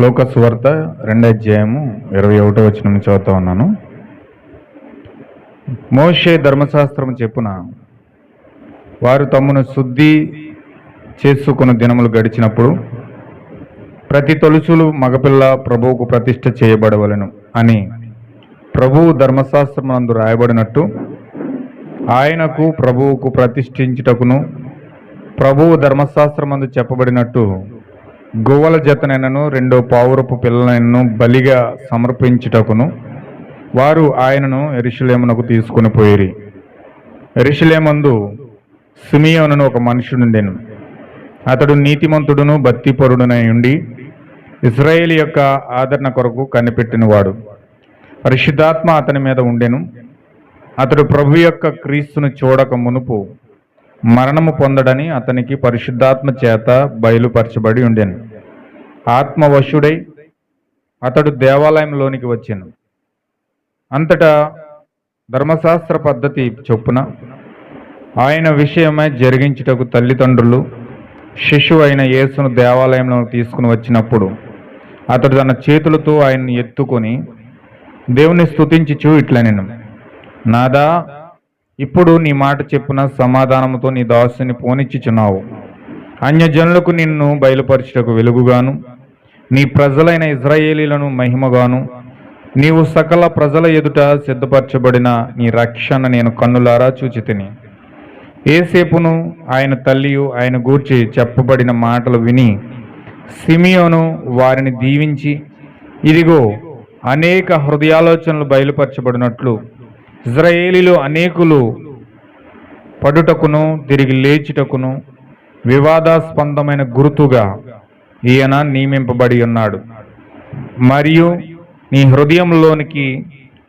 లోక సువార్త 2వ అధ్యాయము 21వ వచనం నుంచి చదువుతా ఉన్నాను. మోషే ధర్మశాస్త్రము చెప్పున వారు తమ్మును శుద్ధి చేసుకున్న దినములు గడిచినప్పుడు ప్రతి తొలుచులు మగపిల్ల ప్రభువుకు ప్రతిష్ఠ చేయబడవలెను అని ప్రభువు ధర్మశాస్త్రమునందు రాయబడినట్టు ఆయనకు ప్రభువుకు ప్రతిష్ఠించుటకును ప్రభువు ధర్మశాస్త్రమందు చెప్పబడినట్టు గోవల జతనైనను 2 పావురపు పిల్లలైనను బలిగా సమర్పించుటకును వారు ఆయనను యెరూషలేమునకు తీసుకొని పోయిరి. యెరూషలేమందు సిమియోనును ఒక మనుషుడుండెను. అతడు నీతిమంతుడును భక్తిపరుడునై ఉండి ఇశ్రాయేలు యొక్క ఆదరణ కొరకు కనిపెట్టినవాడు. పరిశుద్ధాత్మ అతని మీద ఉండెను. అతడు ప్రభు యొక్క క్రీస్తును చూడక మునుపు మరణము పొందడని అతనికి పరిశుద్ధాత్మ చేత బయలుపరచబడి ఉండెను. ఆత్మవశుడై అతడు దేవాలయంలోనికి వచ్చెను. అంతటా ధర్మశాస్త్ర పద్ధతి చొప్పున ఆయన విషయమై జరిగించుటకు తల్లిదండ్రులు శిశువు అయిన యేసును దేవాలయంలో తీసుకుని వచ్చినప్పుడు అతడు తన చేతులతో ఆయన్ని ఎత్తుకొని దేవుని స్తుతించుచు ఇట్లనెను, నాదా, ఇప్పుడు నీ మాట చెప్పున సమాధానముతో నీ దాసుని పోనిచ్చుచున్నావు. అన్యజనులకు నిన్ను బయలుపరచుటకు వెలుగుగాను నీ ప్రజలైన ఇశ్రాయేలీలను మహిమగాను నీవు సకల ప్రజల ఎదుట సిద్ధపరచబడిన నీ రక్షణ నేను కన్నులారా చూచితిని. ఏసేపును ఆయన తల్లియు ఆయన గూర్చి చెప్పబడిన మాటలు విని సిమియోను వారిని దీవించి, ఇదిగో అనేక హృదయాలోచనలు బయలుపరచబడినట్లు ఇశ్రాయేలీలో అనేకులు పడుటకును తిరిగి లేచుటకును వివాదాస్పందమైన గుర్తుగా ఈయన నియమింపబడి ఉన్నాడు. మరియు నీ హృదయంలోనికి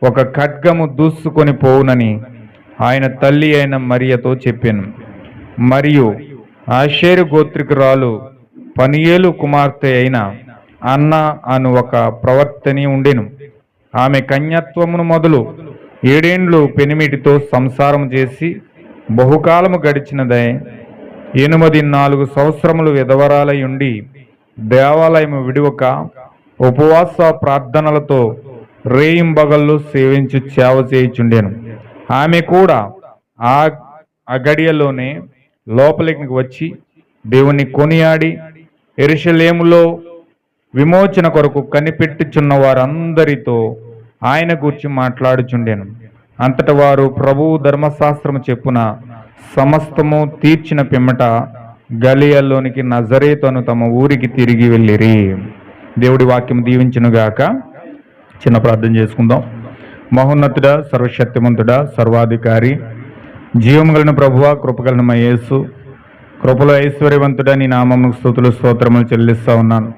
ఒక ఖడ్గము దూసుకొని పోవునని ఆయన తల్లి అయిన మరియతో చెప్పాను. మరియు ఆషేరు గోత్రికురాలు పనియేలు కుమార్తె అయిన అన్న అను ఒక ప్రవర్తని ఉండెను. ఆమె కన్యత్వమును మొదలు 7 ఏండ్లు పెనిమిటితో సంసారం చేసి బహుకాలము గడిచినదై 84 సంవత్సరములు విధవరాలై ఉండి దేవాలయము విడివక ఉపవాస ప్రార్థనలతో రేయింబగళ్ళు సేవించు సేవ చేయుచుండెను. ఆమె కూడా ఆ గడియలోనే లోపలికి వచ్చి దేవుని కొనియాడి యెరూషలేములో విమోచన కొరకు కనిపెట్టుచున్న వారందరితో ఆయన గూర్చి మాట్లాడుచుండెను. అంతట వారు ప్రభువు ధర్మశాస్త్రము చెప్పున సమస్తము తీర్చిన పిమ్మట గలియలోనికి నజరేతును తమ ఊరికి తిరిగి వెళ్ళిరి. దేవుడి వాక్యం దీవించునుగాక. చిన్న ప్రార్థన చేసుకుందాం. మహోన్నతుడా, సర్వశక్తిమంతుడా, సర్వాధికారి, జీవము కలిగిన ప్రభువా, కృపగలిగిన మా యేసు, కృపలో ఐశ్వర్యవంతుడా, నీ నామమునకు స్తుతులు స్తోత్రములు చెల్లిస్తా ఉన్నాను.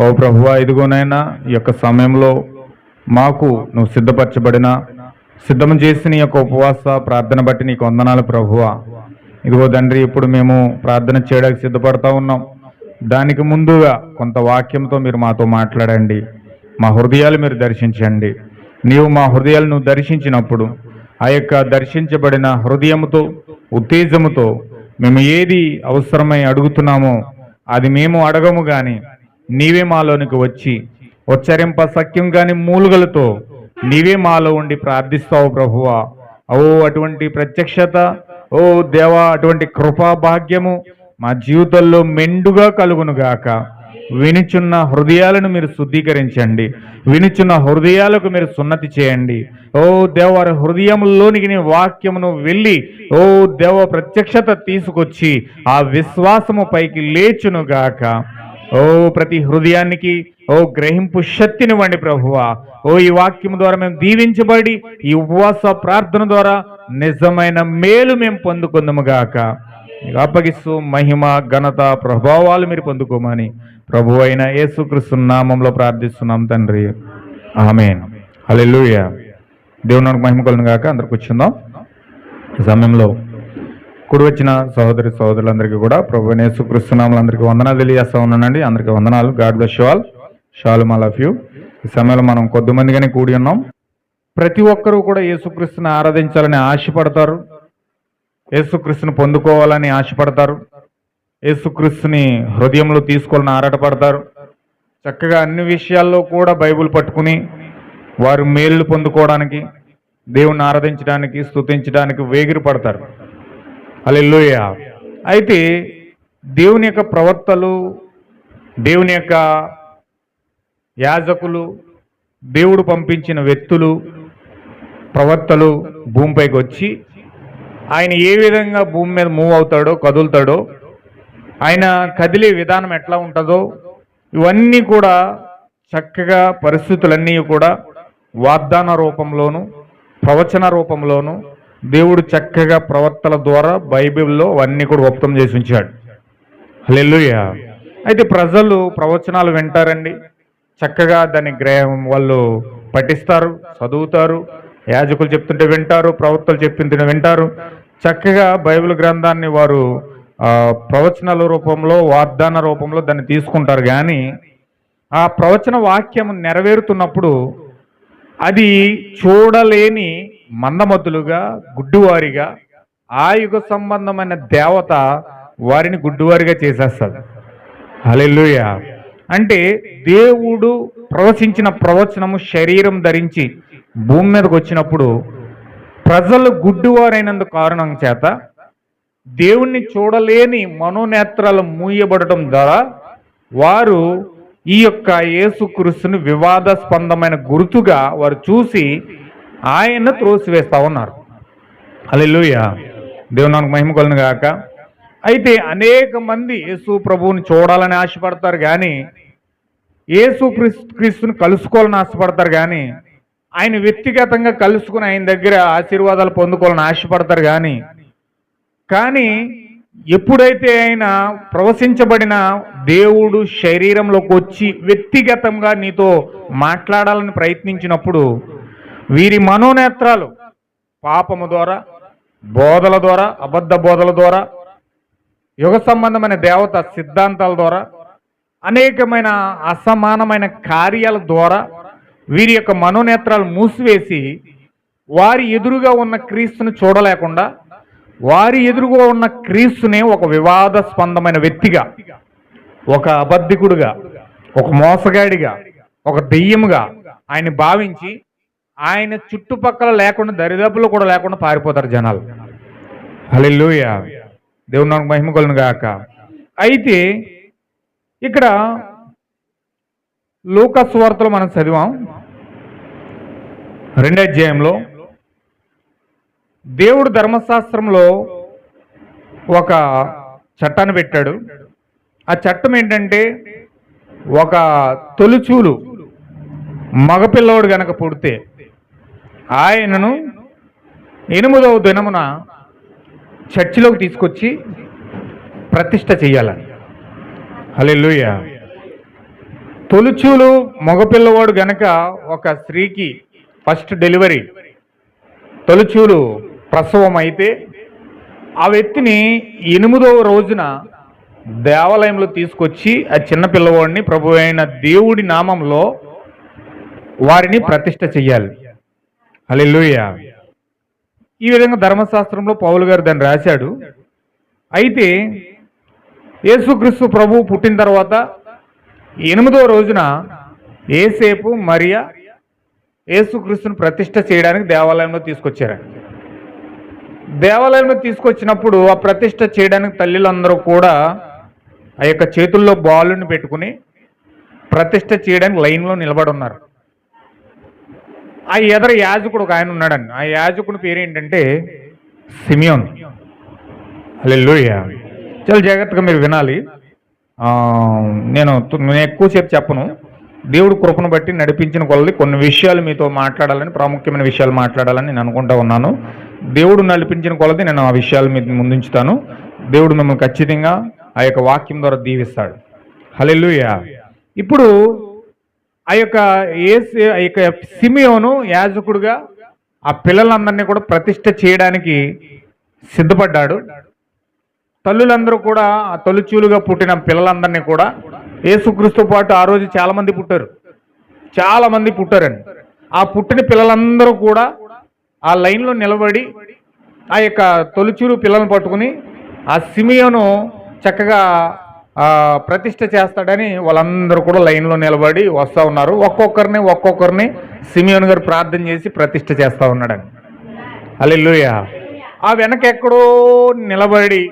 ఓ ప్రభువా, ఇదిగోనైనా ఈ యొక్క సమయంలో మాకు నువ్వు సిద్ధం చేసిన యొక్క ఉపవాస ప్రార్థన బట్టి నీకు వందనాలు ప్రభువా. ఇదిగో తండ్రి, ఇప్పుడు మేము ప్రార్థన చేయడానికి సిద్ధపడతా ఉన్నాం. దానికి ముందుగా కొంత వాక్యంతో మీరు మాతో మాట్లాడండి. మా హృదయాలు మీరు దర్శించండి. నీవు మా హృదయాలు నువ్వు దర్శించినప్పుడు ఆ యొక్క దర్శించబడిన హృదయముతో ఉత్తేజముతో మేము ఏది అవసరమై అడుగుతున్నామో అది మేము అడగము కానీ నీవే మాలోనికి వచ్చి ఉచ్చరింప సఖ్యం కాని మూలుగలతో నీవే మాలో ఉండి ప్రార్థిస్తావు ప్రభువా. అటువంటి ప్రత్యక్షత, ఓ దేవా, అటువంటి కృపా భాగ్యము మా జీవితంలో మెండుగా కలుగునుగాక. వినుచున్న హృదయాలను మీరు శుద్ధీకరించండి. వినుచున్న హృదయాలకు మీరు సున్నతి చేయండి. ఓ దేవ, హృదయంలోనికి నీ వాక్యమును వెళ్ళి ఓ దేవ ప్రత్యక్షత తీసుకొచ్చి ఆ విశ్వాసము పైకి లేచునుగాక. ఓ ప్రతి హృదయానికి ఓ గ్రహింపు శక్తినివ్వండి ప్రభువా. ఓ ఈ వాక్యం ద్వారా మేము దీవించబడి ఈ ఉపవాస ప్రార్థన ద్వారా నిజమైన మేలు మేము పొందుకుందాముగాక. అప్పగిస్తూ మహిమ ఘనత ప్రభావాలు మీరు పొందుకోమని ప్రభు అయిన యేసుక్రీస్తు నామంలో ప్రార్థిస్తున్నాం తండ్రి, ఆమేన్. హల్లెలూయా. దేవునికి మహిమ కలుగును గాక. అందరు కూర్చుందాం. ఈ సమయంలో కూడి వచ్చిన సహోదరులందరికీ కూడా ప్రభు అయిన యేసుక్రీస్తు నామంలో అందరికీ వందనాలు తెలియజేస్తా ఉన్నానండి. అందరికీ వందనాలు. God bless you all. Shalom, I love you. ఈ సమయంలో మనం కొద్దిమందిగానే కూడి ఉన్నాం. ప్రతి ఒక్కరూ కూడా యేసుక్రీస్తుని ఆరాధించాలని ఆశపడతారు. యేసుక్రీస్తుని పొందుకోవాలని ఆశపడతారు. యేసుక్రీస్తుని హృదయంలో తీసుకోవాలని ఆరాటపడతారు. చక్కగా అన్ని విషయాల్లో కూడా బైబిల్ పట్టుకుని వారు మేలు పొందుకోవడానికి, దేవుణ్ణి ఆరాధించడానికి, స్తుతించడానికి వేగిరి పడతారు. హల్లెలూయా. అయితే దేవుని యొక్క ప్రవక్తలు, దేవుని యొక్క యాజకులు, దేవుడు పంపించిన వ్యక్తులు, ప్రవక్తలు భూమిపైకి వచ్చి ఆయన ఏ విధంగా భూమి మీద మూవ్ అవుతాడో, కదులుతాడో, ఆయన కదిలే విధానం ఎట్లా ఉంటుందో ఇవన్నీ కూడా చక్కగా పరిస్థితులన్నీ కూడా వాగ్దాన రూపంలోను, ప్రవచన రూపంలోను దేవుడు చక్కగా ప్రవక్తల ద్వారా బైబిల్లో అవన్నీ కూడా వ్యక్తం చేసి ఉంచాడు. హల్లెలూయా. అయితే ప్రజలు ప్రవచనాలు వింటారండి, చక్కగా దాన్ని వాళ్ళు పఠిస్తారు, చదువుతారు, యాజకులు చెప్తుంటే వింటారు, ప్రవక్తలు చెప్తుంటే వింటారు. చక్కగా బైబిల్ గ్రంథాన్ని వారు ప్రవచనాల రూపంలో, వాగ్దాన రూపంలో దాన్ని తీసుకుంటారు. కానీ ఆ ప్రవచన వాక్యం నెరవేరుతున్నప్పుడు అది చూడలేని మందమతులుగా, గుడ్డివారిగా, ఆ యుగ సంబంధమైన దేవత వారిని గుడ్డివారిగా చేసేస్తుంది. హల్లెలూయా. అంటే దేవుడు ప్రవచించిన ప్రవచనము శరీరం ధరించి భూమి మీదకి వచ్చినప్పుడు ప్రజలు గుడ్డివారైనందుకు కారణం చేత దేవుణ్ణి చూడలేని మనోనేత్రాలు మూయబడటం ద్వారా వారు ఈ యొక్క యేసుక్రీస్తుని వివాదాస్పందమైన గుర్తుగా వారు చూసి ఆయన్ను త్రోసివేస్తా ఉన్నారు. హల్లెలూయా. దేవునికి మహిమ కలుగును గాక. అయితే అనేక మంది యేసు ప్రభువుని చూడాలని ఆశపడతారు, కానీ యేసు క్రీస్తుని కలుసుకోవాలని ఆశపడతారు, కానీ ఆయన వ్యక్తిగతంగా కలుసుకుని ఆయన దగ్గర ఆశీర్వాదాలు పొందుకోవాలని ఆశపడతారు. కానీ ఎప్పుడైతే ఆయన ప్రవశించబడిన దేవుడు శరీరంలోకి వచ్చి వ్యక్తిగతంగా నీతో మాట్లాడాలని ప్రయత్నించినప్పుడు వీరి మనోనేత్రాలు పాపము ద్వారా, బోధల ద్వారా, అబద్ధ బోధల ద్వారా, యుగ సంబంధమైన దేవత సిద్ధాంతాల ద్వారా, అనేకమైన అసమానమైన కార్యాల ద్వారా వీరి యొక్క మనోనేత్రాలు మూసివేసి వారి ఎదురుగా ఉన్న క్రీస్తుని చూడలేకుండా, వారి ఎదురుగా ఉన్న క్రీస్తునే ఒక వివాదాస్పందమైన వ్యక్తిగా, ఒక అబద్ధికుడుగా, ఒక మోసగాడిగా, ఒక దెయ్యముగా ఆయన భావించి ఆయన చుట్టుపక్కల లేకుండా, దరిదాపులో కూడా లేకుండా పారిపోతారు జనాలు. హల్లెలూయా. దేవుని నామమునకు మహిమ కలుగును గాక. అయితే ఇక్కడ లూకా సువార్తలో మనం చదివాం 2వ అధ్యాయంలో దేవుడు ధర్మశాస్త్రంలో ఒక చట్టాన్ని పెట్టాడు. ఆ చట్టం ఏంటంటే, ఒక తొలిచూలు మగపిల్లవాడు గనక పుడితే ఆయనను 8వ దినమున చర్చిలోకి తీసుకొచ్చి ప్రతిష్ఠ చెయ్యాలని. హల్లెలూయా. తొలిచూలు మగపిల్లవాడు గనక ఒక స్త్రీకి ఫస్ట్ డెలివరీ, తొలిచూలు ప్రసవం అయితే ఆ వ్యక్తిని 8వ రోజున దేవాలయంలో తీసుకొచ్చి ఆ చిన్న పిల్లవాడిని ప్రభు అయిన దేవుడి నామంలో వారిని ప్రతిష్ఠ చెయ్యాలి. హల్లెలూయా. ఈ విధంగా ధర్మశాస్త్రంలో పౌలు గారు దాన్ని రాశాడు. అయితే యేసుక్రీస్తు ప్రభువు పుట్టిన తర్వాత 8వ రోజున యేసేపు, మరియా యేసుక్రీస్తుని ప్రతిష్ఠ చేయడానికి దేవాలయంలో తీసుకొచ్చారు. దేవాలయంలో తీసుకొచ్చినప్పుడు ఆ ప్రతిష్ఠ చేయడానికి తల్లిలందరూ కూడా ఆ యొక్క చేతుల్లో బాలుని పెట్టుకుని ప్రతిష్ఠ చేయడానికి లైన్లో నిలబడి ఉన్నారు. ఆ ఎదర యాజకుడు ఒక ఆయన ఉన్నాడండి. ఆ యాజకుడి పేరు ఏంటంటే సిమియోన్. హల్లెలూయా. చాలా జాగ్రత్తగా మీరు వినాలి. నేను ఎక్కువసేపు చెప్పను. దేవుడు కృపను బట్టి నడిపించిన కొలది కొన్ని విషయాలు మీతో మాట్లాడాలని, ప్రాముఖ్యమైన విషయాలు మాట్లాడాలని నేను అనుకుంటా ఉన్నాను. దేవుడు నడిపించిన కొలది నేను ఆ విషయాలు మీ ముందుంచుతాను. దేవుడు మిమ్మల్ని ఖచ్చితంగా ఆ యొక్క వాక్యం ద్వారా దీవిస్తాడు. హల్లెలూయా. ఇప్పుడు ఆ యొక్క సిమియోను యాజకుడుగా ఆ పిల్లలందరినీ కూడా ప్రతిష్ఠ చేయడానికి సిద్ధపడ్డాడు. తల్లులందరూ కూడా ఆ తొలిచూలుగా పుట్టిన పిల్లలందరినీ కూడా యేసుక్రీస్తు పాటు ఆ రోజు చాలామంది పుట్టారండి. ఆ పుట్టిన పిల్లలందరూ కూడా ఆ లైన్లో నిలబడి ఆ యొక్క తొలిచూలు పిల్లలను పట్టుకుని ఆ సిమియోను చక్కగా ప్రతిష్ఠ చేస్తాడని వాళ్ళందరూ కూడా లైన్లో నిలబడి వస్తూ ఉన్నారు. ఒక్కొక్కరిని సిమియోన్ గారు ప్రార్థన చేసి ప్రతిష్ఠ చేస్తూ ఉన్నాడని. హల్లెలూయా. ఆ వెనక ఎక్కడో నిలబడి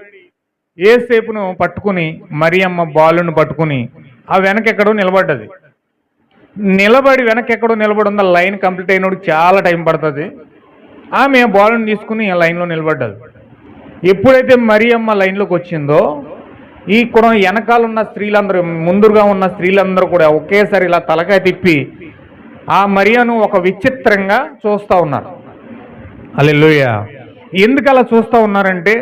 యేసేపును పట్టుకుని మరియమ్మ బాలును పట్టుకుని ఆ వెనక ఎక్కడో నిలబడ్డది. వెనకెక్కడో నిలబడి ఉన్న లైన్ కంప్లీట్ అయినప్పుడు చాలా టైం పడుతుంది. ఆమె బాలుని తీసుకుని లైన్లో నిలబడ్డది. ఎప్పుడైతే మరియమ్మ లైన్లోకి వచ్చిందో ఈ కూడా వెనకాల ఉన్న స్త్రీలందరూ, ముందుగా ఉన్న స్త్రీలందరూ కూడా ఒకేసారి ఇలా తలకాయ తిప్పి ఆ మరియను ఒక విచిత్రంగా చూస్తూ ఉన్నారు. హల్లెలూయా. ఎందుకు అలా చూస్తూ ఉన్నారంటే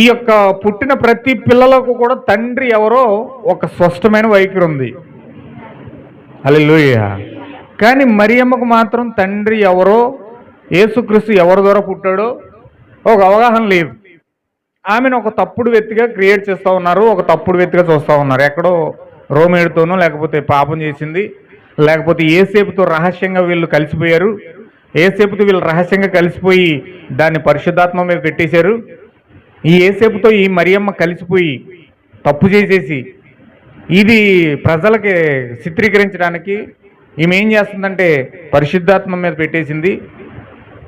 ఈ యొక్క పుట్టిన ప్రతి పిల్లలకు కూడా తండ్రి ఎవరో ఒక స్పష్టమైన వైఖరి ఉంది. హల్లెలూయా. కానీ మరియమ్మకు మాత్రం తండ్రి ఎవరో, యేసుక్రీస్తు ఎవరి ద్వారా పుట్టాడో ఒక అవగాహన లేదు. ఆమెను ఒక తప్పుడు వ్యక్తిగా క్రియేట్ చేస్తూ ఉన్నారు, ఒక తప్పుడు వ్యక్తిగా చూస్తూ ఉన్నారు. ఎక్కడో రోమేడుతోనో లేకపోతే పాపం చేసింది, లేకపోతే యేసేపుతో రహస్యంగా వీళ్ళు కలిసిపోయారు. యేసేపుతో వీళ్ళు రహస్యంగా కలిసిపోయి దాన్ని పరిశుద్ధాత్మ మీద పెట్టేశారు. ఈ యేసేపుతో ఈ మరియమ్మ కలిసిపోయి తప్పు చేసేసి ఇది ప్రజలకి చిత్రీకరించడానికి ఈమె ఏం చేస్తుందంటే పరిశుద్ధాత్మ మీద పెట్టేసింది.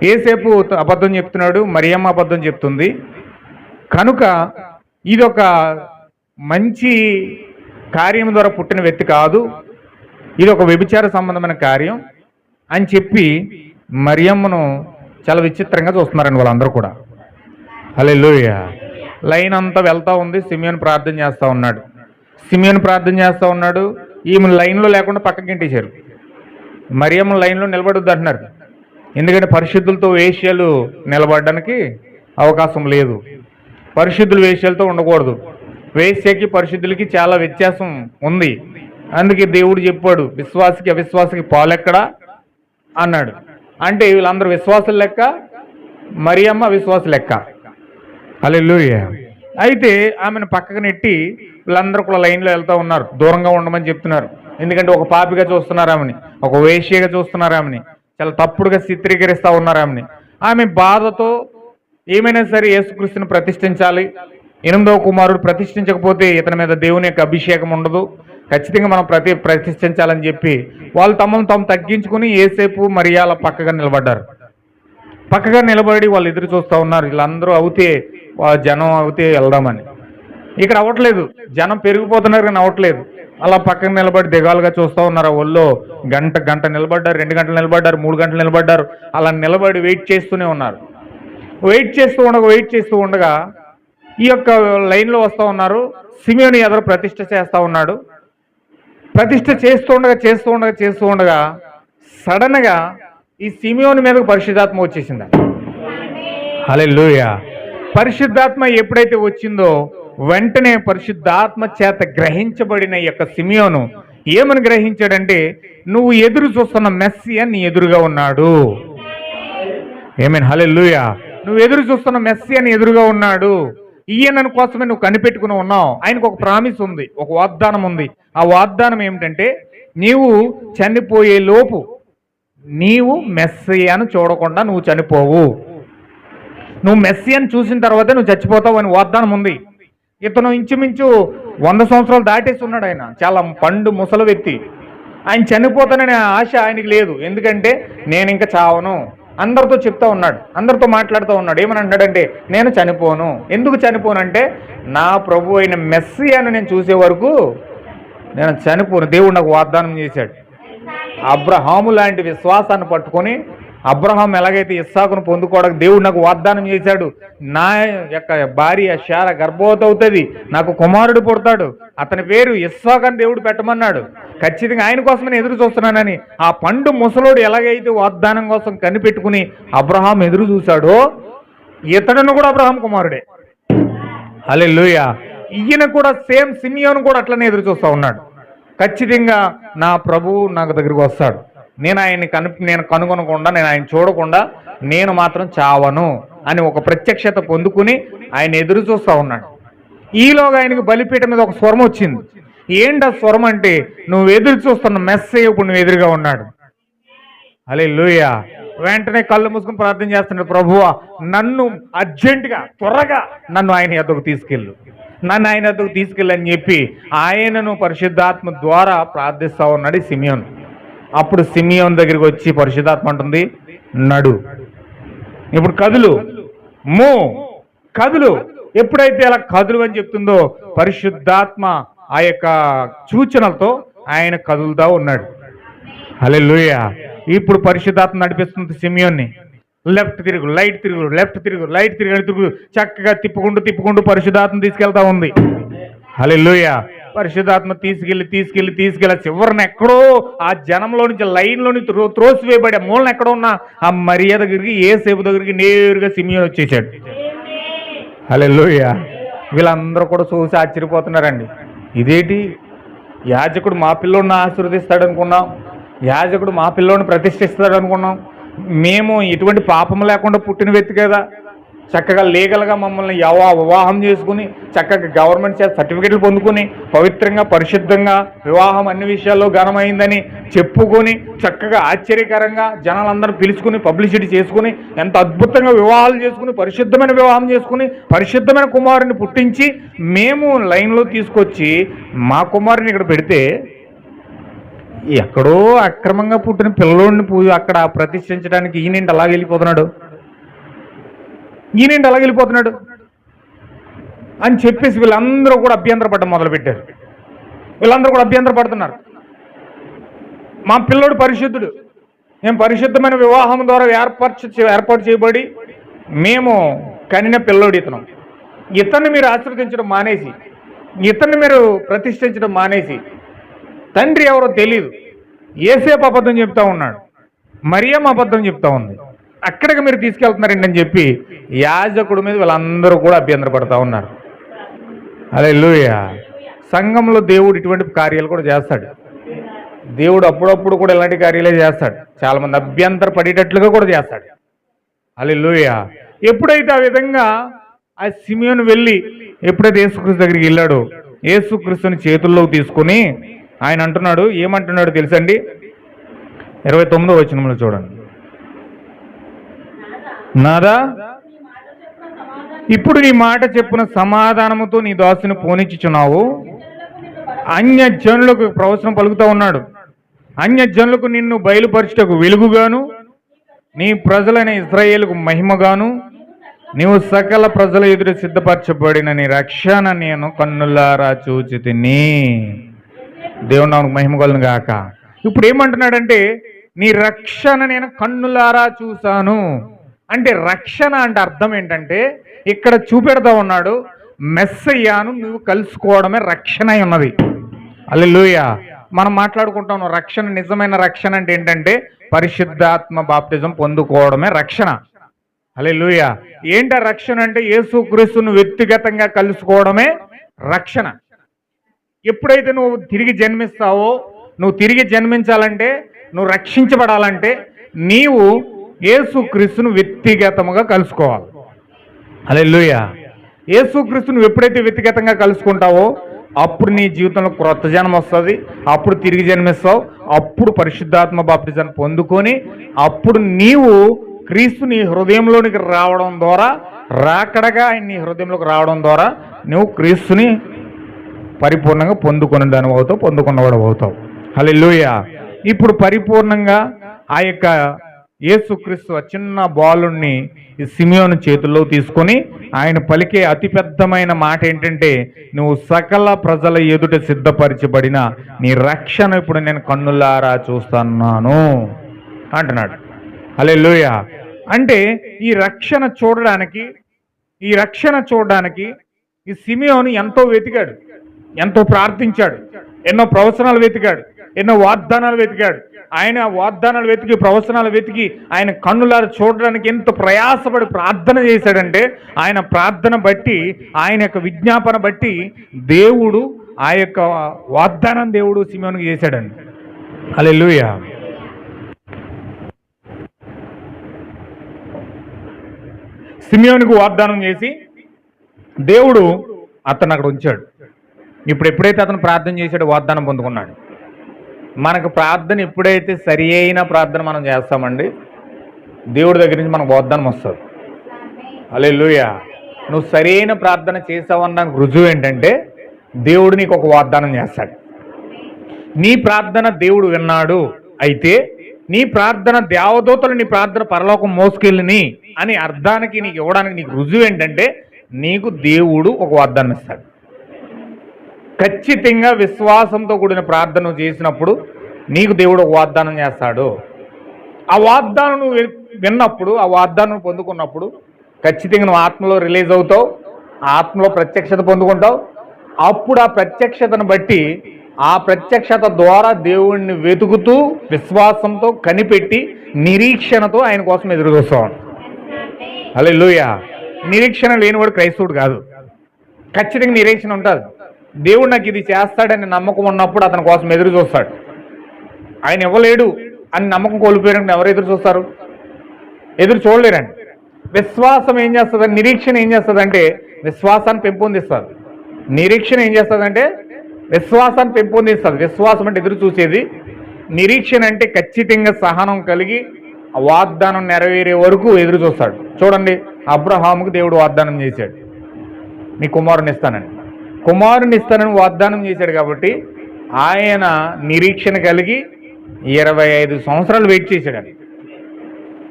యేసేపు అబద్ధం చెప్తున్నాడు, మరియమ్మ అబద్ధం చెప్తుంది. కనుక ఇది ఒక మంచి కార్యం ద్వారా పుట్టిన వ్యక్తి కాదు, ఇది ఒక వ్యభిచార సంబంధమైన కార్యం అని చెప్పి మరియమ్మను చాలా విచిత్రంగా చూస్తున్నారండి వాళ్ళందరూ కూడా. హల్లెలూయా. లైన్ అంతా వెళ్తూ ఉంది. సిమియోన్ ప్రార్థన చేస్తూ ఉన్నాడు. ఈమె లైన్లో లేకుండా పక్కకి ఇంటేశారు. మరియమ్మ లైన్లో నిలబడొద్దు అంటున్నారు. ఎందుకంటే పరిశుద్ధులతో వేశ్యలు నిలబడడానికి అవకాశం లేదు. పరిశుద్ధులు వేశ్యలతో ఉండకూడదు. వేశ్యకి పరిశుద్ధులకి చాలా వ్యత్యాసం ఉంది. అందుకే దేవుడు చెప్పాడు, విశ్వాసికి అవిశ్వాసికి పాలెక్కడా అన్నాడు. అంటే వీళ్ళందరూ విశ్వాసులు లెక్క, మరియమ్మ అవిశ్వాసు లెక్క. హల్లెలూయా. అయితే ఆమెను పక్కకు నెట్టి వీళ్ళందరూ కూడా లైన్లో వెళ్తూ ఉన్నారు. దూరంగా ఉండమని చెప్తున్నారు. ఎందుకంటే ఒక పాపిగా చూస్తున్నారు ఆమెని, ఒక వేశ్యగా చూస్తున్నారు ఆమెని, చాలా తప్పుడుగా చిత్రీకరిస్తూ ఉన్నారు ఆమెని. ఆమె బాధతో ఏమైనా సరే యేసుక్రీస్తుని ప్రతిష్ఠించాలి, 8వ కుమారుడు ప్రతిష్ఠించకపోతే ఇతని మీద దేవుని యొక్క అభిషేకం ఉండదు, ఖచ్చితంగా మనం ప్రతిష్ఠించాలని చెప్పి వాళ్ళు తమను తాము తగ్గించుకుని యేసేపు మరియాల పక్కగా నిలబడి వాళ్ళు ఎదురు చూస్తూ ఉన్నారు. వీళ్ళందరూ అవుతే జనం అవుతే వెళ్దామని. ఇక్కడ అవ్వట్లేదు, జనం పెరిగిపోతున్నారు కానీ అవ్వట్లేదు. అలా పక్కన నిలబడి దిగాలుగా చూస్తూ ఉన్నారు. ఒళ్ళో గంట నిలబడ్డారు, 2 గంటలు నిలబడ్డారు, 3 గంటలు నిలబడ్డారు. అలా నిలబడి వెయిట్ చేస్తూనే ఉన్నారు. వెయిట్ చేస్తూ ఉండగా ఈ యొక్క లైన్లో వస్తూ ఉన్నారు. సిమియోను ఎదురు ప్రతిష్ఠ చేస్తూ ఉన్నాడు. ప్రతిష్ఠ చేస్తూ ఉండగా సడన్గా ఈ సిమియోను మీదకు పరిశుద్ధాత్మ వచ్చేసింది. హల్లెలూయా. పరిశుద్ధాత్మ ఎప్పుడైతే వచ్చిందో వెంటనే పరిశుద్ధాత్మ చేత గ్రహించబడిన ఈ యొక్క సిమియోను ఏమని గ్రహించాడంటే, నువ్వు ఎదురు చూస్తున్న మెస్సియా నీ ఎదురుగా ఉన్నాడు. ఆమేన్. హల్లెలూయా. నువ్వు ఎదురు చూస్తున్న మెస్సియా నీ ఎదురుగా ఉన్నాడు. ఈయన కోసమే నువ్వు కనిపెట్టుకుని ఉన్నావు. ఆయనకు ఒక ప్రామిస్ ఉంది, ఒక వాగ్దానం ఉంది. ఆ వాగ్దానం ఏమిటంటే, నీవు చనిపోయే లోపు నీవు మెస్సియాను చూడకుండా నువ్వు చనిపోవు, నువ్వు మెస్సియాను చూసిన తర్వాతే నువ్వు చచ్చిపోతావు అని వాగ్దానం ఉంది. ఇతను ఇంచుమించు 100 సంవత్సరాలు దాటేసి ఉన్నాడు. ఆయన చాలా పండు ముసలి వ్యక్తి. ఆయన చనిపోతాననే ఆశ ఆయనకి లేదు. ఎందుకంటే నేను ఇంకా చావను, అందరితో చెప్తా ఉన్నాడు, అందరితో మాట్లాడుతూ ఉన్నాడు. ఏమని అంటాడంటే, నేను చనిపోను. ఎందుకు చనిపోనంటే, నా ప్రభు అయిన మెస్సియాను నేను చూసే వరకు నేను చనిపోను. దేవుడు నాకు వాగ్దానం చేశాడు. అబ్రహాము లాంటి విశ్వాసాన్ని పట్టుకొని, అబ్రహాం ఎలాగైతే ఇస్సాకును పొందుకోవడానికి దేవుడు నాకు వాగ్దానం చేశాడు, నా యొక్క భార్య శారా గర్భవతి అవుతుంది, నాకు కుమారుడు పుడతాడు, అతని పేరు ఇస్సాకు అని దేవుడు పెట్టమన్నాడు. ఖచ్చితంగా ఆయన కోసం నేను ఎదురు చూస్తున్నానని ఆ పండు ముసలోడు ఎలాగైతే వాగ్దానం కోసం కనిపెట్టుకుని అబ్రహాం ఎదురు చూశాడో, ఇతడును కూడా అబ్రహాం కుమారుడే. హల్లెలూయా. ఈయన కూడా సేమ్ సిమియోను కూడా అట్లనే ఎదురు చూస్తూ ఉన్నాడు. ఖచ్చితంగా నా ప్రభువు నాకు దగ్గరికి వస్తాడు, నేను కనుగొనకుండా, నేను ఆయన చూడకుండా నేను మాత్రం చావను అని ఒక ప్రత్యక్షత పొందుకుని ఆయన ఎదురు చూస్తూ ఉన్నాడు. ఈలోగా ఆయనకి బలిపీఠం మీద ఒక స్వరం వచ్చింది. ఏంటి ఆ స్వరం అంటే, నువ్వు ఎదురు చూస్తున్న మెస్సయ్య ఇప్పుడు నువ్వు ఎదురుగా ఉన్నాడు. హల్లెలూయా. వెంటనే కళ్ళు మూసుకుని ప్రార్థన చేస్తున్నాడు, ప్రభువా నన్ను అర్జెంటుగా త్వరగా నన్ను ఆయన ఎద్దకు తీసుకెళ్ళు, నన్ను ఆయన వద్దకు తీసుకెళ్ళని చెప్పి ఆయనను పరిశుద్ధాత్మ ద్వారా ప్రార్థిస్తా ఉన్నాడు సిమియోన్. అప్పుడు సిమియోన్ దగ్గరికి వచ్చి పరిశుద్ధాత్మ అంటుంది, నడు, ఇప్పుడు కదులు, మూ కదులు. ఎప్పుడైతే అలా కదులు అని చెప్తుందో పరిశుద్ధాత్మ ఆ యొక్క సూచనలతో ఆయన కదులుతా ఉన్నాడు. హల్లెలూయా. ఇప్పుడు పరిశుద్ధాత్మ నడిపిస్తుంది సిమియోన్ని. లెఫ్ట్ తిరుగు, లైట్ తిరుగు, లెఫ్ట్ తిరుగు, లైట్ తిరుగు, చక్కగా తిప్పుకుంటూ పరిశుద్ధాత్మ తీసుకెళ్తా ఉంది. హల్లెలూయా. పరిశుద్ధాత్మ తీసుకెళ్ళి చివరిని ఎక్కడో ఆ జనంలో నుంచి లైన్లో నుంచి త్రోసివేయబడి మూలన ఎక్కడో ఉన్న ఆ మరియ దగ్గరికి, యేసేపు దగ్గరికి నేరుగా సిమియోన్ వచ్చేసాడు. హల్లెలూయా. వీళ్ళందరూ కూడా చూసి ఆశ్చర్యపోతున్నారండి. ఇదేంటి, యాజకుడు మా పిల్లోడిని ఆశీర్వదిస్తాడు అనుకున్నాం, యాజకుడు మా పిల్లోడిని ప్రతిష్ఠిస్తాడు అనుకున్నాం. మేము ఎటువంటి పాపం లేకుండా పుట్టిన వ్యక్తి కదా, చక్కగా లీగల్గా మమ్మల్ని వివాహం చేసుకుని చక్కగా గవర్నమెంట్ చేత సర్టిఫికెట్లు పొందుకుని పవిత్రంగా పరిశుద్ధంగా వివాహం అన్ని విషయాల్లో ఘనమైందని చెప్పుకొని చక్కగా ఆశ్చర్యకరంగా జనాలందరూ పిలుచుకుని పబ్లిసిటీ చేసుకుని ఎంత అద్భుతంగా వివాహాలు చేసుకుని పరిశుద్ధమైన వివాహం చేసుకుని పరిశుద్ధమైన కుమారుని పుట్టించి మేము లైన్లో తీసుకొచ్చి మా కుమారుని ఇక్కడ పెడితే ఎక్కడో అక్రమంగా పుట్టిన పిల్లోడిని అక్కడ ప్రతిష్ఠించడానికి ఈయనేంటి అలా వెళ్ళిపోతున్నాడు అని చెప్పేసి వీళ్ళందరూ కూడా అభ్యంతరపడడం మొదలుపెట్టారు. వీళ్ళందరూ కూడా అభ్యంతరపడుతున్నారు. మా పిల్లోడు పరిశుద్ధుడు, మేము పరిశుద్ధమైన వివాహం ద్వారా ఏర్పాటు చేయబడి మేము కనిన పిల్లోడు ఇతన్ని మీరు ఆశీర్వదించడం మానేసి, ఇతన్ని మీరు ప్రతిష్ఠించడం మానేసి, తండ్రి ఎవరో తెలియదు, యేసేపు అబద్ధం చెప్తా ఉన్నాడు, మరియమ్మ అబద్ధం చెప్తా ఉంది, అక్కడికి మీరు తీసుకెళ్తున్నారండి అని చెప్పి యాజకుడి మీద వీళ్ళందరూ కూడా అభ్యంతరపడతా ఉన్నారు. హల్లెలూయా. సంఘంలో దేవుడు ఇటువంటి కార్యాలు కూడా చేస్తాడు. దేవుడు అప్పుడప్పుడు కూడా ఇలాంటి కార్యాలే చేస్తాడు. చాలామంది అభ్యంతర పడేటట్లుగా కూడా చేస్తాడు. హల్లెలూయా. ఎప్పుడైతే ఆ విధంగా ఆ సిమియోను వెళ్ళి ఎప్పుడైతే యేసుక్రీస్తు దగ్గరికి వెళ్ళాడో యేసుక్రీస్తుని చేతుల్లోకి తీసుకుని ఆయన అంటున్నాడు, ఏమంటున్నాడు తెలుసండి? 29వ వచనంలో చూడండి. నాదా, ఇప్పుడు నీ మాట చెప్పున సమాధానముతో నీ దాసుని పోనిచ్చుచున్నావు. అన్య జనులకు ప్రవచనం పలుకుతూ ఉన్నాడు. అన్య జనులకు నిన్ను బయలుపరచుటకు వెలుగుగాను, నీ ప్రజలైన ఇశ్రాయేలుకు మహిమగాను, నీవు సకల ప్రజల ఎదురు సిద్ధపరచబడిన నీ రక్షణ నేను కన్నులారా చూచితిని. దేవుని నామమునకు మహిమ కలుగును గాక. ఇప్పుడు ఏమంటున్నాడంటే, నీ రక్షణ నేను కన్నులారా చూశాను అంటే రక్షణ అంటే అర్థం ఏంటంటే ఇక్కడ చూపెడతా ఉన్నాడు, మెస్సయ్యాను నువ్వు కలుసుకోవడమే రక్షణ అయి ఉన్నది. హల్లెలూయా. మనం మాట్లాడుకుంటాం రక్షణ, నిజమైన రక్షణ అంటే ఏంటంటే పరిశుద్ధాత్మ బాప్తిజం పొందుకోవడమే రక్షణ. హల్లెలూయా. ఏంట రక్షణ అంటే యేసుక్రీస్తును వ్యక్తిగతంగా కలుసుకోవడమే రక్షణ. ఎప్పుడైతే నువ్వు తిరిగి జన్మిస్తావో, నువ్వు తిరిగి జన్మించాలంటే, నువ్వు రక్షించబడాలంటే నీవు యేసుక్రీస్తును వ్యక్తిగతముగా కలుసుకోవాలి. హల్లెలూయా. యేసుక్రీస్తును ఎప్పుడైతే వ్యక్తిగతంగా కలుసుకుంటావో అప్పుడు నీ జీవితంలో క్రొత్త జన్మ వస్తుంది, అప్పుడు తిరిగి జన్మిస్తావు, అప్పుడు పరిశుద్ధాత్మ బాప్తిజాన్ని పొందుకొని అప్పుడు నీవు క్రీస్తు నీ హృదయంలోనికి రావడం ద్వారా, రాకడగా ఆయన నీ హృదయంలోకి రావడం ద్వారా నువ్వు క్రీస్తుని పరిపూర్ణంగా పొందుకున్నవాడు అవుతావు. హల్లెలూయా. ఇప్పుడు పరిపూర్ణంగా ఆ యొక్క యేసుక్రీస్తు చిన్న బాలుణ్ణి సిమియోను చేతుల్లో తీసుకొని ఆయన పలికే అతిపెద్దమైన మాట ఏంటంటే, నువ్వు సకల ప్రజల ఎదుట సిద్ధపరచబడిన నీ రక్షణ ఇప్పుడు నేను కన్నులారా చూస్తున్నాను అంటున్నాడు. హల్లెలూయా. అంటే ఈ రక్షణ చూడడానికి ఈ సిమియోను ఎంతో వెతికాడు, ఎంతో ప్రార్థించాడు, ఎన్నో ప్రవచనాలు వెతికాడు, ఎన్నో వాగ్దానాలు వెతికాడు. ఆయన వాగ్దానాలు వెతికి, ప్రవచనాలు వెతికి ఆయన కన్నులారా చూడడానికి ఎంత ప్రయాసపడి ప్రార్థన చేశాడంటే, ఆయన ప్రార్థన బట్టి, ఆయన యొక్క విజ్ఞాపన బట్టి దేవుడు ఆ యొక్క వాగ్దానం దేవుడు సిమియోనుకి చేశాడండి. హల్లెలూయా. సిమియోనుకు వాగ్దానం చేసి దేవుడు అతను అక్కడ ఉంచాడు. ఇప్పుడు ఎప్పుడైతే అతను ప్రార్థన చేశాడో వాగ్దానం పొందుకున్నాడు. మనకు ప్రార్థన ఎప్పుడైతే సరి అయిన ప్రార్థన మనం చేస్తామండి, దేవుడి దగ్గర నుంచి మనకు వాగ్దానం వస్తుంది. హల్లెలూయా. నువ్వు సరైన ప్రార్థన చేసావన్న రుజువు ఏంటంటే దేవుడు నీకు ఒక వాగ్దానం చేస్తాడు. నీ ప్రార్థన దేవుడు విన్నాడు, అయితే నీ ప్రార్థన దేవదూతలు నీ ప్రార్థన పరలోకం మోసుకెళ్ళిని అని అర్థానికి నీకు ఇవ్వడానికి నీకు రుజువు ఏంటంటే నీకు దేవుడు ఒక వాగ్దానం ఇస్తాడు. ఖచ్చితంగా విశ్వాసంతో కూడిన ప్రార్థన చేసినప్పుడు నీకు దేవుడు ఒక వాగ్దానం చేస్తాడు. ఆ వాగ్దానం నువ్వు విన్నప్పుడు, ఆ వాగ్దానం పొందుకున్నప్పుడు ఖచ్చితంగా నువ్వు ఆత్మలో రిలీజ్ అవుతావు, ఆత్మలో ప్రత్యక్షత పొందుకుంటావు. అప్పుడు ఆ ప్రత్యక్షతను బట్టి, ఆ ప్రత్యక్షత ద్వారా దేవుణ్ణి వెతుకుతూ విశ్వాసంతో కనిపెట్టి నిరీక్షణతో ఆయన కోసం ఎదురు చూస్తావు. హల్లెలూయా. నిరీక్షణ లేనివాడు క్రైస్తవుడు కాదు. ఖచ్చితంగా నిరీక్షణ ఉంటుంది. దేవుడు నాకు ఇది చేస్తాడని నమ్మకం ఉన్నప్పుడు అతని కోసం ఎదురు చూస్తాడు. ఆయన ఇవ్వలేడు అని నమ్మకం కోల్పోయారంటే ఎవరు ఎదురు చూస్తారు? ఎదురు చూడలేరండి. విశ్వాసం ఏం చేస్తుంది, నిరీక్షణ ఏం చేస్తుందంటే విశ్వాసాన్ని పెంపొందిస్తుంది. నిరీక్షణ ఏం చేస్తుందంటే విశ్వాసాన్ని పెంపొందిస్తుంది. విశ్వాసం అంటే ఎదురు చూసేది, నిరీక్షణ అంటే ఖచ్చితంగా సహనం కలిగి వాగ్దానం నెరవేరే వరకు ఎదురు చూస్తాడు. చూడండి, అబ్రహాముకు దేవుడు వాగ్దానం చేశాడు, నీ కుమారుని ఇస్తానని. కుమారుని ఇస్తానని వాగ్దానం చేశాడు కాబట్టి ఆయన నిరీక్షణ కలిగి 25 సంవత్సరాలు వెయిట్ చేశాడు.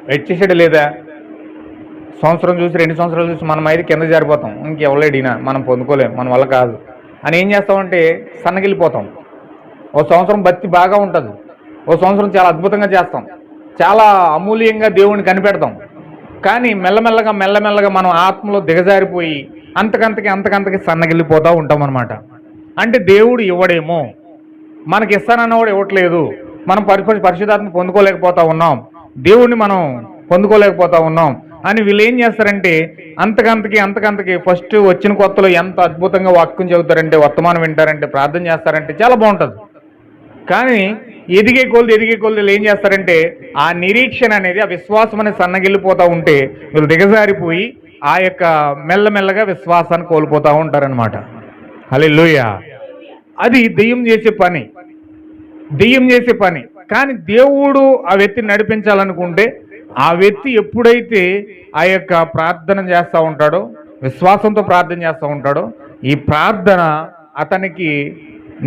వెయిట్ చేశాడు లేదా? సంవత్సరం చూసి 2 సంవత్సరాలు చూసి మనం అయితే కింద జారిపోతాం, ఇంకెవలేడినా మనం పొందుకోలేం, మన వల్ల కాదు అని ఏం చేస్తామంటే సన్నగిలిపోతాం. ఓ సంవత్సరం భక్తి బాగా ఉంటుంది, ఓ సంవత్సరం చాలా అద్భుతంగా చేస్తాం, చాలా అమూల్యంగా దేవుడిని కనిపెడతాం. కానీ మెల్లమెల్లగా మనం ఆత్మలో దిగజారిపోయి అంతకంతకి సన్నగిల్లిపోతూ ఉంటాం అన్నమాట. అంటే దేవుడు ఇవ్వడేమో, మనకి ఇస్తానన్నవాడు ఇవ్వట్లేదు, మనం పరిశుద్ధాత్మ పొందుకోలేకపోతా ఉన్నాం, దేవుడిని మనం పొందుకోలేకపోతా ఉన్నాం అని వీళ్ళు ఏం చేస్తారంటే అంతకంతకి ఫస్ట్ వచ్చిన కొత్తలో ఎంత అద్భుతంగా వాక్యం చెబుతారంటే, వర్తమానం వింటారంటే, ప్రార్థన చేస్తారంటే చాలా బాగుంటుంది. కానీ ఎదిగే కొలది వీళ్ళు ఏం చేస్తారంటే ఆ నిరీక్షణ అనేది, ఆ విశ్వాసం అనేది సన్నగిల్లిపోతూ ఉంటే వీళ్ళు దిగజారిపోయి ఆ యొక్క మెల్లమెల్లగా విశ్వాసాన్ని కోల్పోతూ ఉంటారనమాట. హల్లెలూయా. అది దెయ్యం చేసే పని. కానీ దేవుడు ఆ వ్యక్తిని నడిపించాలనుకుంటే ఆ వ్యక్తి ఎప్పుడైతే ఆ యొక్క ప్రార్థన చేస్తూ ఉంటాడో, విశ్వాసంతో ప్రార్థన చేస్తూ ఉంటాడో, ఈ ప్రార్థన అతనికి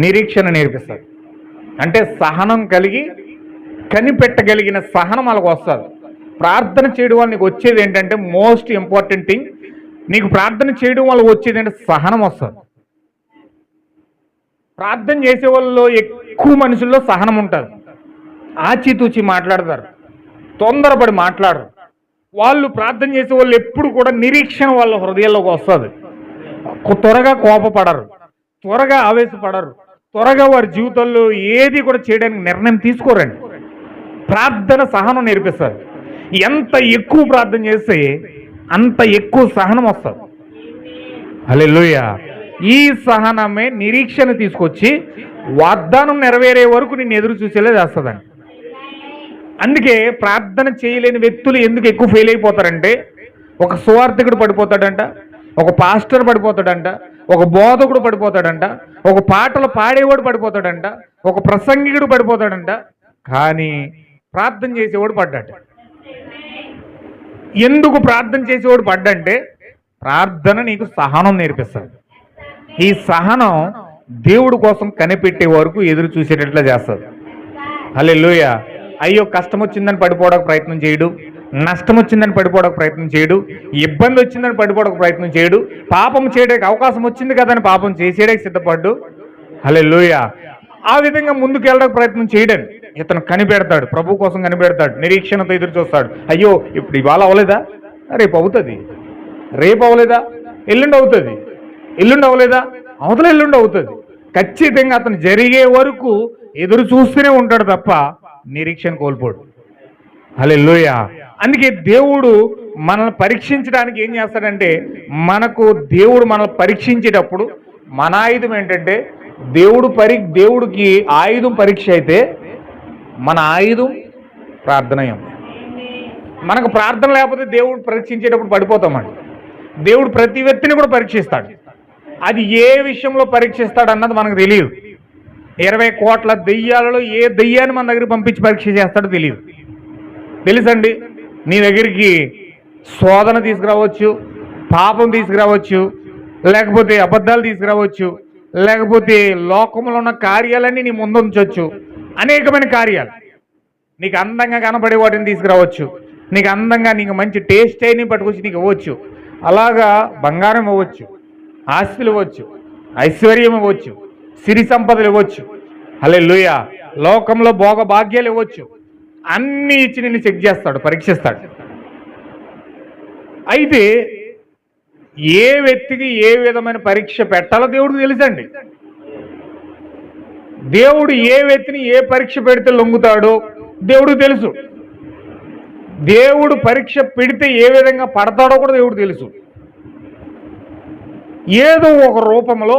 నిరీక్షణ నేర్పిస్తుంది. అంటే సహనం కలిగి కనిపెట్టగలిగిన సహనం వాళ్ళకు వస్తుంది. ప్రార్థన చేయడం వల్ల నీకు వచ్చేది ఏంటంటే మోస్ట్ ఇంపార్టెంట్ థింగ్, నీకు ప్రార్థన చేయడం వల్ల వచ్చేది ఏంటంటే సహనం వస్తుంది. ప్రార్థన చేసే వాళ్ళలో ఎక్కువ మనుషుల్లో సహనం ఉంటుంది. ఆచితూచి మాట్లాడతారు, తొందరపడి మాట్లాడరు. వాళ్ళు ప్రార్థన చేసే వాళ్ళు ఎప్పుడు కూడా నిరీక్షణ వాళ్ళ హృదయాల్లోకి వస్తుంది. త్వరగా కోపపడరు, త్వరగా ఆవేశపడరు, త్వరగా వారి జీవితంలో ఏది కూడా చేయడానికి నిర్ణయం తీసుకోరండి. ప్రార్థన సహనం నేర్పిస్తుంది. ఎంత ఎక్కువ ప్రార్థన చేస్తే అంత ఎక్కువ సహనం వస్తుంది. హల్లెలూయా. ఈ సహనమే నిరీక్షణ తీసుకొచ్చి వాగ్దానం నెరవేరే వరకు నేను ఎదురు చూసేలా చేస్తుందండి. అందుకే ప్రార్థన చేయలేని వ్యక్తులు ఎందుకు ఎక్కువ ఫెయిల్ అయిపోతారంటే, ఒక సువార్థకుడు పడిపోతాడంట, ఒక పాస్టర్ పడిపోతాడంట, ఒక బోధకుడు పడిపోతాడంట, ఒక పాటలు పాడేవాడు పడిపోతాడంట, ఒక ప్రసంగికుడు పడిపోతాడంట, కానీ ప్రార్థన చేసేవాడు పడ్డాడు. ఎందుకు ప్రార్థన చేసేవాడు పడ్డంటే ప్రార్థన నీకు సహనం నేర్పిస్తుంది. ఈ సహనం దేవుడి కోసం కనిపెట్టే వరకు ఎదురు చూసేటట్లా చేస్తుంది. హల్లెలూయా. అయ్యో కష్టం వచ్చిందని పడిపోవడానికి ప్రయత్నం చేయడు, నష్టం వచ్చిందని పడిపోవడానికి ప్రయత్నం చేయడు, ఇబ్బంది వచ్చిందని పడిపోవడానికి ప్రయత్నం చేయడు, పాపం చేయడానికి అవకాశం వచ్చింది కదని పాపం చేసేయడానికి సిద్ధపడ్డు. హల్లెలూయా. ఆ విధంగా ముందుకు వెళ్ళడానికి ప్రయత్నం చేయడం ఇతను కనిపెడతాడు, ప్రభు కోసం కనిపెడతాడు, నిరీక్షణతో ఎదురు చూస్తాడు. అయ్యో ఇప్పుడు ఇవాళ అవ్వలేదా, రేపు అవుతుంది, రేపు అవ్వలేదా, ఎల్లుండి అవుతుంది, ఎల్లుండి అవ్వలేదా, అవతల ఎల్లుండి అవుతుంది. ఖచ్చితంగా అతను జరిగే వరకు ఎదురు చూస్తూనే ఉంటాడు తప్ప నిరీక్షణ కోల్పోడు. హల్లెలూయా. అందుకే దేవుడు మనల్ని పరీక్షించడానికి ఏం చేస్తాడంటే, దేవుడు మనల్ని పరీక్షించేటప్పుడు మన ఆయుధం ఏంటంటే, దేవుడికి ఆయుధం పరీక్ష అయితే మన ఆయుధం ప్రార్థనయం. మనకు ప్రార్థన లేకపోతే దేవుడు పరీక్షించేటప్పుడు పడిపోతామండి. దేవుడు ప్రతి వ్యక్తిని కూడా పరీక్షిస్తాడు. అది ఏ విషయంలో పరీక్షిస్తాడు అన్నది మనకు తెలియదు. 20 కోట్ల దెయ్యాలలో ఏ దెయ్యాన్ని మన దగ్గరికి పంపించి పరీక్ష చేస్తాడో తెలియదు. తెలుసండి, నీ దగ్గరికి శోధన తీసుకురావచ్చు, పాపం తీసుకురావచ్చు, లేకపోతే అబద్ధాలు తీసుకురావచ్చు, లేకపోతే లోకంలో ఉన్న కార్యాలన్నీ నీ ముందు ఉంచవచ్చు. అనేకమైన కార్యాలు నీకు అందంగా కనబడే వాటిని తీసుకురావచ్చు, నీకు అందంగా నీకు మంచి టేస్ట్ అయిన పట్టుకొచ్చి నీకు ఇవ్వచ్చు. అలాగా బంగారం ఇవ్వచ్చు, ఆస్తులు ఇవ్వచ్చు, ఐశ్వర్యం ఇవ్వచ్చు, సిరి సంపదలు ఇవ్వచ్చు. హల్లెలూయా. లోకంలో భోగ భాగ్యాలు ఇవ్వచ్చు. అన్నీ ఇచ్చి నిన్ను చెక్ చేస్తాడు, పరీక్షిస్తాడు. అయితే ఏ వ్యక్తికి ఏ విధమైన పరీక్ష పెట్టాలో దేవుడికి తెలుసండి. దేవుడు ఏ వ్యక్తిని ఏ పరీక్ష పెడితే లొంగుతాడో దేవుడికి తెలుసు. దేవుడు పరీక్ష పెడితే ఏ విధంగా పడతాడో కూడా దేవుడు తెలుసు. ఏదో ఒక రూపంలో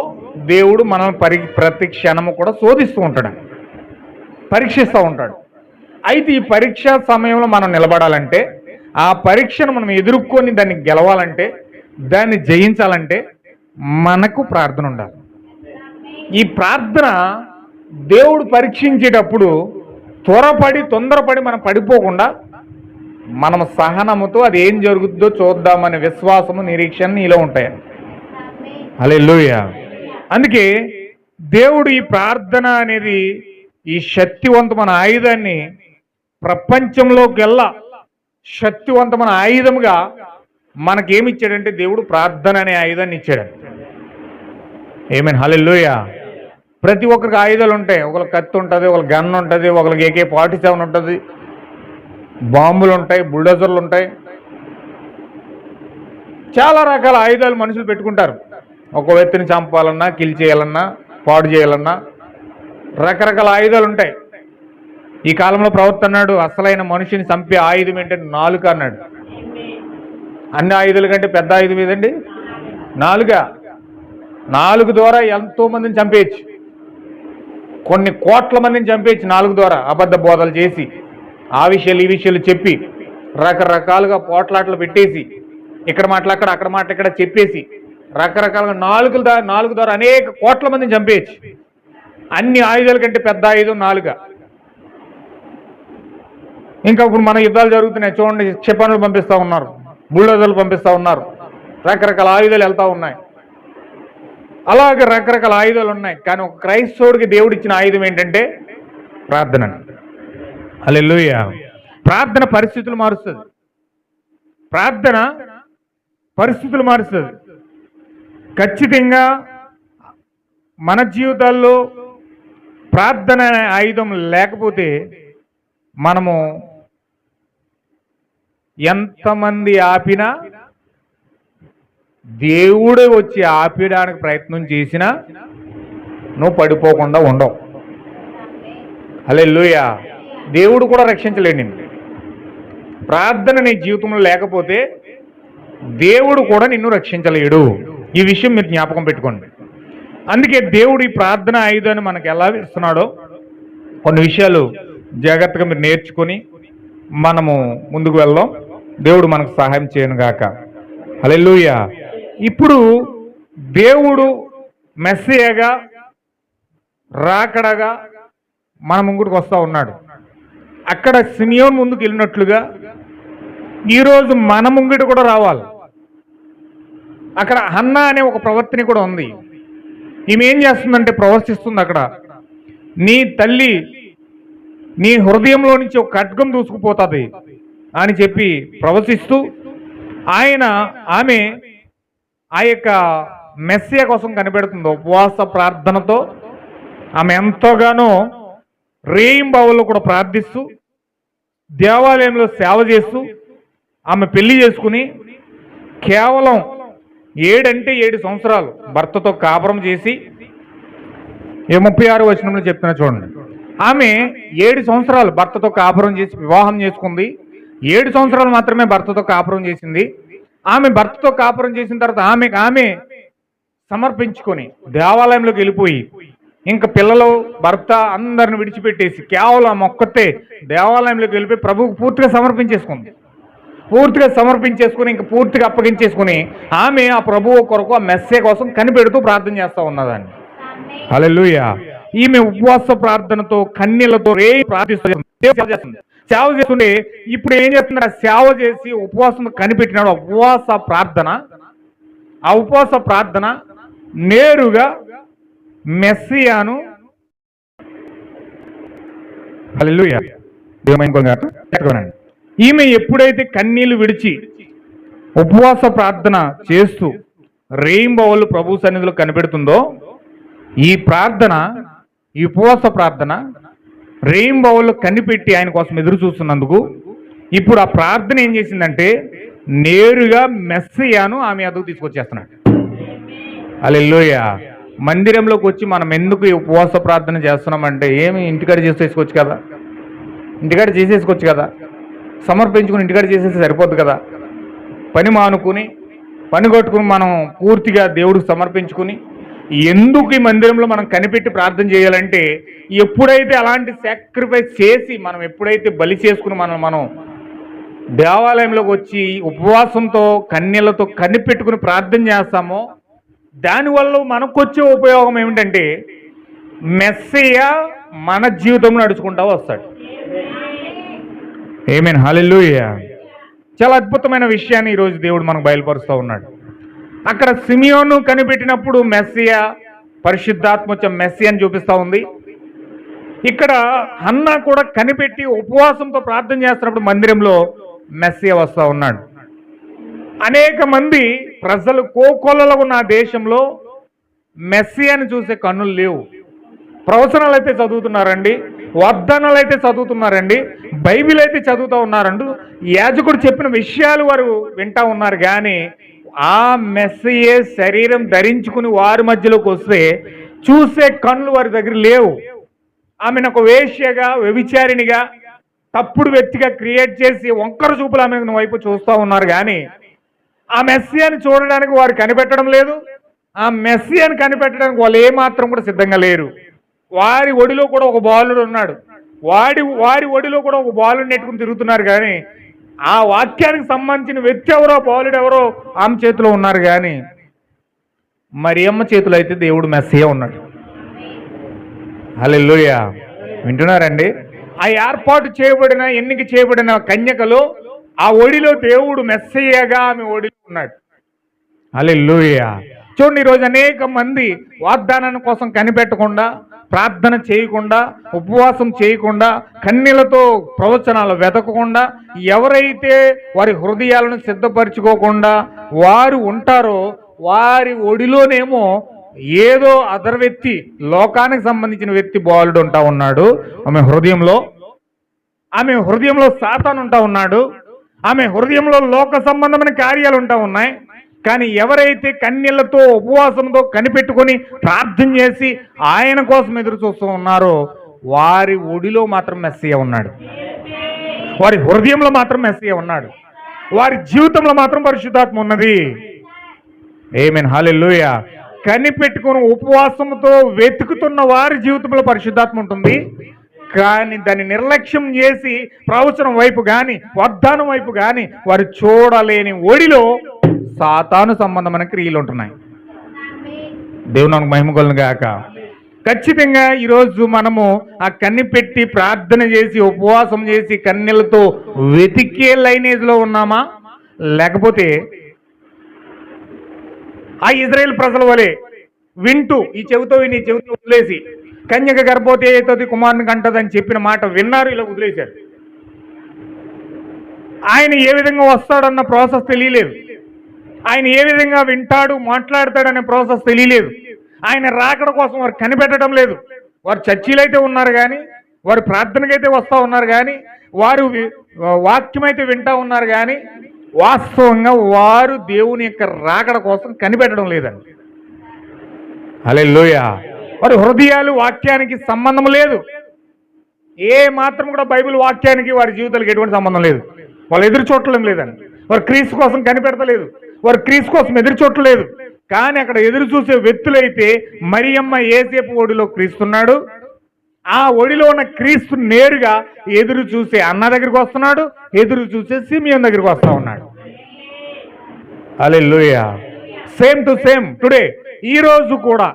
దేవుడు మనల్ని ప్రతి క్షణము కూడా శోధిస్తూ ఉంటాడు, పరీక్షిస్తూ ఉంటాడు. అయితే ఈ పరీక్ష సమయంలో మనం నిలబడాలంటే, ఆ పరీక్షను మనం ఎదుర్కొని దాన్ని గెలవాలంటే, దాన్ని జయించాలంటే మనకు ప్రార్థన ఉండాలి. ఈ ప్రార్థన దేవుడు పరీక్షించేటప్పుడు తొందరపడి మనం పడిపోకుండా మనం సహనముతో అది ఏం జరుగుతుందో చూద్దామనే విశ్వాసము, నిరీక్షణ నీలో ఉంటాయి. హల్లెలూయా. అందుకే దేవుడు ఈ ప్రార్థన అనేది ఈ శక్తివంతమైన ఆయుధాన్ని ప్రపంచంలోకెల్లా శక్తివంతమైన ఆయుధముగా మనకేమిచ్చాడంటే దేవుడు ప్రార్థన అనే ఆయుధాన్ని ఇచ్చాడు. ఆమేన్. హల్లెలూయా. ప్రతి ఒక్కరికి ఆయుధాలు ఉంటాయి. ఒకరికి కత్తి ఉంటుంది, ఒకరికి గన్ ఉంటుంది, ఒకరికి AK-47 ఉంటుంది, బాంబులు ఉంటాయి, బుల్డోజర్లు ఉంటాయి. చాలా రకాల ఆయుధాలు మనుషులు పెట్టుకుంటారు. ఒక వ్యక్తిని చంపాలన్నా, కిల్ చేయాలన్నా, పాడు చేయాలన్నా రకరకాల ఆయుధాలు ఉంటాయి. ఈ కాలంలో ప్రవక్త అన్నాడు, అసలైన మనిషిని చంపే ఆయుధం ఏంటంటే నాలుక అన్నాడు. అన్ని ఆయుధాల కంటే పెద్ద ఆయుధం ఏదండి? నాలుక. నాలుగు ద్వారా ఎంతో మందిని చంపేయచ్చు, కొన్ని కోట్ల మందిని చంపేయచ్చు నాలుగు ద్వారా. అబద్ధ బోధలు చేసి, ఆ విషయాలు ఈ విషయాలు చెప్పి, రకరకాలుగా పోట్లాట్లు పెట్టేసి, ఇక్కడ మాటలు అక్కడ, అక్కడ మాటలు ఇక్కడ చెప్పేసి, రకరకాలుగా నాలుగు ద్వారా అనేక కోట్ల మందిని చంపేయచ్చు. అన్ని ఆయుధాల కంటే పెద్ద ఆయుధం నాలుక. ఇంకా ఇప్పుడు మన యుద్ధాలు జరుగుతున్నాయి చూడండి, క్షిపణులు పంపిస్తూ ఉన్నారు, బుల్డోజర్లు పంపిస్తూ ఉన్నారు, రకరకాల ఆయుధాలు వెళ్తూ ఉన్నాయి. అలాగే రకరకాల ఆయుధాలు ఉన్నాయి. కానీ ఒక క్రైస్తవుడికి దేవుడు ఇచ్చిన ఆయుధం ఏంటంటే ప్రార్థన. హల్లెలూయా. ప్రార్థన పరిస్థితులు మారుస్తుంది. ప్రార్థన పరిస్థితులు మారుస్తుంది. ఖచ్చితంగా మన జీవితాల్లో ప్రార్థన అనే ఆయుధం లేకపోతే మనము ఎంతమంది ఆపినా, దేవుడు వచ్చి ఆపడానికి ప్రయత్నం చేసినా నువ్వు పడిపోకుండా ఉండవు. హల్లెలూయా. దేవుడు కూడా రక్షించలేండి. ప్రార్థన నీ జీవితంలో లేకపోతే దేవుడు కూడా నిన్ను రక్షించలేడు. ఈ విషయం మీరు జ్ఞాపకం పెట్టుకోండి. అందుకే దేవుడు ఈ ప్రార్థన ఆయుధాన్ని మనకు ఎలా ఇస్తున్నాడో కొన్ని విషయాలు జాగ్రత్తగా మీరు నేర్చుకొని మనము ముందుకు వెళ్దాం. దేవుడు మనకు సహాయం చేయను గాక. హల్లెలూయా. ఇప్పుడు దేవుడు మెస్సియాగా రాకడగా మన ముందుకు వస్తూ ఉన్నాడు. అక్కడ సిమియోన్ ముందుకు వెళ్ళినట్లుగా ఈరోజు మన ముంగిట కూడా రావాలి. అక్కడ హన్నా అనే ఒక ప్రవర్తన కూడా ఉంది. ఈమె ఏం చేస్తుందంటే ప్రవర్తిస్తుంది. అక్కడ నీ తల్లి నీ హృదయంలో నుంచి ఒక ఖడ్గం దూసుకుపోతుంది అని చెప్పి ప్రవచిస్తూ ఆమె ఆ యొక్క మెస్సియా కోసం కనిపెడుతుంది. ఉపవాస ప్రార్థనతో ఆమె ఎంతగానో రేయింబావుల్లో కూడా ప్రార్థిస్తూ దేవాలయంలో సేవ చేస్తూ ఆమె పెళ్లి చేసుకుని కేవలం 7 సంవత్సరాలు భర్తతో కాపురం చేసి 36 వచనంలో చెప్తున్నా చూడండి. ఆమె 7 సంవత్సరాలు భర్తతో కాపురం చేసి వివాహం చేసుకుంది. 7 సంవత్సరాలు మాత్రమే భర్తతో కాపురం చేసింది. ఆమె భర్తతో కాపురం చేసిన తర్వాత ఆమె సమర్పించుకొని దేవాలయంలోకి వెళ్ళిపోయి ఇంకా పిల్లలు భర్త అందరిని విడిచిపెట్టేసి కేవలం ఒక్కతే దేవాలయంలోకి వెళ్ళిపోయి ప్రభువుకు పూర్తిగా సమర్పించేసుకుంది. ఇంకా పూర్తిగా అప్పగించేసుకుని ఆమె ఆ ప్రభువు కొరకు ఆ మెస్సే కోసం కనిపెడుతూ ప్రార్థన చేస్తూ ఉన్నదాన్ని. హల్లెలూయా. ఈమె ఉపవాస ప్రార్థనతో కన్నీళ్లతో ప్రార్థిస్తుంది, సేవ చేస్తుంటే ఇప్పుడు ఏం చేస్తున్నారు? సేవ చేసి ఉపవాసం కనిపెట్టినాడు. ఉపవాస ప్రార్థన ఆ ఉపవాస ప్రార్థన నేరుగా మెస్సియాను హల్లెలూయా ఈమె ఎప్పుడైతే కన్నీళ్లు విడిచి ఉపవాస ప్రార్థన చేస్తూ రేయింబవళ్ళు ప్రభు సన్నిధిలో కనిపెడుతుందో ఈ ప్రార్థన, ఈ ఉపవాస ప్రార్థన రేయింబవళ్ళు కనిపెట్టి ఆయన కోసం ఎదురు చూస్తున్నందుకు ఇప్పుడు ఆ ప్రార్థన ఏం చేసిందంటే నేరుగా మెస్సియాను ఆమె ఎదుగు తీసుకొచ్చేస్తున్నాడు. హల్లెలూయా. మందిరంలోకి వచ్చి మనం ఎందుకు ఈ ఉపవాస ప్రార్థన చేస్తున్నామంటే ఏమి ఇంటికాడ చేసేసుకోవచ్చు కదా, ఇంటికాడ చేసేసుకోవచ్చు కదా, సమర్పించుకుని ఇంటికాడ చేసేస్తే సరిపోద్ది కదా. పని మానుకుని పని కొట్టుకుని మనం పూర్తిగా దేవుడికి సమర్పించుకుని ఎందుకు ఈ మందిరంలో మనం కనిపెట్టి ప్రార్థన చేయాలంటే ఎప్పుడైతే అలాంటి సాక్రిఫైస్ చేసి మనం ఎప్పుడైతే బలి చేసుకుని మనం దేవాలయంలోకి వచ్చి ఉపవాసంతో కన్యలతో కనిపెట్టుకుని ప్రార్థన చేస్తామో దానివల్ల మనకు వచ్చే ఉపయోగం ఏమిటంటే మెస్సియా మన జీవితంలో నడుచుకుంటా వస్తాడు. ఆమేన్. హల్లెలూయా. చాలా అద్భుతమైన విషయాన్ని ఈరోజు దేవుడు మనకు బయలుపరుస్తూ ఉన్నాడు. అక్కడ సిమియోను కనిపెట్టినప్పుడు మెస్సియా, పరిశుద్ధాత్మ వచ్చే మెస్సియాని చూపిస్తూ ఉంది. ఇక్కడ హన్నా కూడా కనిపెట్టి ఉపవాసంతో ప్రార్థన చేస్తున్నప్పుడు మందిరంలో మెస్సియా వస్తూ ఉన్నాడు. అనేక మంది ప్రజలు కోకొల్లలో ఉన్న ఆ దేశంలో మెస్సియాని చూసే కన్నులు లేవు. ప్రవచనాలు అయితే చదువుతున్నారండి, వాగ్దానాలు అయితే చదువుతున్నారండి, బైబిల్ అయితే చదువుతూ ఉన్నారండి, యాజకుడు చెప్పిన విషయాలు వారు వింటా ఉన్నారు. కానీ ఆ మెస్సియే శరీరం ధరించుకుని వారి మధ్యలోకి వస్తే చూసే కన్నులు వారి దగ్గర లేవు. ఆమెను ఒక వేశ్యగా, వ్యభిచారిణిగా, తప్పుడు వ్యక్తిగా క్రియేట్ చేసి వంకర చూపులు ఆమె వైపు చూస్తూ ఉన్నారు. కానీ ఆ మెస్సియాని చూడడానికి వారు కనిపెట్టడం లేదు. ఆ మెస్సియాని కనిపెట్టడానికి వాళ్ళు ఏమాత్రం కూడా సిద్ధంగా లేరు. వారి ఒడిలో కూడా ఒక బాలుడు ఉన్నాడు, వారి ఒడిలో కూడా ఒక బాలుడు నెట్టుకుని తిరుగుతున్నారు. కానీ ఆ వాక్యానికి సంబంధించిన వ్యక్తి ఎవరో, బాలుడు ఎవరో ఆమె చేతిలో ఉన్నారు. కానీ మరియమ్మ చేతిలో అయితే దేవుడు మెస్సియా ఉన్నాడు. హల్లెలూయా. వింటున్నారండి? ఆ ఏర్పాటు చేయబడిన, ఎన్నిక చేయబడిన కన్యకలో ఆ ఒడిలో దేవుడు మెస్సియాగా ఆమె ఒడిలో ఉన్నాడు. హల్లెలూయా. చూడండి, ఈరోజు అనేక మంది వాగ్దానం కోసం కనిపెట్టకుండా, ప్రార్థన చేయకుండా, ఉపవాసం చేయకుండా, కన్నీళ్లతో ప్రవచనాలు వెతకకుండా, ఎవరైతే వారి హృదయాలను సిద్ధపరచుకోకుండా వారు ఉంటారో వారి ఒడిలోనేమో ఏదో అదర్ వ్యక్తి, లోకానికి సంబంధించిన వ్యక్తి బాలుడు ఉంటా ఉన్నాడు. ఆమె హృదయంలో సాతాను ఉంటా ఉన్నాడు. ఆమె హృదయంలో లోక సంబంధమైన కార్యాలు ఉంటా ఉన్నాయి. కానీ ఎవరైతే కన్నీళ్లతో ఉపవాసంతో కనిపెట్టుకొని ప్రార్థన చేసి ఆయన కోసం ఎదురు చూస్తూ ఉన్నారో వారి ఒడిలో మాత్రం మెస్సియా ఉన్నాడు, వారి హృదయంలో మాత్రం మెస్సియా ఉన్నాడు, వారి జీవితంలో మాత్రం పరిశుద్ధాత్మ ఉన్నది. ఆమేన్. హల్లెలూయా. కనిపెట్టుకుని ఉపవాసంతో వెతుకుతున్న వారి జీవితంలో పరిశుద్ధాత్మ ఉంటుంది. కానీ దాన్ని నిర్లక్ష్యం చేసి ప్రవచనం వైపు కానీ, వాగ్దానం వైపు కానీ వారు చూడలేని ఒడిలో సాతాను సంబంధమైన క్రియలు ఉంటున్నాయి. దేవునికి మహిమ కలుగును గాక. ఖచ్చితంగా ఈరోజు మనము ఆ కనిపెట్టి ప్రార్థన చేసి ఉపవాసం చేసి కన్నీళ్లతో వెతికే లైనేజ్లో ఉన్నామా, లేకపోతే ఆ ఇజ్రాయేల్ ప్రజల వలె వింటూ ఈ చెవితో విని చెవితో వదిలేసి కన్యక గర్భవతి అవుతుంది కుమారుని కంటదని చెప్పిన మాట విన్నారు, ఇలా వదిలేశారు. ఆయన ఏ విధంగా వస్తాడన్న ప్రాసెస్ తెలియలేదు. ఆయన ఏ విధంగా వింటాడు, మాట్లాడతాడనే ప్రాసెస్ తెలియలేదు. ఆయన రాకడ కోసం వారు కనిపెట్టడం లేదు. వారు చర్చిలు అయితే ఉన్నారు కానీ, వారు ప్రార్థనకైతే వస్తూ ఉన్నారు కానీ, వారు వాక్యం అయితే వింటూ ఉన్నారు కానీ వాస్తవంగా వారు దేవుని యొక్క రాకడ కోసం కనిపెట్టడం లేదండి. హల్లెలూయా. వారి హృదయాలు వాక్యానికి సంబంధం లేదు. ఏ మాత్రం కూడా బైబిల్ వాక్యానికి వారి జీవితాలకు ఎటువంటి సంబంధం లేదు. వాళ్ళు ఎదురు చూడటం లేదండి. వారు క్రీస్తు కోసం కనిపెడతలేదు, వారు క్రీస్తు కోసం ఎదురు చూడలేదు. కానీ అక్కడ ఎదురు చూసే వ్యక్తులైతే మరియమ్మ యేసేపు ఒడిలో క్రీస్తున్నాడు. ఆ ఒడిలో ఉన్న క్రీస్తు నేరుగా ఎదురు చూసే అన్న దగ్గరికి వస్తున్నాడు, ఎదురు చూసే సిమియోన్ దగ్గరికి వస్తా ఉన్నాడు. Hallelujah. Same to same today. ఈ రోజు కూడా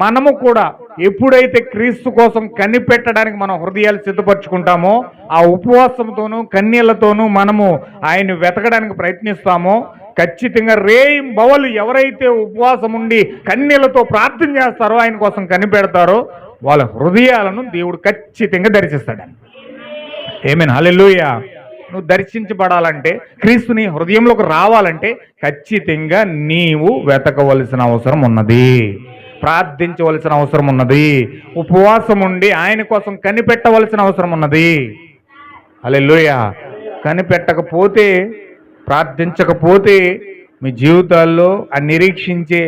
మనము కూడా ఎప్పుడైతే క్రీస్తు కోసం కనిపెట్టడానికి మనం హృదయాలు సిద్ధపరచుకుంటామో, ఆ ఉపవాసంతోనూ కన్నీళ్లతోనూ మనము ఆయన్ని వెతకడానికి ప్రయత్నిస్తామో, ఖచ్చితంగా రేయింబవలు ఎవరైతే ఉపవాసం ఉండి కన్నీళ్లతో ప్రార్థన చేస్తారో, ఆయన కోసం కనిపెడతారో, వాళ్ళ హృదయాలను దేవుడు ఖచ్చితంగా దర్శిస్తాడని. ఆమేన్, హల్లెలూయా. నువ్వు దర్శించబడాలంటే, క్రీస్తుని హృదయంలోకి రావాలంటే ఖచ్చితంగా నీవు వెతకవలసిన అవసరం ఉన్నది, ప్రార్థించవలసిన అవసరం ఉన్నది, ఉపవాసం ఉండి ఆయన కోసం కనిపెట్టవలసిన అవసరం ఉన్నది. హల్లెలూయా. కనిపెట్టకపోతే, ప్రార్థించకపోతే మీ జీవితాల్లో ఆ నిరీక్షించే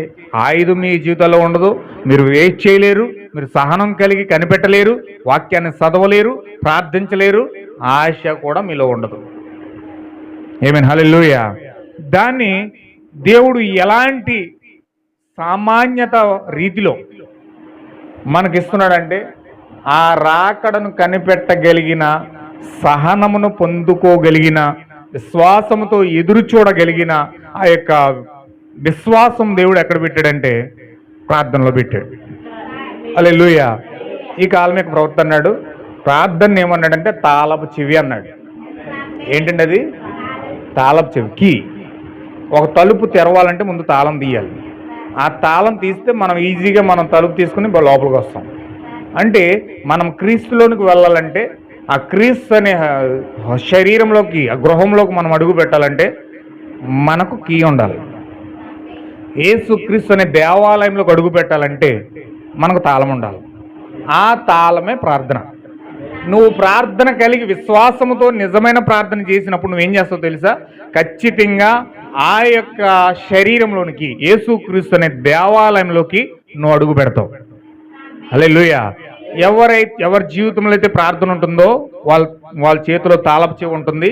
ఆయుధం మీ జీవితాల్లో ఉండదు. మీరు వెయిట్ చేయలేరు, మీరు సహనం కలిగి కనిపెట్టలేరు, వాక్యాన్ని చదవలేరు, ప్రార్థించలేరు, ఆశ కూడా మీలో ఉండదు. ఆమేన్, హల్లెలూయా. దాన్ని దేవుడు ఎలాంటి సామాన్యత రీతిలో మనకిస్తున్నాడంటే, ఆ రాకడను కనిపెట్టగలిగిన, సహనమును పొందుకోగలిగిన, విశ్వాసముతో ఎదురు చూడగలిగిన ఆ యొక్క విశ్వాసం దేవుడు ఎక్కడ పెట్టాడంటే ప్రార్థనలో పెట్టాడు. హల్లెలూయా. ఈ కాలమిక ప్రవక్త అన్నాడు, ప్రార్థన ఏమన్నాడంటే తాళపు చెవి అన్నాడు. ఏంటండి అది? తాళపు చెవి, కీ. ఒక తలుపు తెరవాలంటే ముందు తాళం తీయాలి. ఆ తాళం తీస్తే మనం ఈజీగా మనం తలుపు తీసుకుని లోపలికి వస్తాం. అంటే మనం క్రీస్తులోనికి వెళ్ళాలంటే, ఆ క్రీస్తు అనే శరీరంలోకి, ఆ గృహంలోకి మనం అడుగు పెట్టాలంటే మనకు కీ ఉండాలి. యేసు క్రీస్తు అనే దేవాలయంలోకి అడుగు పెట్టాలంటే మనకు తాళం ఉండాలి. ఆ తాళమే ప్రార్థన. నువ్వు ప్రార్థన కలిగి విశ్వాసముతో నిజమైన ప్రార్థన చేసినప్పుడు నువ్వేం చేస్తావు తెలుసా? ఖచ్చితంగా ఆ యొక్క శరీరంలోనికి, యేసుక్రీస్తు అనే దేవాలయంలోకి నువ్వు అడుగు పెడతావు. హల్లెలూయా. ఎవరి జీవితంలో అయితే ప్రార్థన ఉంటుందో వాళ్ళ చేతిలో తాళపు చెవి ఉంటుంది.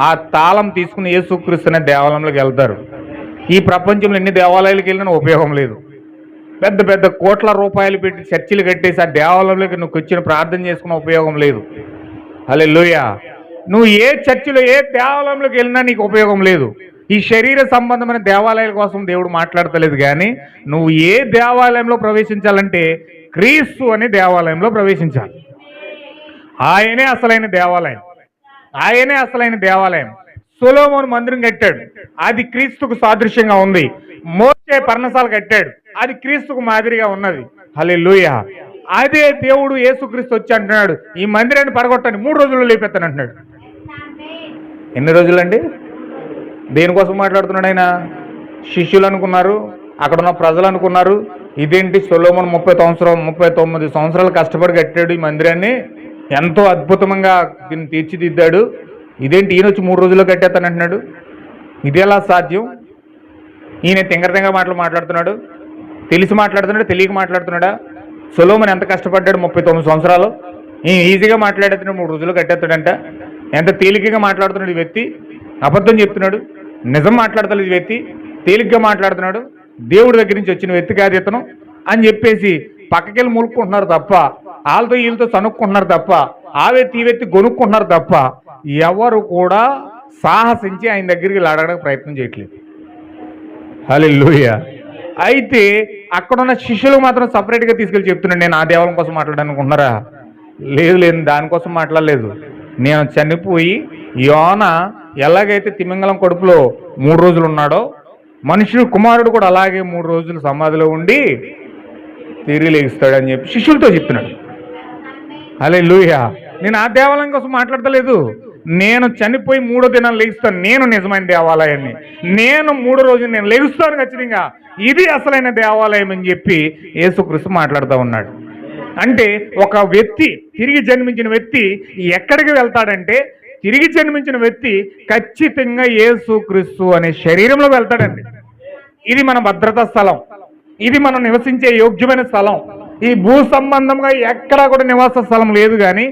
ఆ తాళం తీసుకుని యేసుక్రీస్తు అనే దేవాలయంలోకి వెళ్తారు. ఈ ప్రపంచంలో ఎన్ని దేవాలయాలకు వెళ్ళినా ఉపయోగం లేదు. పెద్ద పెద్ద కోట్ల రూపాయలు పెట్టి చర్చిలు కట్టేసి ఆ దేవాలయంలోకి నువ్వు వచ్చిన ప్రార్థన చేసుకున్న ఉపయోగం లేదు. హల్లెలూయా. నువ్వు ఏ చర్చిలో, ఏ దేవాలయంలోకి వెళ్ళినా నీకు ఉపయోగం లేదు. ఈ శరీర సంబంధమైన దేవాలయాల కోసం దేవుడు మాట్లాడతలేదు. కానీ నువ్వు ఏ దేవాలయంలో ప్రవేశించాలంటే క్రీస్తు అనే దేవాలయంలో ప్రవేశించాలి. ఆయనే అసలైన దేవాలయం, ఆయనే అసలైన దేవాలయం. సొలొమోను మందిరం కట్టాడు, అది క్రీస్తుకు సాదృశ్యంగా ఉంది. మోషే పర్ణశాల కట్టాడు, అది క్రీస్తుకు మాదిరిగా ఉన్నది. హల్లెలూయా. అదే దేవుడు యేసుక్రీస్తు వచ్చి అంటున్నాడు, ఈ మందిరాన్ని పడగొట్టండి, 3 రోజుల్లో లేపెత్తాను అంటున్నాడు. ఎన్ని రోజులండి? దేనికోసం మాట్లాడుతున్నాడు ఆయన? శిష్యులు అనుకున్నారు, అక్కడ ఉన్న ప్రజలు అనుకున్నారు, ఇదేంటి సొలొమోను 39 సంవత్సరాలు కష్టపడి కట్టాడు ఈ మందిరాన్ని, ఎంతో అద్భుతంగా దీన్ని తీర్చిదిద్దాడు, ఇదేంటి ఈయన వచ్చి 3 రోజుల్లో కట్టేస్తాను అంటున్నాడు? ఇది ఎలా సాధ్యం? ఈయన తింగర మాటలు మాట్లాడుతున్నాడు, తెలిసి మాట్లాడుతున్నాడు, తెలియక మాట్లాడుతున్నాడా? సొలొమోను ఎంత కష్టపడ్డాడు 39 సంవత్సరాలు, ఈయన ఈజీగా మాట్లాడేస్తున్నాడు, 3 రోజుల్లో కట్టేస్తాడంట. ఎంత తేలికగా మాట్లాడుతున్నాడు ఈ వ్యక్తి, అబద్ధం చెప్తున్నాడు, నిజం మాట్లాడతాడు ఈ వ్యక్తి, తేలిగ్గా మాట్లాడుతున్నాడు, దేవుడి దగ్గర నుంచి వచ్చిన వ్యక్తి కాదు ఇతను అని చెప్పేసి పక్కకెళ్ళి మూలుకుంటున్నారు తప్ప, వాళ్ళతో వీళ్ళతో చనుక్కుంటున్నారు తప్ప, ఆ వ్యక్తి ఈ వ్యక్తి గొనుక్కుంటున్నారు తప్ప ఎవరు కూడా సాహసించి ఆయన దగ్గరికి అడగడానికి ప్రయత్నం చేయట్లేదు. హల్లెలూయా. అయితే అక్కడున్న శిష్యులు మాత్రం సపరేట్గా తీసుకెళ్ళి చెప్తున్నాడు, నేను ఆ దేవాలయం కోసం మాట్లాడాలనుకుంటున్నారా? లేదు, దానికోసం మాట్లాడలేదు. నేను చనిపోయి యోన ఎలాగైతే తిమింగలం కడుపులో 3 రోజులు ఉన్నాడో, మనుషుడు కుమారుడు కూడా అలాగే 3 రోజులు సమాధిలో ఉండి తిరిగి లేస్తాడని చెప్పి శిష్యులతో చెప్తున్నాడు. హల్లెలూయా. నేను ఆ దేవాలయం కోసం మాట్లాడతలేదు, నేను చనిపోయి 3వ దినాలు లేస్తాను, నేను నిజమైన దేవాలయాన్ని, నేను 3వ రోజు నేను లేస్తాను ఖచ్చితంగా, ఇది అసలైన దేవాలయం అని చెప్పి యేసుక్రీస్తు మాట్లాడుతూ ఉన్నాడు. అంటే ఒక వ్యక్తి, తిరిగి జన్మించిన వ్యక్తి ఎక్కడికి వెళ్తాడంటే, తిరిగి జన్మించిన వ్యక్తి ఖచ్చితంగా యేసుక్రీస్తు అనే శరీరంలో వెళ్తాడండి. ఇది మన భద్రతా స్థలం, ఇది మనం నివసించే యోగ్యమైన స్థలం. ఈ భూ సంబంధంగా ఎక్కడా కూడా నివాస స్థలం లేదు, కానీ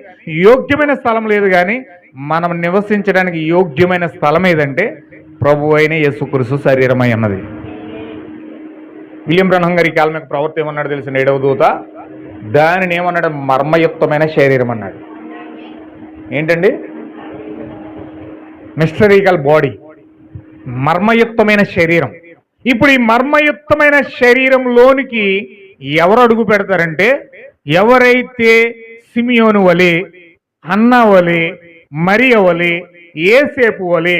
యోగ్యమైన స్థలం లేదు. కానీ మనం నివసించడానికి యోగ్యమైన స్థలం ఏదంటే ప్రభు అయిన యేసుక్రీస్తు శరీరమై ఉన్నది. విలియం బ్రన్హం గారి కాలమిక ప్రవక్త ఏమన్నాడు తెలిసిన 7వ దూత, దానిని ఏమన్నాడు? మర్మయుక్తమైన శరీరం అన్నాడు. ఏంటండి? మిస్టరీకల్ బాడీ, మర్మయుక్తమైన శరీరం. ఇప్పుడు ఈ మర్మయుక్తమైన శరీరంలోనికి ఎవరు అడుగు పెడతారంటే, ఎవరైతే సిమియోను వలె, అన్న వలె, మరియ వలె, యేసేపు వలె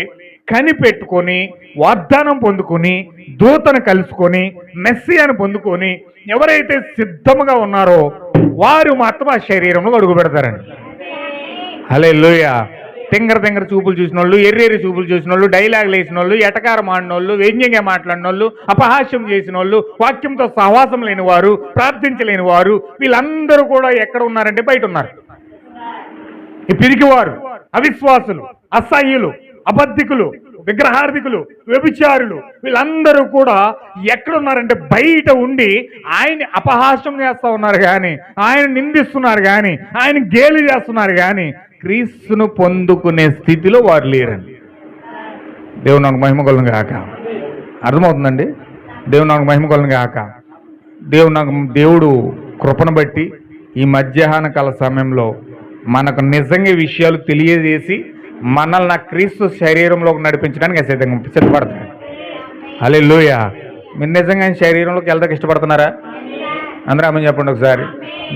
కనిపెట్టుకొని వాగ్దానం పొందుకొని దూతను కలుసుకొని మెస్సియాను పొందుకొని ఎవరైతే సిద్ధముగా ఉన్నారో వారు మాత్రం ఆ శరీరంలో అడుగు పెడతారండి. హల్లెలూయా. తింగర చూపులు చూసిన వాళ్ళు, ఎర్రేరి చూపులు చూసిన వాళ్ళు, డైలాగులు వేసిన వాళ్ళు, ఎటకారం ఆడిన వాళ్ళు, వ్యంగ్యంగా మాట్లాడిన వాళ్ళు, అపహాస్యం చేసిన వాళ్ళు, వాక్యంతో సహవాసం లేని వారు, ప్రార్థించలేని వారు, వీళ్ళందరూ కూడా ఎక్కడ ఉన్నారంటే బయట ఉన్నారు. ఈ పిరికివారు, అవిశ్వాసులు, అసహ్యులు, అబద్ధికులు, విగ్రహార్థికులు, వ్యభిచారులు, వీళ్ళందరూ కూడా ఎక్కడున్నారంటే బయట ఉండి ఆయన్ని అపహాస్యం చేస్తూ ఉన్నారు కానీ, ఆయన నిందిస్తున్నారు కానీ, ఆయన గేలి చేస్తున్నారు కానీ క్రీస్తును పొందుకునే స్థితిలో వారు లేరండి. దేవుడు నాకు మహిమ కొలను గాక. అర్థమవుతుందండి? దేవుడు నాకు మహిమ కొలను గాక. దేవుడు కృపను బట్టి ఈ మధ్యాహ్న కాల సమయంలో మనకు నిజంగా విషయాలు తెలియజేసి మనల్ని క్రీస్తు శరీరంలోకి నడిపించడానికి సిద్ధపడుతున్నాడు. హల్లెలూయా. మీరు నిజంగా శరీరంలోకి వెళ్తాకి ఇష్టపడుతున్నారా? అందరూ ఆమె చెప్పండి ఒకసారి.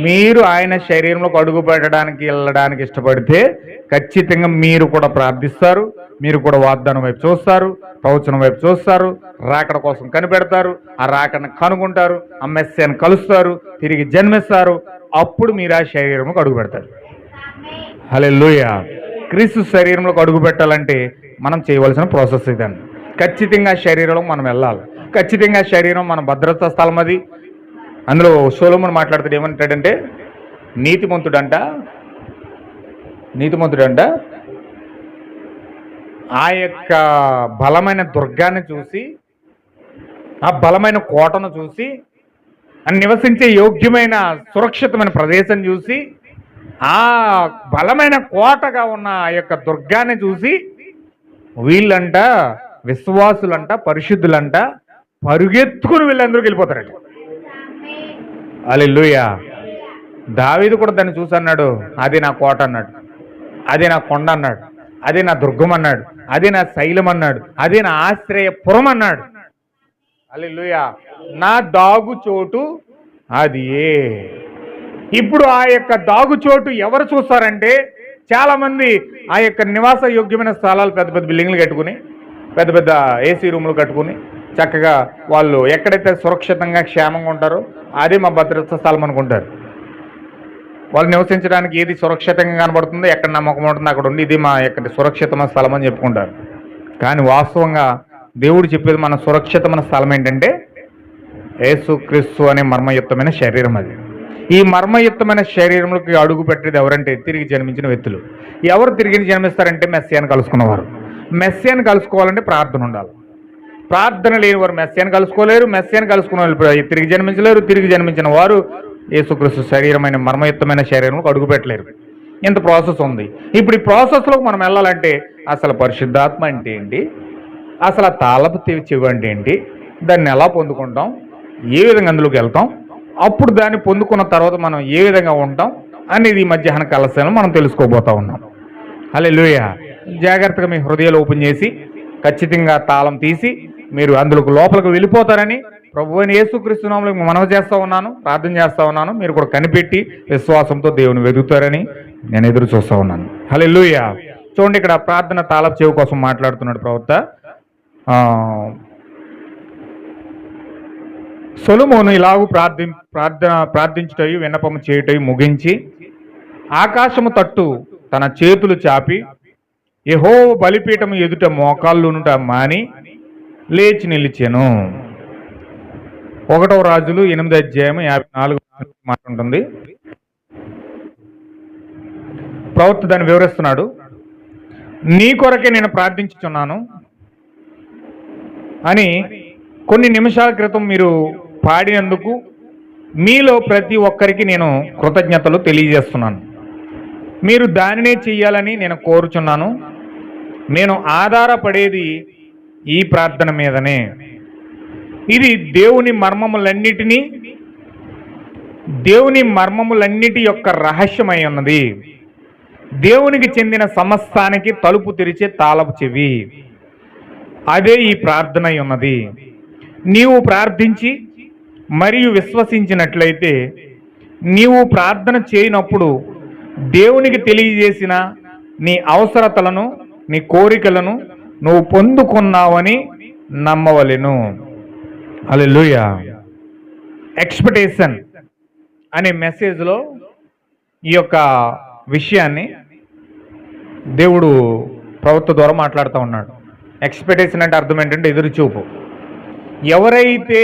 మీరు ఆయన శరీరంలోకి అడుగు పెట్టడానికి వెళ్ళడానికి ఇష్టపడితే ఖచ్చితంగా మీరు కూడా ప్రార్థిస్తారు, మీరు కూడా వాగ్దానం వైపు చూస్తారు, ప్రవచనం వైపు చూస్తారు, రాకడ కోసం కనిపెడతారు, ఆ రాకడను కనుగొంటారు, ఆ మెస్సియాను కలుస్తారు, తిరిగి జన్మిస్తారు. అప్పుడు మీరు ఆ శరీరంలోకి అడుగు పెడతారు. హల్లెలూయా. క్రీస్తు శరీరంలోకి అడుగు పెట్టాలంటే మనం చేయవలసిన ప్రాసెస్ ఇదండి. ఖచ్చితంగా శరీరంలో మనం వెళ్ళాలి. ఖచ్చితంగా శరీరం మన భద్రతా స్థలం అది. అందులో సొలొమోను మాట్లాడుతాడు, ఏమంటాడంటే నీతిమంతుడంట ఆ యొక్క బలమైన దుర్గాన్ని చూసి, ఆ బలమైన కోటను చూసి, నివసించే యోగ్యమైన సురక్షితమైన ప్రదేశం చూసి, ఆ బలమైన కోటగా ఉన్న ఆ యొక్క దుర్గాన్ని చూసి వీళ్ళంట విశ్వాసులంట, పరిశుద్ధులంట పరుగెత్తుకుని వీళ్ళందరూ వెళ్ళిపోతారంట. హల్లెలూయా. దావీదు కూడా దాన్ని చూసి అన్నాడు, అది నా కోట అన్నాడు, అది నా కొండ అన్నాడు, అది నా దుర్గం అన్నాడు, అది నా శైలం అన్నాడు, అది నా ఆశ్రయపురం అన్నాడు. హల్లెలూయా. నా దాగు చోటు అది. ఇప్పుడు ఆ యొక్క దాగు చోటు ఎవరు చూస్తారంటే చాలా మంది ఆ యొక్క నివాస యోగ్యమైన స్థలాలు పెద్ద పెద్ద బిల్డింగ్లు కట్టుకుని, పెద్ద పెద్ద ఏసీ రూములు కట్టుకుని చక్కగా వాళ్ళు ఎక్కడైతే సురక్షితంగా క్షేమంగా ఉంటారో అదే మా భద్రతా స్థలం అనుకుంటారు. వాళ్ళు నివసించడానికి ఏది సురక్షితంగా కనబడుతుందో, ఎక్కడ నమ్మకం ఉంటుందో అక్కడ ఉండి ఇది మా యొక్క సురక్షితమైన స్థలం అని చెప్పుకుంటారు. కానీ వాస్తవంగా దేవుడు చెప్పేది మన సురక్షితమైన స్థలం ఏంటంటే యేసుక్రీస్తు అనే మర్మయుక్తమైన శరీరం. అది ఈ మర్మయుక్తమైన శరీరంలోకి అడుగు పెట్టేది ఎవరంటే తిరిగి జన్మించిన వ్యక్తులు. ఎవరు తిరిగి జన్మిస్తారంటే మెస్సియాను కలుసుకున్నవారు. మెస్సియాను కలుసుకోవాలంటే ప్రార్థన ఉండాలి. ప్రార్థన లేని వారు మెస్సియాను కలుసుకోలేరు, మెస్సియాను కలుసుకున్న వాళ్ళు తిరిగి జన్మించలేరు, తిరిగి జన్మించిన వారు యేసుక్రీస్తు శరీరమైన మర్మయుక్తమైన శరీరంలోకి అడుగు పెట్టలేరు. ఇంత ప్రాసెస్ ఉంది. ఇప్పుడు ఈ ప్రాసెస్లోకి మనం వెళ్ళాలంటే అసలు పరిశుద్ధాత్మ అంటే ఏంటి, అసలు ఆ తాళపు చెవి అంటే ఏంటి, దాన్ని ఎలా పొందుకుంటాం, ఏ విధంగా అందులోకి వెళ్తాం, అప్పుడు దాన్ని పొందుకున్న తర్వాత మనం ఏ విధంగా ఉంటాం అనేది ఈ మధ్యాహ్న కాలశాలను మనం తెలుసుకోబోతా ఉన్నాం. హల్లెలూయా. జాగ్రత్తగా మీ హృదయాలు ఓపెన్ చేసి ఖచ్చితంగా తాళం తీసి మీరు అందులోకి లోపలికి వెళ్ళిపోతారని ప్రభువైన యేసుక్రీస్తు నామములో మనవి చేస్తూ ఉన్నాను, ప్రార్థన చేస్తూ ఉన్నాను. మీరు కూడా కనిపెట్టి విశ్వాసంతో దేవుని వెతుకుతారని నేను ఎదురు చూస్తూ ఉన్నాను. హల్లెలూయా. చూడండి, ఇక్కడ ప్రార్థన తాళపు చెవి కోసం మాట్లాడుతున్నాడు ప్రవక్త. సొలొమోను ఇలాగూ ప్రార్థించుటయు విన్నపము చేయుటయు ముగించి ఆకాశము తట్టు తన చేతులు చాపి యెహోవా బలిపీఠము ఎదుట మోకాళ్ళునుట మాని లేచి నిలిచెను. 1వ రాజులు 8:54 మాట ఉంటుంది. ప్రవక్త దాన్ని వివరిస్తున్నాడు. నీ కొరకే నేను ప్రార్థించుచున్నాను అని కొన్ని నిమిషాల క్రితం మీరు పాడినందుకు మీలో ప్రతి ఒక్కరికి నేను కృతజ్ఞతలు తెలియజేస్తున్నాను. మీరు దానినే చెయ్యాలని నేను కోరుచున్నాను. నేను ఆధారపడేది ఈ ప్రార్థన మీదనే. ఇది దేవుని మర్మములన్నిటి యొక్క రహస్యమై ఉన్నది. దేవునికి చెందిన సమస్తానికి తలుపు తెరిచే తాళపు చెవి అదే ఈ ప్రార్థన అయి ఉన్నది. నీవు ప్రార్థించి మరియు విశ్వసించినట్లయితే నీవు ప్రార్థన చేయనప్పుడు దేవునికి తెలియజేసిన నీ అవసరతలను, నీ కోరికలను నువ్వు పొందుకున్నావని నమ్మవలెను. హల్లెలూయా. ఎక్స్పెక్టేషన్ అనే మెసేజ్లో ఈ యొక్క విషయాన్ని దేవుడు ప్రవక్త ద్వారా మాట్లాడుతూ ఉన్నాడు. ఎక్స్పెక్టేషన్ అంటే అర్థం ఏంటంటే ఎదురు చూపు. ఎవరైతే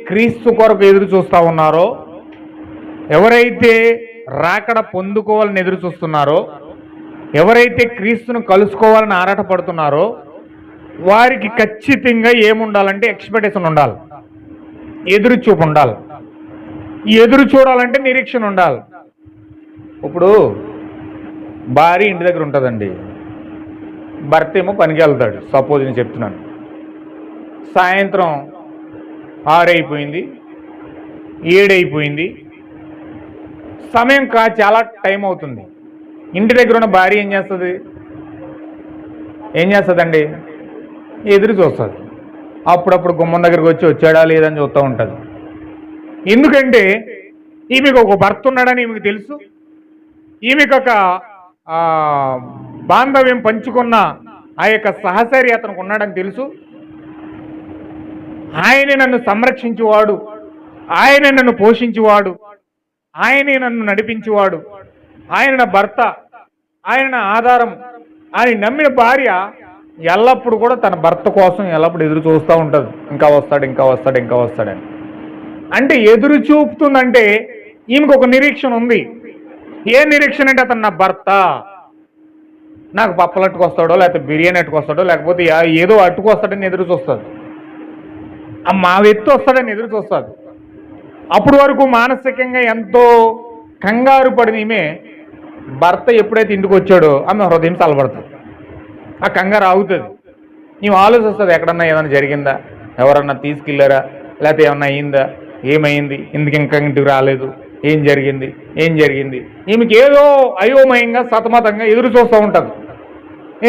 క్రీస్తు కొరకు ఎదురు చూస్తూ ఉన్నారో, ఎవరైతే రాకడ పొందుకోవాలని ఎదురు చూస్తున్నారో, ఎవరైతే క్రీస్తును కలుసుకోవాలని ఆరాటపడుతున్నారో వారికి ఖచ్చితంగా ఏముండాలంటే ఎక్స్పెక్టేషన్ ఉండాలి, ఎదురు చూపు ఉండాలి. ఈ ఎదురు చూడాలంటే నిరీక్షణ ఉండాలి. ఇప్పుడు భార్య ఇంటి దగ్గర ఉంటుందండి, భర్త ఏమో పనికి వెళ్తాడు. సపోజ్ నేను చెప్తున్నాను, సాయంత్రం 6 అయిపోయింది, 7 అయిపోయింది, సమయం చాలా టైం అవుతుంది. ఇంటి దగ్గర ఉన్న భార్య ఏం చేస్తుందండి? ఎదురు చూస్తుంది. అప్పుడప్పుడు గుమ్మం దగ్గరికి వచ్చాడా లేదని చూస్తూ ఉంటుంది. ఎందుకంటే ఈమెకు ఒక భర్త ఉన్నాడని ఈమెకు తెలుసు, ఈమెకు ఒక బాంధవ్యం పంచుకున్న ఆ యొక్క సహచరి అతనికి ఉన్నాడని తెలుసు. ఆయనే నన్ను సంరక్షించేవాడు, ఆయనే నన్ను పోషించేవాడు, ఆయనే నన్ను నడిపించేవాడు, ఆయన నా భర్త, ఆయన నా ఆధారం అని నమ్మిన భార్య ఎల్లప్పుడు కూడా తన భర్త కోసం ఎల్లప్పుడు ఎదురు చూస్తూ ఉంటుంది. ఇంకా వస్తాడు, ఇంకా వస్తాడు, ఇంకా వస్తాడని. అంటే ఎదురు చూపుతుందంటే ఈమెకు ఒక నిరీక్షణ ఉంది. ఏ నిరీక్షణ అంటే అతను నా భర్త, నాకు పప్పలట్టుకు వస్తాడో, లేకపోతే బిర్యానీ అట్టుకు వస్తాడో, లేకపోతే ఏదో అట్టుకు వస్తాడని ఎదురు చూస్తుంది. మా వ్యక్తి వస్తాడని ఎదురు చూస్తుంది. అప్పటి వరకు మానసికంగా ఎంతో కంగారు పడిన ఈమె భర్త ఎప్పుడైతే ఇంటికి వచ్చాడో ఆమె హృదయం చల్లబడుతుంది. ఆ కంగారు ఆగుతుంది. ఈమె ఆలోచిస్తుంది, ఎక్కడన్నా ఏమైనా జరిగిందా, ఎవరన్నా తీసుకెళ్ళారా, లేకపోతే ఏమన్నా అయిందా, ఏమైంది, ఎందుకు ఇంకా ఇంటికి రాలేదు, ఏం జరిగింది. ఈమెకి ఏదో అయోమయంగా సతమతంగా ఎదురు చూస్తూ ఉంటుంది.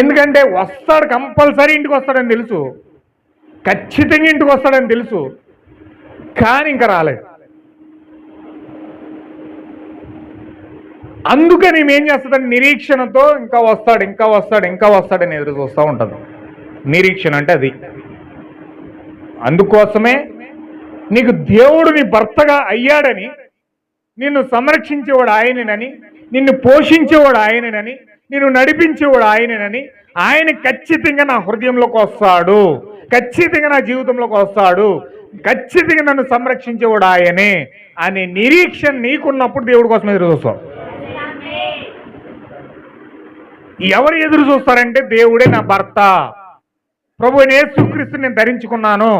ఎందుకంటే వస్తాడు, కంపల్సరీ ఇంటికి వస్తాడని తెలుసు, ఖచ్చితంగా ఇంటికి వస్తాడని తెలుసు, కానీ ఇంకా రాలేదు. అందుకని ఏం చేస్తుందని నిరీక్షణతో ఇంకా వస్తాడని ఎదురు చూస్తూ ఉంటుంది. నిరీక్షణ అంటే అది. అందుకోసమే నీకు దేవుడు నీ భర్తగా అయ్యాడని, నిన్ను సంరక్షించేవాడు ఆయననని, నిన్ను పోషించేవాడు ఆయననని, నిన్ను నడిపించేవాడు ఆయననని, ఆయన ఖచ్చితంగా నా హృదయంలోకి వస్తాడు, ఖచ్చితంగా నా జీవితంలోకి వస్తాడు, ఖచ్చితంగా నన్ను సంరక్షించేవాడు ఆయనే అనే నిరీక్షణ నీకున్నప్పుడు దేవుడి కోసం ఎదురు చూస్తావు. ఎవరు ఎదురు చూస్తారంటే దేవుడే నా భర్త, ప్రభువుని యేసుక్రీస్తుని నేను ధరించుకున్నాను,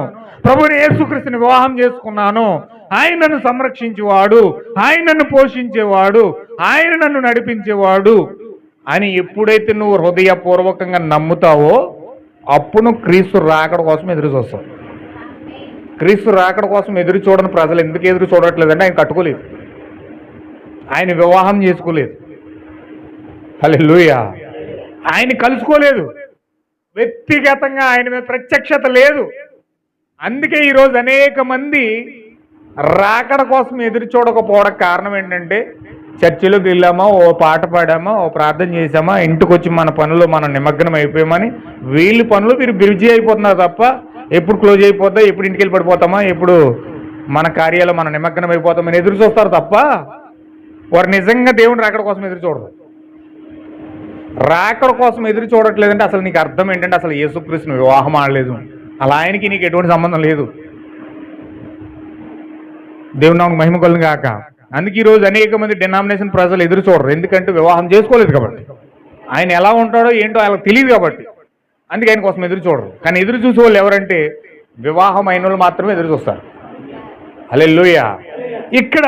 ప్రభువుని యేసుక్రీస్తుని వివాహం చేసుకున్నాను, ఆయన నన్ను సంరక్షించేవాడు, ఆయన నన్ను పోషించేవాడు, ఆయన నన్ను నడిపించేవాడు అని ఎప్పుడైతే నువ్వు హృదయపూర్వకంగా నమ్ముతావో అప్పుడు నువ్వు క్రీస్తు రాకడ కోసం ఎదురు చూస్తావు. క్రీస్తు రాకడ కోసం ఎదురు చూడని ప్రజలు ఎందుకు ఎదురు చూడట్లేదంటే ఆయన కట్టుకోలేదు, ఆయన వివాహం చేసుకోలేదు, హల్లెలూయా, ఆయన కలుసుకోలేదు, వ్యక్తిగతంగా ఆయన మీద ప్రత్యక్షత లేదు. అందుకే ఈరోజు అనేక మంది రాకడ కోసం ఎదురు చూడకపోవడానికి కారణం ఏంటంటే చర్చిలోకి వెళ్ళామా, ఓ పాట పాడామా, ఓ ప్రార్థన చేసామా, ఇంటికి వచ్చి మన పనులు మనం నిమగ్నం అయిపోయామని వీళ్ళ పనులు మీరు బిజీ అయిపోతున్నారు తప్ప ఎప్పుడు క్లోజ్ అయిపోద్దా, ఎప్పుడు ఇంటికి వెళ్ళి పడిపోతామా, ఎప్పుడు మన కార్యాలు మనం నిమగ్నం అయిపోతామని ఎదురు చూస్తారు తప్ప వారు నిజంగా దేవుని రాకడ కోసం ఎదురు చూడరు. రాకడ కోసం ఎదురు చూడట్లేదంటే అసలు నీకు అర్థం ఏంటంటే అసలు యేసుక్రీస్తుని వివాహం ఆడలేదు, అలా ఆయనకి నీకు ఎటువంటి సంబంధం లేదు. దేవుని నామమునకు మహిమ కలుగును గాక. అందుకే ఈరోజు అనేక మంది డినామినేషన్ ప్రజలు ఎదురు చూడరు, ఎందుకంటే వివాహం చేసుకోలేదు కాబట్టి, ఆయన ఎలా ఉంటాడో ఏంటో వాళ్ళకి తెలియదు కాబట్టి, అందుకే ఆయన కోసం ఎదురు చూడరు. కానీ ఎదురు చూసే వాళ్ళు ఎవరంటే వివాహం అయిన వాళ్ళు మాత్రమే ఎదురు చూస్తారు. హల్లెలూయా. ఇక్కడ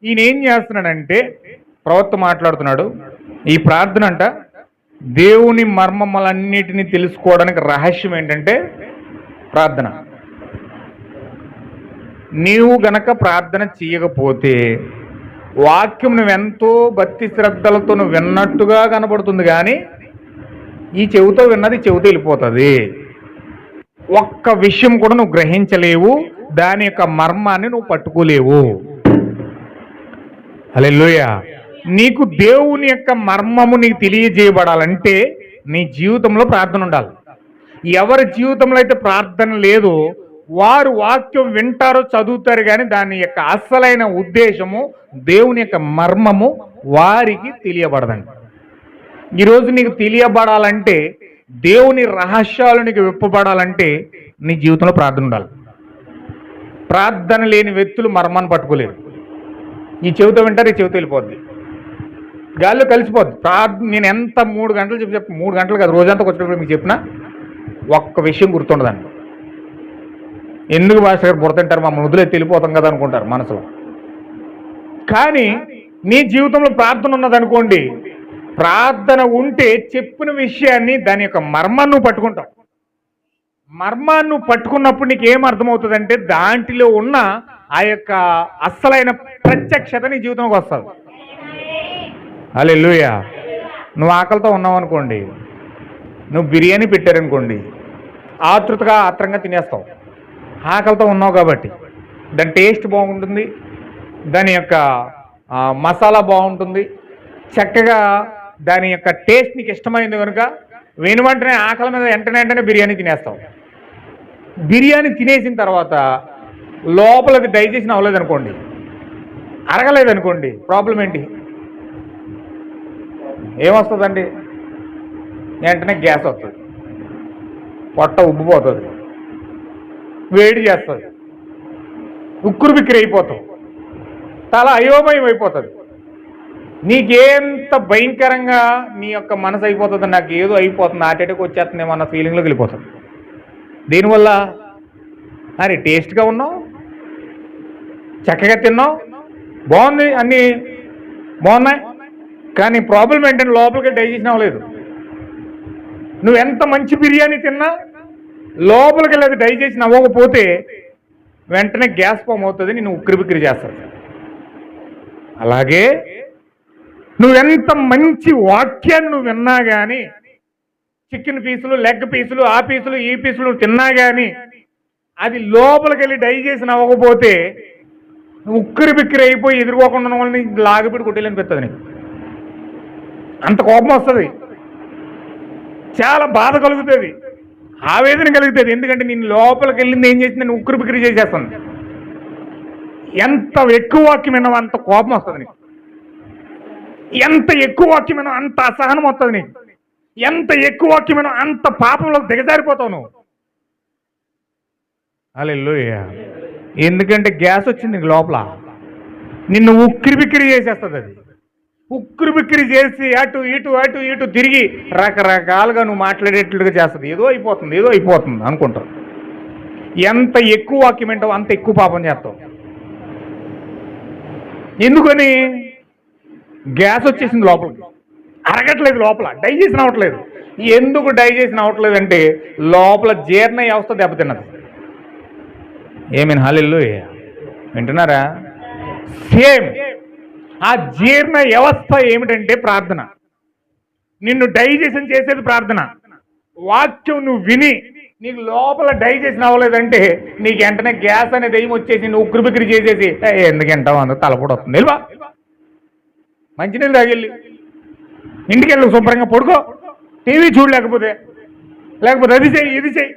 ఈయన ఏం చేస్తున్నాడంటే ప్రవక్త మాట్లాడుతున్నాడు, ఈ ప్రార్థన అంట దేవుని మర్మములన్నిటినీ తెలుసుకోవడానికి రహస్యం ఏంటంటే ప్రార్థన. నీవు గనక ప్రార్థన చేయకపోతే వాక్యం నువ్వెంతో భక్తి శ్రద్ధలతో నువ్వు విన్నట్టుగా కనబడుతుంది, కానీ ఈ చెవితో విన్నది చెవితో వెళ్ళిపోతుంది. ఒక్క విషయం కూడా నువ్వు గ్రహించలేవు, దాని యొక్క మర్మాన్ని నువ్వు పట్టుకోలేవు. హల్లెలూయా. నీకు దేవుని యొక్క మర్మము నీకు తెలియజేయబడాలంటే నీ జీవితంలో ప్రార్థన ఉండాలి. ఎవరి జీవితంలో అయితే ప్రార్థన లేదో వారు వాక్యం వింటారో చదువుతారు, కానీ దాని యొక్క అసలైన ఉద్దేశము, దేవుని యొక్క మర్మము వారికి తెలియబడదండి. ఈరోజు నీకు తెలియబడాలంటే, దేవుని రహస్యాలు నీకు విప్పబడాలంటే నీ జీవితంలో ప్రార్థన ఉండాలి. ప్రార్థన లేని వ్యక్తులు మర్మాన్ని పట్టుకోలేరు. ఈ చెవితో వింటారు, ఈ చెవితో వెళ్ళిపోద్ది, గాల్లో కలిసిపోద్ది. నేను ఎంత 3 గంటలు చెప్పి 3 గంటలు కాదు, రోజంతా వచ్చినప్పుడు మీకు చెప్పినా ఒక్క విషయం గుర్తుండదండి. ఎందుకు భాష గారు బుర్రతింటారు, మా ముదులే తెలిపోతాం కదా అనుకుంటారు మనసులో. కానీ నీ జీవితంలో ప్రార్థన ఉన్నదనుకోండి, ప్రార్థన ఉంటే చెప్పిన విషయాన్ని, దాని యొక్క మర్మాన్ని పట్టుకుంటావు. మర్మాన్ని పట్టుకున్నప్పుడు నీకు ఏం అర్థమవుతుందంటే, దాంట్లో ఉన్న ఆ యొక్క అస్సలైన ప్రత్యక్షత నీ జీవితంలోకి వస్తుంది. హల్లెలూయా. నువ్వు ఆకలితో ఉన్నావు అనుకోండి, నువ్వు బిర్యానీ పెట్టారనుకోండి, ఆత్రంగా తినేస్తావు. ఆకలితో ఉన్నావు కాబట్టి దాని టేస్ట్ బాగుంటుంది, దాని యొక్క మసాలా బాగుంటుంది, చక్కగా దాని యొక్క టేస్ట్ నీకు ఇష్టమైంది కనుక వెంటనే ఆకలి మీద వెంటనే బిర్యానీ తినేస్తావు. బిర్యానీ తినేసిన తర్వాత లోపలది డైజెషన్ అవ్వలేదనుకోండి, అరగలేదనుకోండి, ప్రాబ్లం ఏంటి? ఏమొస్తుందండి? వెంటనే గ్యాస్ వస్తుంది, పొట్ట ఉబ్బిపోతుంది, వేడి చేస్తుంది, ఉక్కురు బిక్కిరి అయిపోతావు, తల అయోమయం అయిపోతుంది. నీకేంత భయంకరంగా నీ యొక్క మనసు అయిపోతుంది, నాకు ఏదో అయిపోతుంది, హార్ట్ అటాక్ వచ్చేస్తుందేమో అన్న ఫీలింగ్లోకి వెళ్ళిపోతుంది. దీనివల్ల అరే టేస్ట్గా ఉన్నావు, చక్కగా తిన్నావు, బాగుంది, అన్నీ బాగున్నాయి, కానీ ప్రాబ్లం ఏంటంటే లోపలికి డైజెషన్ అవ్వలేదు. నువ్వు ఎంత మంచి బిర్యానీ తిన్నా లోపలికి వెళ్ళేది డైజెషన్ అవ్వకపోతే వెంటనే గ్యాస్ ఫామ్ అవుతుంది, నేను ఉక్కిరి బిక్కిరి చేస్తుంది. అలాగే నువ్వెంత మంచి వాక్యాన్ని నువ్వు విన్నా కానీ, చికెన్ పీసులు, లెగ్ పీసులు, ఆ పీసులు, ఈ పీసులు తిన్నా కానీ అది లోపలికి వెళ్ళి డైజెషన్ అవ్వకపోతే నువ్వు ఉక్కిరి బిక్కిరి అయిపోయి ఎదుర్కోకుండా ఉన్న వాళ్ళని లాగిపిడి కొట్టేయాలనిపిస్తుంది నీకు. అంత కోపం వస్తుంది, చాలా బాధ కలుగుతుంది, ఆవేదన కలుగుతుంది. ఎందుకంటే నేను లోపలికి వెళ్ళింది ఏం చేసింది, నేను ఉక్కిరి బిక్కిరి చేసేస్తుంది. ఎంత ఎక్కువ వాక్యం విన్నావు అంత కోపం వస్తుంది నీకు, ఎంత ఎక్కువ వాక్యం విన్నావు అంత అసహనం వస్తుంది నీకు, ఎంత ఎక్కువ వాక్యం విన్నావు అంత పాపంలో దిగజారిపోతావు నువ్వు. హల్లెలూయా. ఎందుకంటే గ్యాస్ వచ్చింది నీకు లోపల, నిన్ను ఉక్కిరి బిక్కిరి చేసేస్తుంది. అది ఉక్కిరి బిక్కిరి చేసి అటు ఇటు తిరిగి రకరకాలుగా నువ్వు మాట్లాడేట్లుగా చేస్తుంది. ఏదో అయిపోతుంది అనుకుంటావు. ఎంత ఎక్కువ వాక్యం వింటావు అంత ఎక్కువ పాపం చేస్తావు. ఎందుకని? గ్యాస్ వచ్చేసింది లోపలికి, అరగట్లేదు, లోపల డైజెషన్ అవ్వట్లేదు. ఎందుకు డైజెషన్ అవ్వట్లేదు అంటే లోపల జీర్ణ వ్యవస్థ దెబ్బతిన్నది. ఏమైనా హల్లెలూయా, వింటున్నారా? సేమ్ ఆ జీర్ణ వ్యవస్థ ఏమిటంటే ప్రార్థన. నిన్ను డైజెషన్ చేసేది ప్రార్థన. వాక్యం నువ్వు విని నీకు లోపల డైజెషన్ అవ్వలేదంటే నీకు వెంటనే గ్యాస్ అనేది ఏమి వచ్చేసి నువ్వు ఉక్కిరి బిక్కిరి చేసేసి ఎందుకు వింటావు అంత తలపడి వస్తుంది. వెళ్ళవా, మంచినీళ్ళు తాగెళ్ళి ఇంటికి వెళ్ళి శుభ్రంగా పడుకో, టీవీ చూడలేకపోతే అది చెయ్యి ఇది చెయ్యి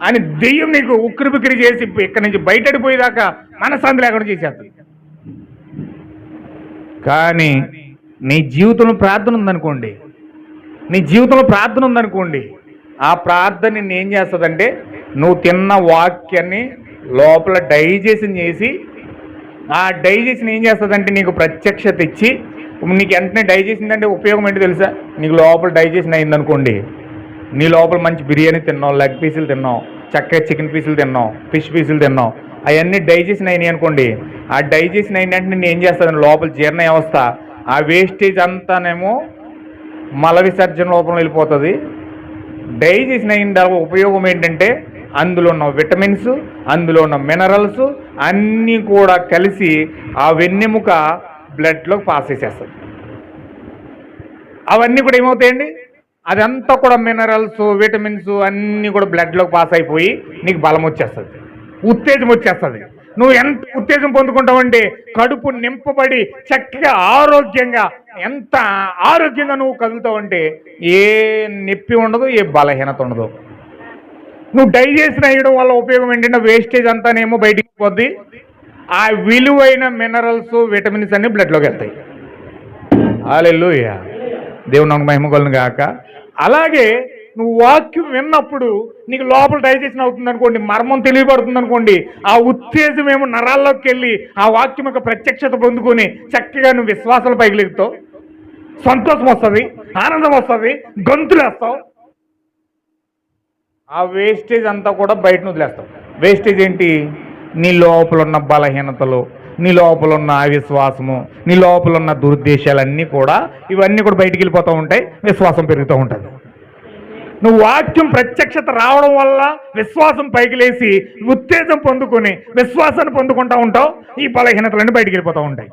అని దెయ్యం నీకు ఉక్కిరి బిక్కిరి చేసి ఇక్కడి నుంచి బయటడిపోయేదాకా మనశ్శాంతి లేకుండా చేసేస్తుంది. కానీ నీ జీవితంలో ప్రార్థన ఉందనుకోండి, ఆ ప్రార్థన నిన్ను ఏం చేస్తుందంటే నువ్వు తిన్న వాక్యాన్ని లోపల డైజెషన్ చేసి, ఆ డైజెషన్ ఏం చేస్తుందంటే నీకు ప్రత్యక్షత ఇచ్చి, నీకు వెంటనే డైజెషన్ అంటే ఉపయోగం ఏంటి తెలుసా? నీకు లోపల డైజెషన్ అయిందనుకోండి, నీ లోపల మంచి బిర్యానీ తిన్నావు, లెగ్ పీసులు తిన్నావు, చక్కగా చికెన్ పీసులు తిన్నావు, ఫిష్ పీసులు తిన్నావు, అవన్నీ డైజెషన్ అయినాయి అనుకోండి. ఆ డైజెషన్ అయినట్టు నేను ఏం చేస్తుంది లోపల జీర్ణ వ్యవస్థ ఆ వేస్టేజ్ అంతానేమో మల విసర్జన లోపల వెళ్ళిపోతుంది. డైజెషన్ అయిన దాని ఉపయోగం ఏంటంటే అందులో ఉన్న విటమిన్స్, అందులో ఉన్న మినరల్స్ అన్నీ కూడా కలిసి ఆ వెన్నెముక బ్లడ్లోకి పాస్ చేసేస్తుంది. అవన్నీ కూడా ఏమవుతాయండి, అదంతా కూడా మినరల్స్, విటమిన్స్ అన్నీ కూడా బ్లడ్లోకి పాస్ అయిపోయి నీకు బలం వచ్చేస్తుంది, ఉత్తేజం వచ్చేస్తుంది. నువ్వు ఎంత ఉత్తేజం పొందుకుంటావంటే కడుపు నింపబడి చక్కగా ఆరోగ్యంగా, ఎంత ఆరోగ్యంగా నువ్వు కదులుతావంటే ఏ నొప్పి ఉండదు, ఏ బలహీనత ఉండదు. నువ్వు డైజెషన్ అయ్యడం వల్ల ఉపయోగం ఏంటంటే వేస్టేజ్ అంతానేమో బయటికి పోద్ది, ఆ విలువైన మినరల్స్ విటమిన్స్ అన్ని బ్లడ్లోకి వెళ్తాయి. హల్లెలూయా, దేవుని నామమునకు మహిమ కలుగును గాక. అలాగే నువ్వు వాక్యం విన్నప్పుడు నీకు లోపల డైజెషన్ అవుతుంది అనుకోండి, మర్మం తెలియబడుతుంది అనుకోండి, ఆ ఉత్తేజం ఏమో నరాల్లోకి వెళ్ళి ఆ వాక్యం యొక్క ప్రత్యక్షత పొందుకొని చక్కగా నువ్వు విశ్వాసాలు పైకి లేగుతావు, సంతోషం వస్తుంది, ఆనందం వస్తుంది, గొంతులు వేస్తావు. ఆ వేస్టేజ్ అంతా కూడా బయటను వదిలేస్తావు. వేస్టేజ్ ఏంటి? నీ లోపల ఉన్న బలహీనతలు, నీ లోపల ఉన్న అవిశ్వాసము, నీ లోపల ఉన్న దురుద్దేశాలన్నీ కూడా ఇవన్నీ కూడా బయటికి వెళ్ళిపోతూ ఉంటాయి, విశ్వాసం పెరుగుతూ ఉంటుంది. నువ్వు వాక్యం ప్రత్యక్షత రావడం వల్ల విశ్వాసం పైకి లేచి ఉత్తేజం పొందుకొని విశ్వాసాన్ని పొందుకుంటూ ఉంటావు, ఈ బలహీనతలన్నీ బయటికి వెళ్ళిపోతూ ఉంటాయి.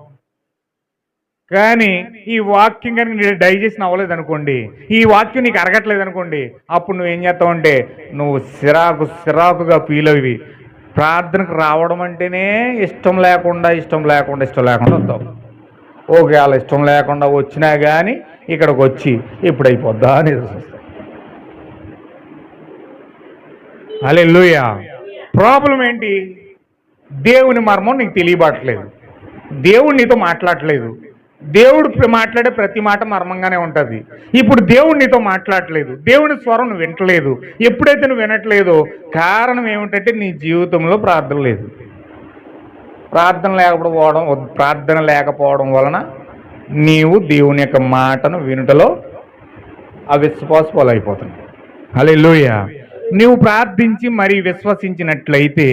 కానీ ఈ వాక్యం కనుక నీకు డైజెషన్ అవ్వలేదు అనుకోండి, ఈ వాక్యం నీకు అరగట్లేదు అనుకోండి, అప్పుడు నువ్వేం చేస్తావు అంటే నువ్వు సిరాకుగా ఫీల్ అయ్యి ప్రార్థనకు రావడం అంటేనే ఇష్టం లేకుండా వస్తావు. ఓకే, అలా ఇష్టం లేకుండా వచ్చినా కానీ ఇక్కడికి వచ్చి ఇప్పుడు అయిపోద్దా అని వస్తావు. హల్లెలూయా. ప్రాబ్లం ఏంటి? దేవుని మర్మం నీకు తెలియబడట్లేదు, దేవుడు నీతో మాట్లాడట్లేదు. దేవుడు మాట్లాడే ప్రతి మాట మర్మంగానే ఉంటుంది. ఇప్పుడు దేవుడు నీతో మాట్లాడట్లేదు, దేవుని స్వరం నువ్వు వింటలేదు. ఎప్పుడైతే నువ్వు వినట్లేదో కారణం ఏమిటంటే నీ జీవితంలో ప్రార్థన లేదు. ప్రార్థన లేకపోవడం వలన నీవు దేవుని యొక్క మాటను వినుటలో అవిశ్వాసపాలు అయిపోతున్నావు. హల్లెలూయా. నీవు ప్రార్థించి మరి విశ్వసించినట్లయితే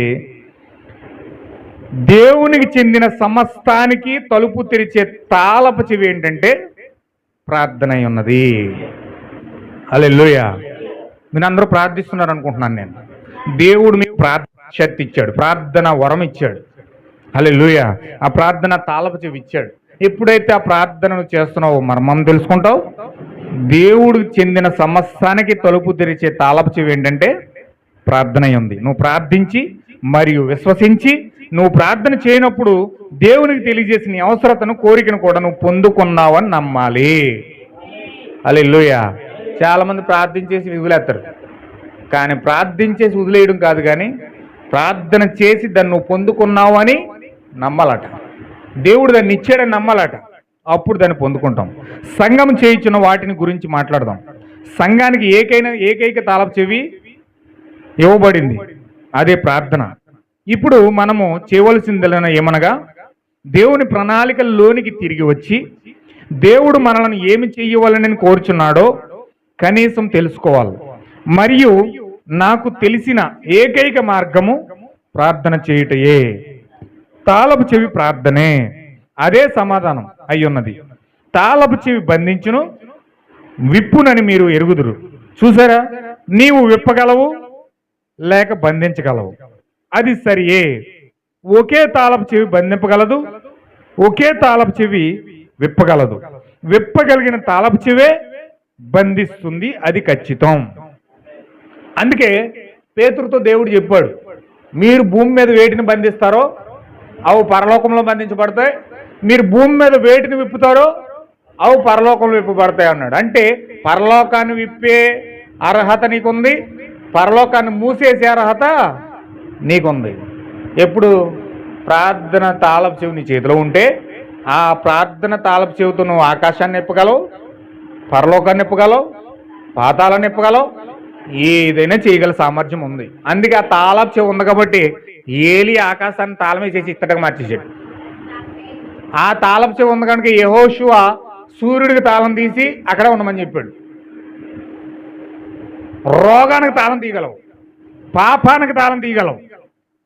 దేవునికి చెందిన సమస్తానికి తలుపు తెరిచే తాళపు చెవి ఏంటంటే ప్రార్థన అయి ఉన్నది. హల్లెలూయా. మీరు అందరూ ప్రార్థిస్తున్నారు అనుకుంటున్నాను నేను. దేవుడు మీకు ప్రార్థన శక్తి ఇచ్చాడు, ప్రార్థన వరం ఇచ్చాడు. హల్లెలూయా. ఆ ప్రార్థన తాళపు చెవి ఇచ్చాడు. ఎప్పుడైతే ఆ ప్రార్థనను చేస్తున్నావో మర్మం తెలుసుకుంటావు. దేవుడికి చెందిన సమస్తానికి తలుపు తెరిచే తాళపు చెవి ఏంటంటే ప్రార్థన అయి ఉంది. నువ్వు ప్రార్థించి మరియు విశ్వసించి నువ్వు ప్రార్థన చేయనప్పుడు దేవునికి తెలియజేసిన నీ అవసరతను, కోరికను కూడా నువ్వు పొందుకున్నావని నమ్మాలి. హల్లెలూయా. చాలామంది ప్రార్థించేసి వదిలేస్తారు, కానీ ప్రార్థించేసి వదిలేయడం కాదు, కానీ ప్రార్థన చేసి దాన్ని నువ్వు పొందుకున్నావు అని నమ్మాలట. దేవుడు దాన్ని ఇచ్చాడని నమ్మాలట, అప్పుడు దాన్ని పొందుకుంటాం. సంఘం చేయించిన వాటిని గురించి మాట్లాడదాం. సంఘానికి ఏకైక తాళపు చెవి ఇవ్వబడింది, అదే ప్రార్థన. ఇప్పుడు మనము చేయవలసింది ఏమనగా దేవుని ప్రణాళికల్లోనికి తిరిగి వచ్చి దేవుడు మనల్ని ఏమి చేయవాలని కోరుచున్నాడో కనీసం తెలుసుకోవాలి. మరియు నాకు తెలిసిన ఏకైక మార్గము ప్రార్థన చేయుటయే. తాళపు చెవి ప్రార్థనే, అదే సమాధానం అయ్యున్నది. తాళపు చెవి బంధించును, విప్పునని మీరు ఎరుగుదురు. చూసారా, నీవు విప్పగలవు లేక బంధించగలవు, అది సరియే. ఒకే తాళపు చెవి బంధింపగలదు, ఒకే తాళపు చెవి విప్పగలదు. విప్పగలిగిన తాళపు చెవే బంధిస్తుంది, అది ఖచ్చితం. అందుకే పేతురుతో దేవుడు చెప్పాడు, మీరు భూమి మీద వేటిని బంధిస్తారో అవి పరలోకంలో బంధించబడతాయి, మీరు భూమి మీద వేటిని విప్పుతారో అవి పరలోకంలో విప్పబడతాయి అన్నాడు. అంటే పరలోకాన్ని విప్పే అర్హత నీకుంది, పరలోకాన్ని మూసేసే అర్హత నీకుంది. ఎప్పుడు ప్రార్థన తాళపు చెవి నీ చేతిలో ఉంటే ఆ ప్రార్థన తాళపు చెవితో నువ్వు ఆకాశాన్ని నిప్పగలవు, పరలోకాన్ని నిప్పగలవు, పాతాలను నిప్పగలవు, ఏదైనా చేయగల సామర్థ్యం ఉంది. అందుకే ఆ తాళపు చెవి ఉంది కాబట్టి ఏలి ఆకాశాన్ని తాళమే చేసి ఇత్తడిగా మార్చేసాడు. ఆ తాళపు చెవి ఉంది కనుక యెహోషువ సూర్యుడికి తాళం తీసి అక్కడే ఉండమని చెప్పాడు. రోగానికి తాళం తీయగలవు, పాపానికి తాళం తీయగలవు,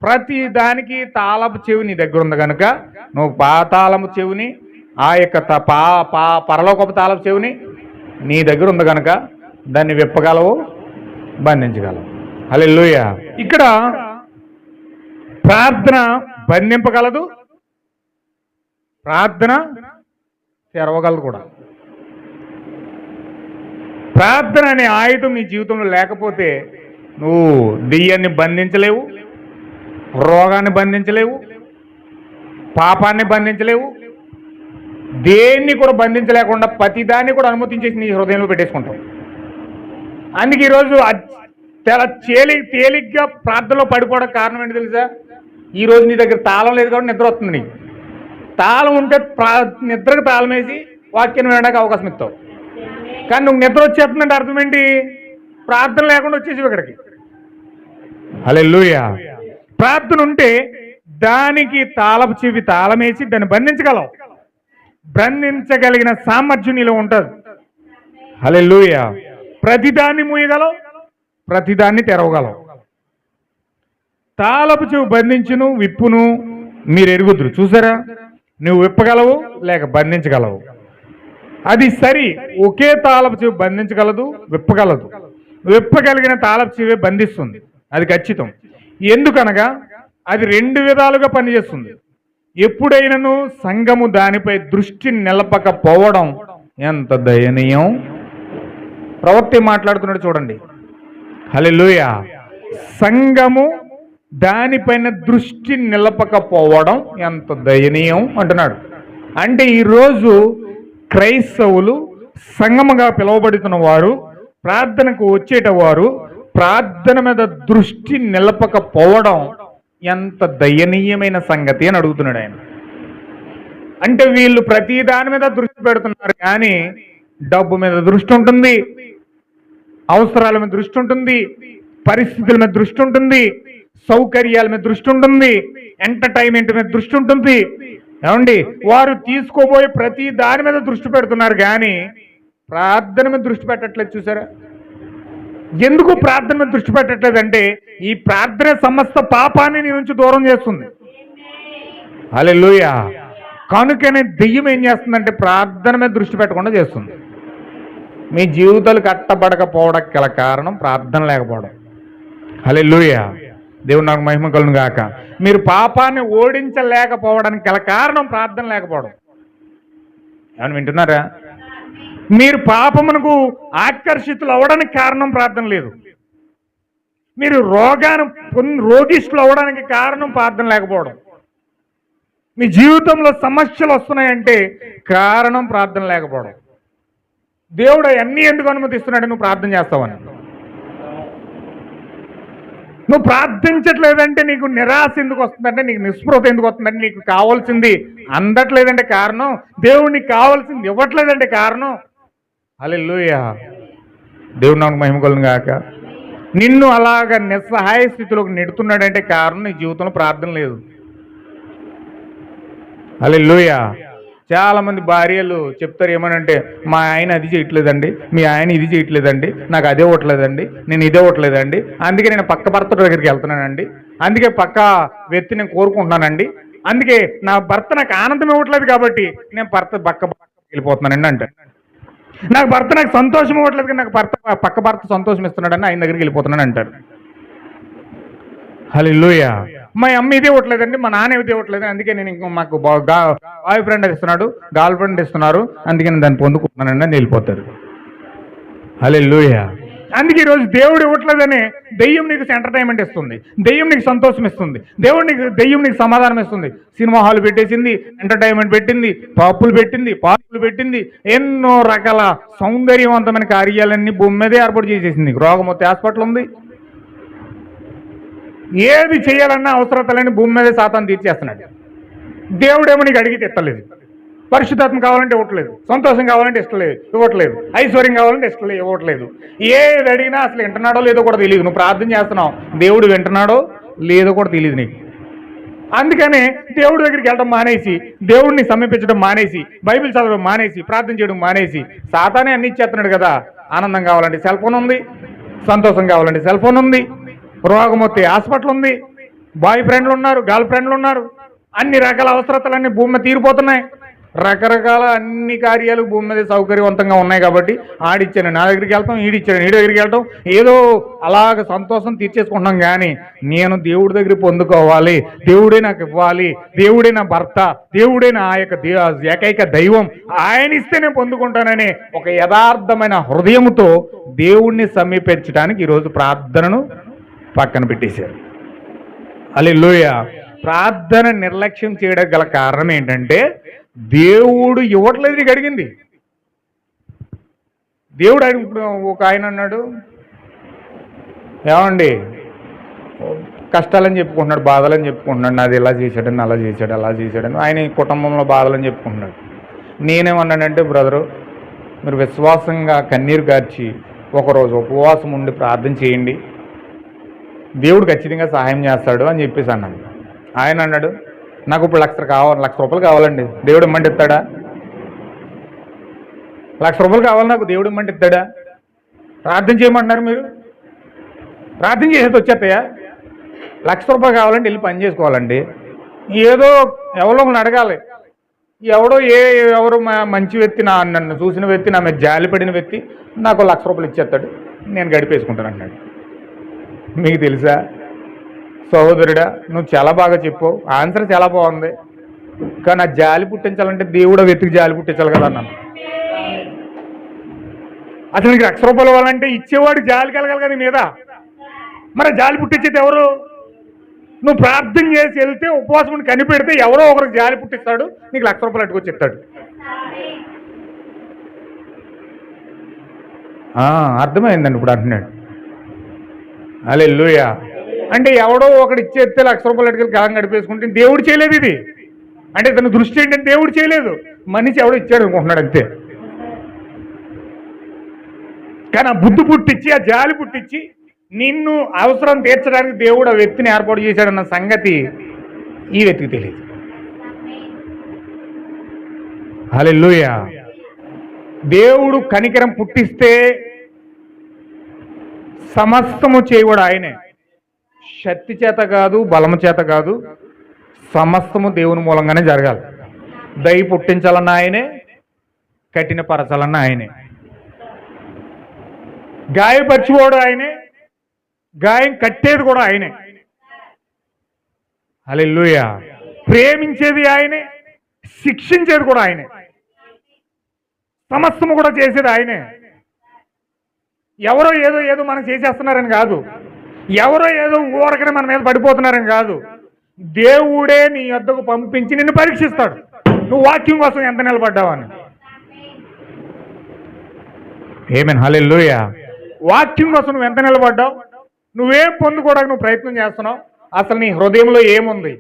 ప్రతి దానికి తాళపు చెవి నీ దగ్గర ఉంది కనుక నువ్వు పాతాళము చెవిని, ఆ యొక్క పరలోకపు తాళపు చెవిని నీ దగ్గర ఉంది కనుక దాన్ని విప్పగలవు, బంధించగలవు. హల్లెలూయా. ఇక్కడ ప్రార్థన బంధింపగలదు, ప్రార్థన తెరవగలదు కూడా. ప్రార్థన అనే ఆయుధం నీ జీవితంలో లేకపోతే నువ్వు దెయ్యాన్ని బంధించలేవు, రోగాన్ని బంధించలేవు, పాపాన్ని బంధించలేవు, దేన్ని కూడా బంధించలేకుండా ప్రతిదాన్ని కూడా అనుమతించేసి నీ హృదయంలో పెట్టేసుకుంటావు. అందుకే ఈరోజు చాలా తేలిగ్గా ప్రార్థనలో పడిపోవడం కారణం ఏంటి తెలుసా? ఈరోజు నీ దగ్గర తాళం లేదు కాబట్టి నిద్ర వస్తుంది నీకు. తాళం ఉంటే నిద్రకు తాళం వేసి వాక్యం వినడానికి అవకాశం ఇస్తావు. కానీ నువ్వు నిద్ర వచ్చేస్తుందంటే అర్థం ఏంటి? ప్రార్థన లేకుండా వచ్చేసి ఇక్కడికి. హల్లెలూయా. ప్రార్థన ఉంటే దానికి తాళపు చెవి తాళం వేసి దాన్ని బంధించగలవు. బంధించగలిగిన సామర్థ్యం నీలో ఉంటుంది. హల్లెలూయా. ప్రతిదాన్ని మూయగలవు, ప్రతిదాన్ని తెరవగలవు. తాళపు చెవి బంధించును విప్పును మీరు ఎరుగుదురు. చూసారా? నువ్వు విప్పగలవు లేక బంధించగలవు. అది సరి. ఒకే తాళపు చెవి బంధించగలదు, విప్పగలదు. విప్పగలిగిన తాళపు చెవి బంధిస్తుంది, అది ఖచ్చితం. ఎందుకనగా అది 2 విధాలుగా పనిచేస్తుంది. ఎప్పుడైనాను సంఘము దానిపై దృష్టి నిలపకపోవడం ఎంత దయనీయం. ప్రవక్త మాట్లాడుతున్నాడు చూడండి. హల్లెలూయా. సంఘము దానిపైన దృష్టి నిలపకపోవడం ఎంత దయనీయం అంటున్నాడు. అంటే ఈరోజు క్రైస్తవులు సంఘముగా పిలువబడుతున్న వారు, ప్రార్థనకు వచ్చేటవారు ప్రార్థన మీద దృష్టి నిలపకపోవడం ఎంత దయనీయమైన సంగతి అని అడుగుతున్నాడు ఆయన. అంటే వీళ్ళు ప్రతి దాని మీద దృష్టి పెడుతున్నారు, కానీ డబ్బు మీద దృష్టి ఉంటుంది, అవసరాల మీద దృష్టి ఉంటుంది, పరిస్థితుల మీద దృష్టి ఉంటుంది, సౌకర్యాల మీద దృష్టి ఉంటుంది, ఎంటర్టైన్మెంట్ మీద దృష్టి ఉంటుంది. ఏమండి, వారు తీసుకోబోయే ప్రతి దాని మీద దృష్టి పెడుతున్నారు, కానీ ప్రార్థన మీద దృష్టి పెట్టట్లేదు. చూసారా? ఎందుకు ప్రార్థన మీద దృష్టి పెట్టట్లేదంటే ఈ ప్రార్థన సమస్త పాపాన్ని నీ నుంచి దూరం చేస్తుంది. హల్లెలూయా. కనుకనే దెయ్యం ఏం చేస్తుందంటే ప్రార్థన మీద దృష్టి పెట్టకుండా చేస్తుంది. మీ జీవితాలు కట్టబడకపోవడానికి గల కారణం ప్రార్థన లేకపోవడం. హల్లెలూయా. దేవుడు నాకు మహిమ కలుగును గాక. మీరు పాపాన్ని ఓడించలేకపోవడానికి గల కారణం ప్రార్థన లేకపోవడం. ఏమన్నా వింటున్నారా? మీరు పాపమునకు ఆకర్షితులు అవ్వడానికి కారణం ప్రార్థన లేదు. మీరు రోగిష్ఠులు అవ్వడానికి కారణం ప్రార్థన లేకపోవడం. మీ జీవితంలో సమస్యలు వస్తున్నాయంటే కారణం ప్రార్థన లేకపోవడం. దేవుడు అన్నీ ఎందుకు అనుమతిస్తున్నాడు? నువ్వు ప్రార్థన చేస్తావని. నువ్వు ప్రార్థించట్లేదంటే నీకు నిరాశ ఎందుకు వస్తుందంటే, నీకు నిస్పృహత ఎందుకు వస్తుందంటే, నీకు కావాల్సింది అందట్లేదంటే కారణం, దేవుడు నీకు కావాల్సింది ఇవ్వట్లేదంటే కారణం. హల్లెలూయా. దేవుడు నాకు మహిమ కలుగును గాక. నిన్ను అలాగ నిస్సహాయ స్థితిలోకి నెడుతున్నాడంటే కారణం నీ జీవితంలో ప్రార్థన లేదు. హల్లెలూయా. చాలా మంది భార్యలు చెప్తారు ఏమనంటే, మా ఆయన అది చేయట్లేదండి, మీ ఆయన ఇది చేయట్లేదండి, నాకు అదే ఇవ్వట్లేదండి, నేను ఇదే ఇవ్వట్లేదండి, అందుకే నేను పక్క భర్త దగ్గరికి వెళ్తున్నానండి, అందుకే పక్క వ్యక్తి నేను కోరుకుంటున్నానండి, అందుకే నా భర్త నాకు ఆనందం ఇవ్వట్లేదు కాబట్టి నేను పక్క వెళ్ళిపోతున్నానండి అంటారు. నాకు భర్త నాకు సంతోషం ఇవ్వట్లేదు కానీ నాకు పక్క భర్త సంతోషం ఇస్తున్నాడని ఆయన దగ్గరికి వెళ్ళిపోతున్నాను అంటారు. హల్లెలూయా. మా అమ్మ ఇది ఇవ్వట్లేదండి, మా నాన్న ఇది ఇవ్వట్లేదు, అందుకే నేను ఇంకో మాకు బాయ్ ఫ్రెండ్ ఇస్తున్నాడు, గర్ల్ ఫ్రెండ్ ఇస్తున్నారు, అందుకే నేను దాన్ని పొందుకుంటున్నానండి అని వెళ్ళిపోతారు. హల్లెలూయా. అందుకే ఈరోజు దేవుడు ఇవ్వట్లేదని దెయ్యం నీకు ఎంటర్టైన్మెంట్ ఇస్తుంది, దెయ్యం నీకు సంతోషం ఇస్తుంది, దెయ్యం నీకు సమాధానం ఇస్తుంది. సినిమా హాల్ పెట్టేసింది, ఎంటర్టైన్మెంట్ పెట్టింది, పప్పులు పెట్టింది, పార్కులు పెట్టింది, ఎన్నో రకాల సౌందర్యవంతమైన కార్యాలన్నీ భూమి మీదే ఏర్పాటు చేసేసింది. రోగం వస్తే హాస్పిటల్ ఉంది, ఏది చేయాలన్నా అవసరతలని భూమి మీదే సాతాను తీర్చేస్తున్నాడు. దేవుడేమో నీకు అడిగితే ఇస్తలేదు, పరిశుద్ధాత్మ కావాలంటే ఇవ్వట్లేదు, సంతోషం కావాలంటే ఇవ్వట్లేదు, ఐశ్వర్యం కావాలంటే ఇవ్వట్లేదు. ఏది అడిగినా అసలు వింటున్నాడో లేదో కూడా తెలియదు. నువ్వు ప్రార్థన చేస్తున్నావు, దేవుడు వింటున్నాడో లేదో కూడా తెలియదు నీకు. అందుకనే దేవుడి దగ్గరికి వెళ్ళడం మానేసి, దేవుడిని సమీపించడం మానేసి, బైబిల్ చదవడం మానేసి, ప్రార్థన చేయడం మానేసి సాతానే అన్ని ఇచ్చేస్తున్నాడు కదా. ఆనందం కావాలంటే సెల్ ఫోన్ ఉంది, సంతోషం కావాలంటే సెల్ ఫోన్ ఉంది, రోగం వస్తే హాస్పిటల్ ఉంది, బాయ్ ఫ్రెండ్లు ఉన్నారు, గర్ల్ ఫ్రెండ్లు ఉన్నారు, అన్ని రకాల అవసరతలన్నీ భూమి మీద తీరిపోతున్నాయి. రకరకాల అన్ని కార్యాలు భూమి మీద సౌకర్యవంతంగా ఉన్నాయి కాబట్టి ఆడిచ్చాను నా దగ్గరికి వెళ్తాం, ఈడిచ్చాను ఈడి దగ్గరికి వెళ్తాం, ఏదో అలాగ సంతోషం తీర్చేసుకుంటున్నాం. కానీ నేను దేవుడి దగ్గర పొందుకోవాలి, దేవుడే నాకు ఇవ్వాలి, దేవుడే నా భర్త, దేవుడే నా ఏకైక దైవం, ఆయన ఇస్తే నేను పొందుకుంటానని ఒక యథార్థమైన హృదయంతో దేవుణ్ణి సమీపించడానికి ఈరోజు ప్రార్థనను పక్కన పెట్టేశారు. హల్లెలూయా. ప్రార్థన నిర్లక్ష్యం చేయడం గల కారణం ఏంటంటే దేవుడు ఇవ్వట్లేదు. నీకు అడిగింది దేవుడు ఇప్పుడు ఒక ఆయన అన్నాడు, ఏమండి, కష్టాలని చెప్పుకుంటున్నాడు, బాధలని చెప్పుకుంటున్నాడు, నాది ఇలా చేశాడని అలా చేశాడు అలా చేశాడని ఆయన కుటుంబంలో బాధలని చెప్పుకుంటున్నాడు. నేనేమన్నానంటే, బ్రదరు మీరు విశ్వాసంగా కన్నీరు గార్చి ఒకరోజు ఉపవాసం ఉండి ప్రార్థన చేయండి, దేవుడు ఖచ్చితంగా సహాయం చేస్తాడు అని చెప్పేసి అన్నాను. ఆయన అన్నాడు, నాకు ఇప్పుడు లక్ష రూపాయలు కావాలండి, దేవుడు ఇమ్మంటే ఇస్తాడా? ₹1,00,000 కావాలి నాకు, దేవుడు ఇమ్మంటే ఇస్తాడా? ప్రార్థన చేయమంటున్నారు మీరు, ప్రార్థన చేసేది వచ్చేస్తాయా? ₹1,00,000 కావాలంటే వెళ్ళి పని చేసుకోవాలండి. ఏదో ఎవరో ఒకరిని అడగాలి. ఎవడో ఎవరు మంచి వ్యక్తి, నన్ను చూసిన వ్యక్తి, నా మీద జాలిపడిన వ్యక్తి నాకు ₹1,00,000 ఇచ్చేస్తాడు, నేను గడిపేసుకుంటాను అన్నాడు. మీకు తెలుసా సహోదరుడా, నువ్వు చాలా బాగా చెప్పావు, ఆన్సర్ చాలా బాగుంది, కానీ ఆ జాలి పుట్టించాలంటే దేవుడు వ్యక్తికి జాలి పుట్టించాలి కదా అన్నాను. అసలు నీకు ₹1,00,000 ఇవ్వాలంటే ఇచ్చేవాడు జాలి కలగాలి కదా మీద, మరి జాలి పుట్టించేది ఎవరు? నువ్వు ప్రార్థన చేసి వెళ్తే ఉపవాసం కనిపెడితే ఎవరో ఒకరికి జాలి పుట్టిస్తాడు, నీకు ₹1,00,000 అట్టుకొచ్చిస్తాడు. అర్థమైందండి ఇప్పుడు అంటున్నాడు. హల్లెలూయా. అంటే ఎవడో ఒకటి ఇచ్చేస్తే ₹1,00,000 అట్టుకెళ్ళి కాలం గడిపేసుకుంటే దేవుడు చేయలేదు ఇది. అంటే తన దృష్టి ఏంటంటే దేవుడు చేయలేదు, మనిషి ఎవడో ఇచ్చాడు అనుకుంటున్నాడు అంతే. కానీ ఆ బుద్ధి పుట్టించి, ఆ జాలి పుట్టించి నిన్ను అవసరం తీర్చడానికి దేవుడు ఆ వ్యక్తిని ఏర్పాటు చేశాడన్న సంగతి ఈ వ్యక్తికి తెలియదు. హల్లెలూయా. దేవుడు కనికరం పుట్టిస్తే సమస్తము చేయవాడు ఆయనే. శక్తి చేత కాదు, బలము చేత కాదు, సమస్తము దేవుని మూలంగానే జరగాలి. దయ పుట్టించాలన్న ఆయనే, కఠినపరచాలన్న ఆయనే. గాయపరిచేవాడు ఆయనే, గాయం కట్టేది కూడా ఆయనే. హల్లెలూయా. ప్రేమించేది ఆయనే, శిక్షించేది కూడా ఆయనే, సమస్తము కూడా చేసేది ఆయనే. ఎవరో ఏదో మనం చేసేస్తున్నారని కాదు, ఎవరో ఏదో ఊరకనే మన మీద పడిపోతున్నారని కాదు. దేవుడే నీ వద్దకు పంపించి నిన్ను పరీక్షిస్తాడు, నువ్వు వాక్యం కోసం ఎంత నిలబడ్డావని. ఆమేన్. హల్లెలూయా. వాక్యం కోసం నువ్వు ఎంత నిలబడ్డావు, నువ్వేం పొందుకోవడానికి నువ్వు ప్రయత్నం చేస్తున్నావు, అసలు నీ హృదయంలో ఏముంది,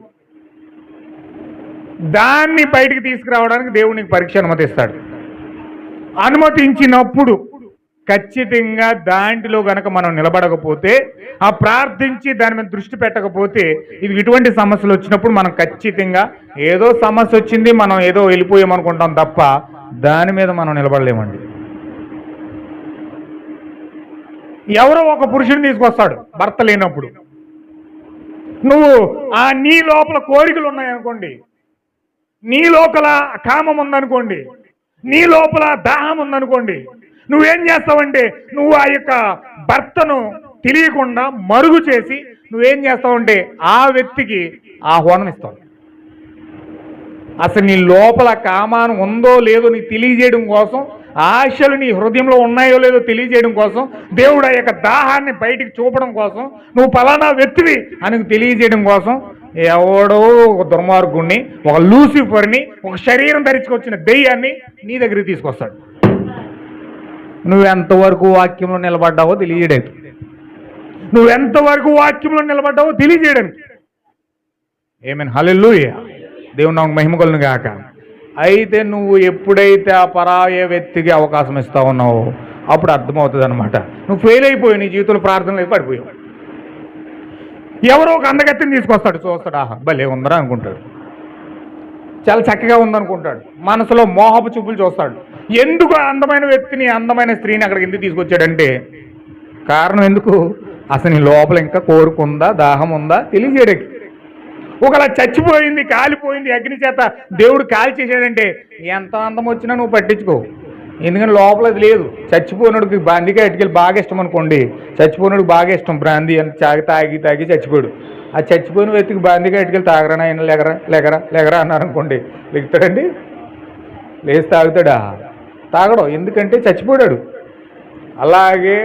దాన్ని బయటికి తీసుకురావడానికి దేవుడు నీకు పరీక్ష అనుమతిస్తాడు. అనుమతించినప్పుడు ఖచ్చితంగా దాంట్లో గనక మనం నిలబడకపోతే, ఆ ప్రార్థించి దాని మీద దృష్టి పెట్టకపోతే, ఇది ఇటువంటి సమస్యలు వచ్చినప్పుడు మనం ఖచ్చితంగా ఏదో సమస్య వచ్చింది మనం ఏదో వెళ్ళిపోయామనుకుంటాం తప్ప దాని మీద మనం నిలబడలేమండి. ఎవరో ఒక పురుషుడిని తీసుకొస్తాడు భర్త లేనప్పుడు, నువ్వు నీ లోపల కోరికలు ఉన్నాయనుకోండి, నీ లోపల కామం ఉందనుకోండి, నీ లోపల దాహం ఉందనుకోండి, నువ్వేం చేస్తావంటే నువ్వు ఆ యొక్క భర్తను తెలియకుండా మరుగు చేసి నువ్వేం చేస్తావంటే ఆ వ్యక్తికి ఆహ్వానం ఇస్తావు. అసలు నీ లోపల కామానం ఉందో లేదో నీకు తెలియజేయడం కోసం, ఆశలు నీ హృదయంలో ఉన్నాయో లేదో తెలియజేయడం కోసం, దేవుడు ఆ యొక్క దాహాన్ని బయటికి చూపడం కోసం, నువ్వు పలానా వ్యక్తివి అని తెలియజేయడం కోసం ఎవడో ఒక దుర్మార్గుణ్ణి, ఒక లూసిఫర్ని, ఒక శరీరం ధరించుకొచ్చిన దెయ్యాన్ని నీ దగ్గరికి తీసుకొస్తాడు. నువ్వెంతవరకు వాక్యంలో నిలబడ్డావో తెలియజేయడానికి, నువ్వెంతవరకు వాక్యంలో నిలబడ్డావో తెలియజేయడానికి. ఆమేన్. హల్లెలూయా. దేవుని నామమునకు మహిమ కలుగును గాక. అయితే నువ్వు ఎప్పుడైతే ఆ పరాయ వ్యక్తికి అవకాశం ఇస్తా ఉన్నావో అప్పుడు అర్థమవుతుంది అనమాట, నువ్వు ఫెయిల్ అయిపోయి నీ జీవితంలో ప్రార్థనలు పడిపోయావు. ఎవరో ఒక అందగత్తిని తీసుకొస్తాడు, చూస్తాడు, ఆహా భలే ఉందరా అనుకుంటాడు, చాలా చక్కగా ఉందనుకుంటాడు, మనసులో మోహపు చూపులు చూస్తాడు. ఎందుకు అందమైన వ్యక్తిని, అందమైన స్త్రీని అక్కడికి ఎందుకు తీసుకొచ్చాడంటే కారణం ఎందుకు, అసలు నీ లోపల ఇంకా కోరుకుందా, దాహం ఉందా తెలియజేయడానికి. ఒకలా చచ్చిపోయింది, కాలిపోయింది, అగ్ని చేత దేవుడు కాలి చేశాడంటే ఎంత అందం వచ్చినా నువ్వు పట్టించుకో, ఎందుకంటే లోపల అది లేదు. చచ్చిపోయినోడికి బ్రాందీగా ఎట్టుకెళ్ళి బాగా ఇష్టం అనుకోండి, చచ్చిపోయినోడికి బాగా ఇష్టం బ్రాందీ అని తాగి చచ్చిపోయాడు. ఆ చచ్చిపోయిన వ్యక్తికి బ్రాందీగా ఎట్టుకెళ్ళి తాగరా ఆయన లేగరా అన్నారు అనుకోండి, లెగుతాడండి? లేచి తాగుతాడా? తాగడం, ఎందుకంటే చచ్చిపోయాడు. అలాగే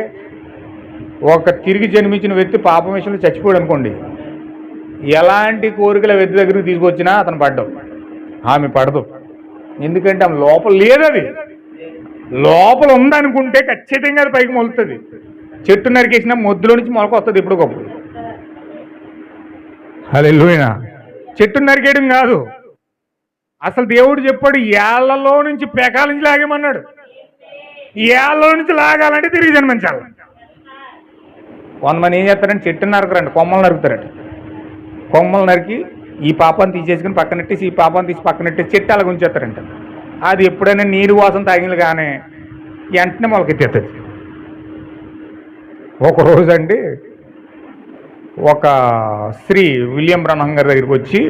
ఒక తిరిగి జన్మించిన వ్యక్తి పాపం విషయంలో చచ్చిపోయాడు అనుకోండి, ఎలాంటి కోరికల వ్యక్తి దగ్గరికి తీసుకొచ్చినా అతను పడ్డావు, ఆమె పడదు. ఎందుకంటే ఆమె లోపల లేదు, అది లోపల ఉందనుకుంటే ఖచ్చితంగా అది పైకి మొలుతుంది. చెట్టు నరికేసిన మొద్దులో నుంచి మొలక వస్తుంది ఎప్పుడు గొప్ప. హల్లెలూయా. చెట్టు నరికేయడం కాదు, అసలు దేవుడు చెప్పాడు ఏళ్లలో నుంచి పెకాల నుంచి లాగేమన్నాడు. ఏళ్లలో నుంచి లాగాలంటే తిరిగి జన్మించాలి. కొంతమంది ఏం చేస్తారంటే చెట్టు నరకరండి, కొమ్మలు నరుకుతారండి. కొమ్మలు నరికి ఈ పాపాన్ని తీసేసుకుని పక్కనెట్టేసి ఈ పాపాన్ని తీసి పక్కనెట్టేసి చెట్టు అలాగ ఉంచేస్తారంట. అది ఎప్పుడైనా నీరు వాసన తాగింది కానీ వెంటనే మొలకెత్తేస్తుంది. ఒకరోజు అండి ఒక స్త్రీ విలియం బ్రహ్మం గారి దగ్గరికి వచ్చి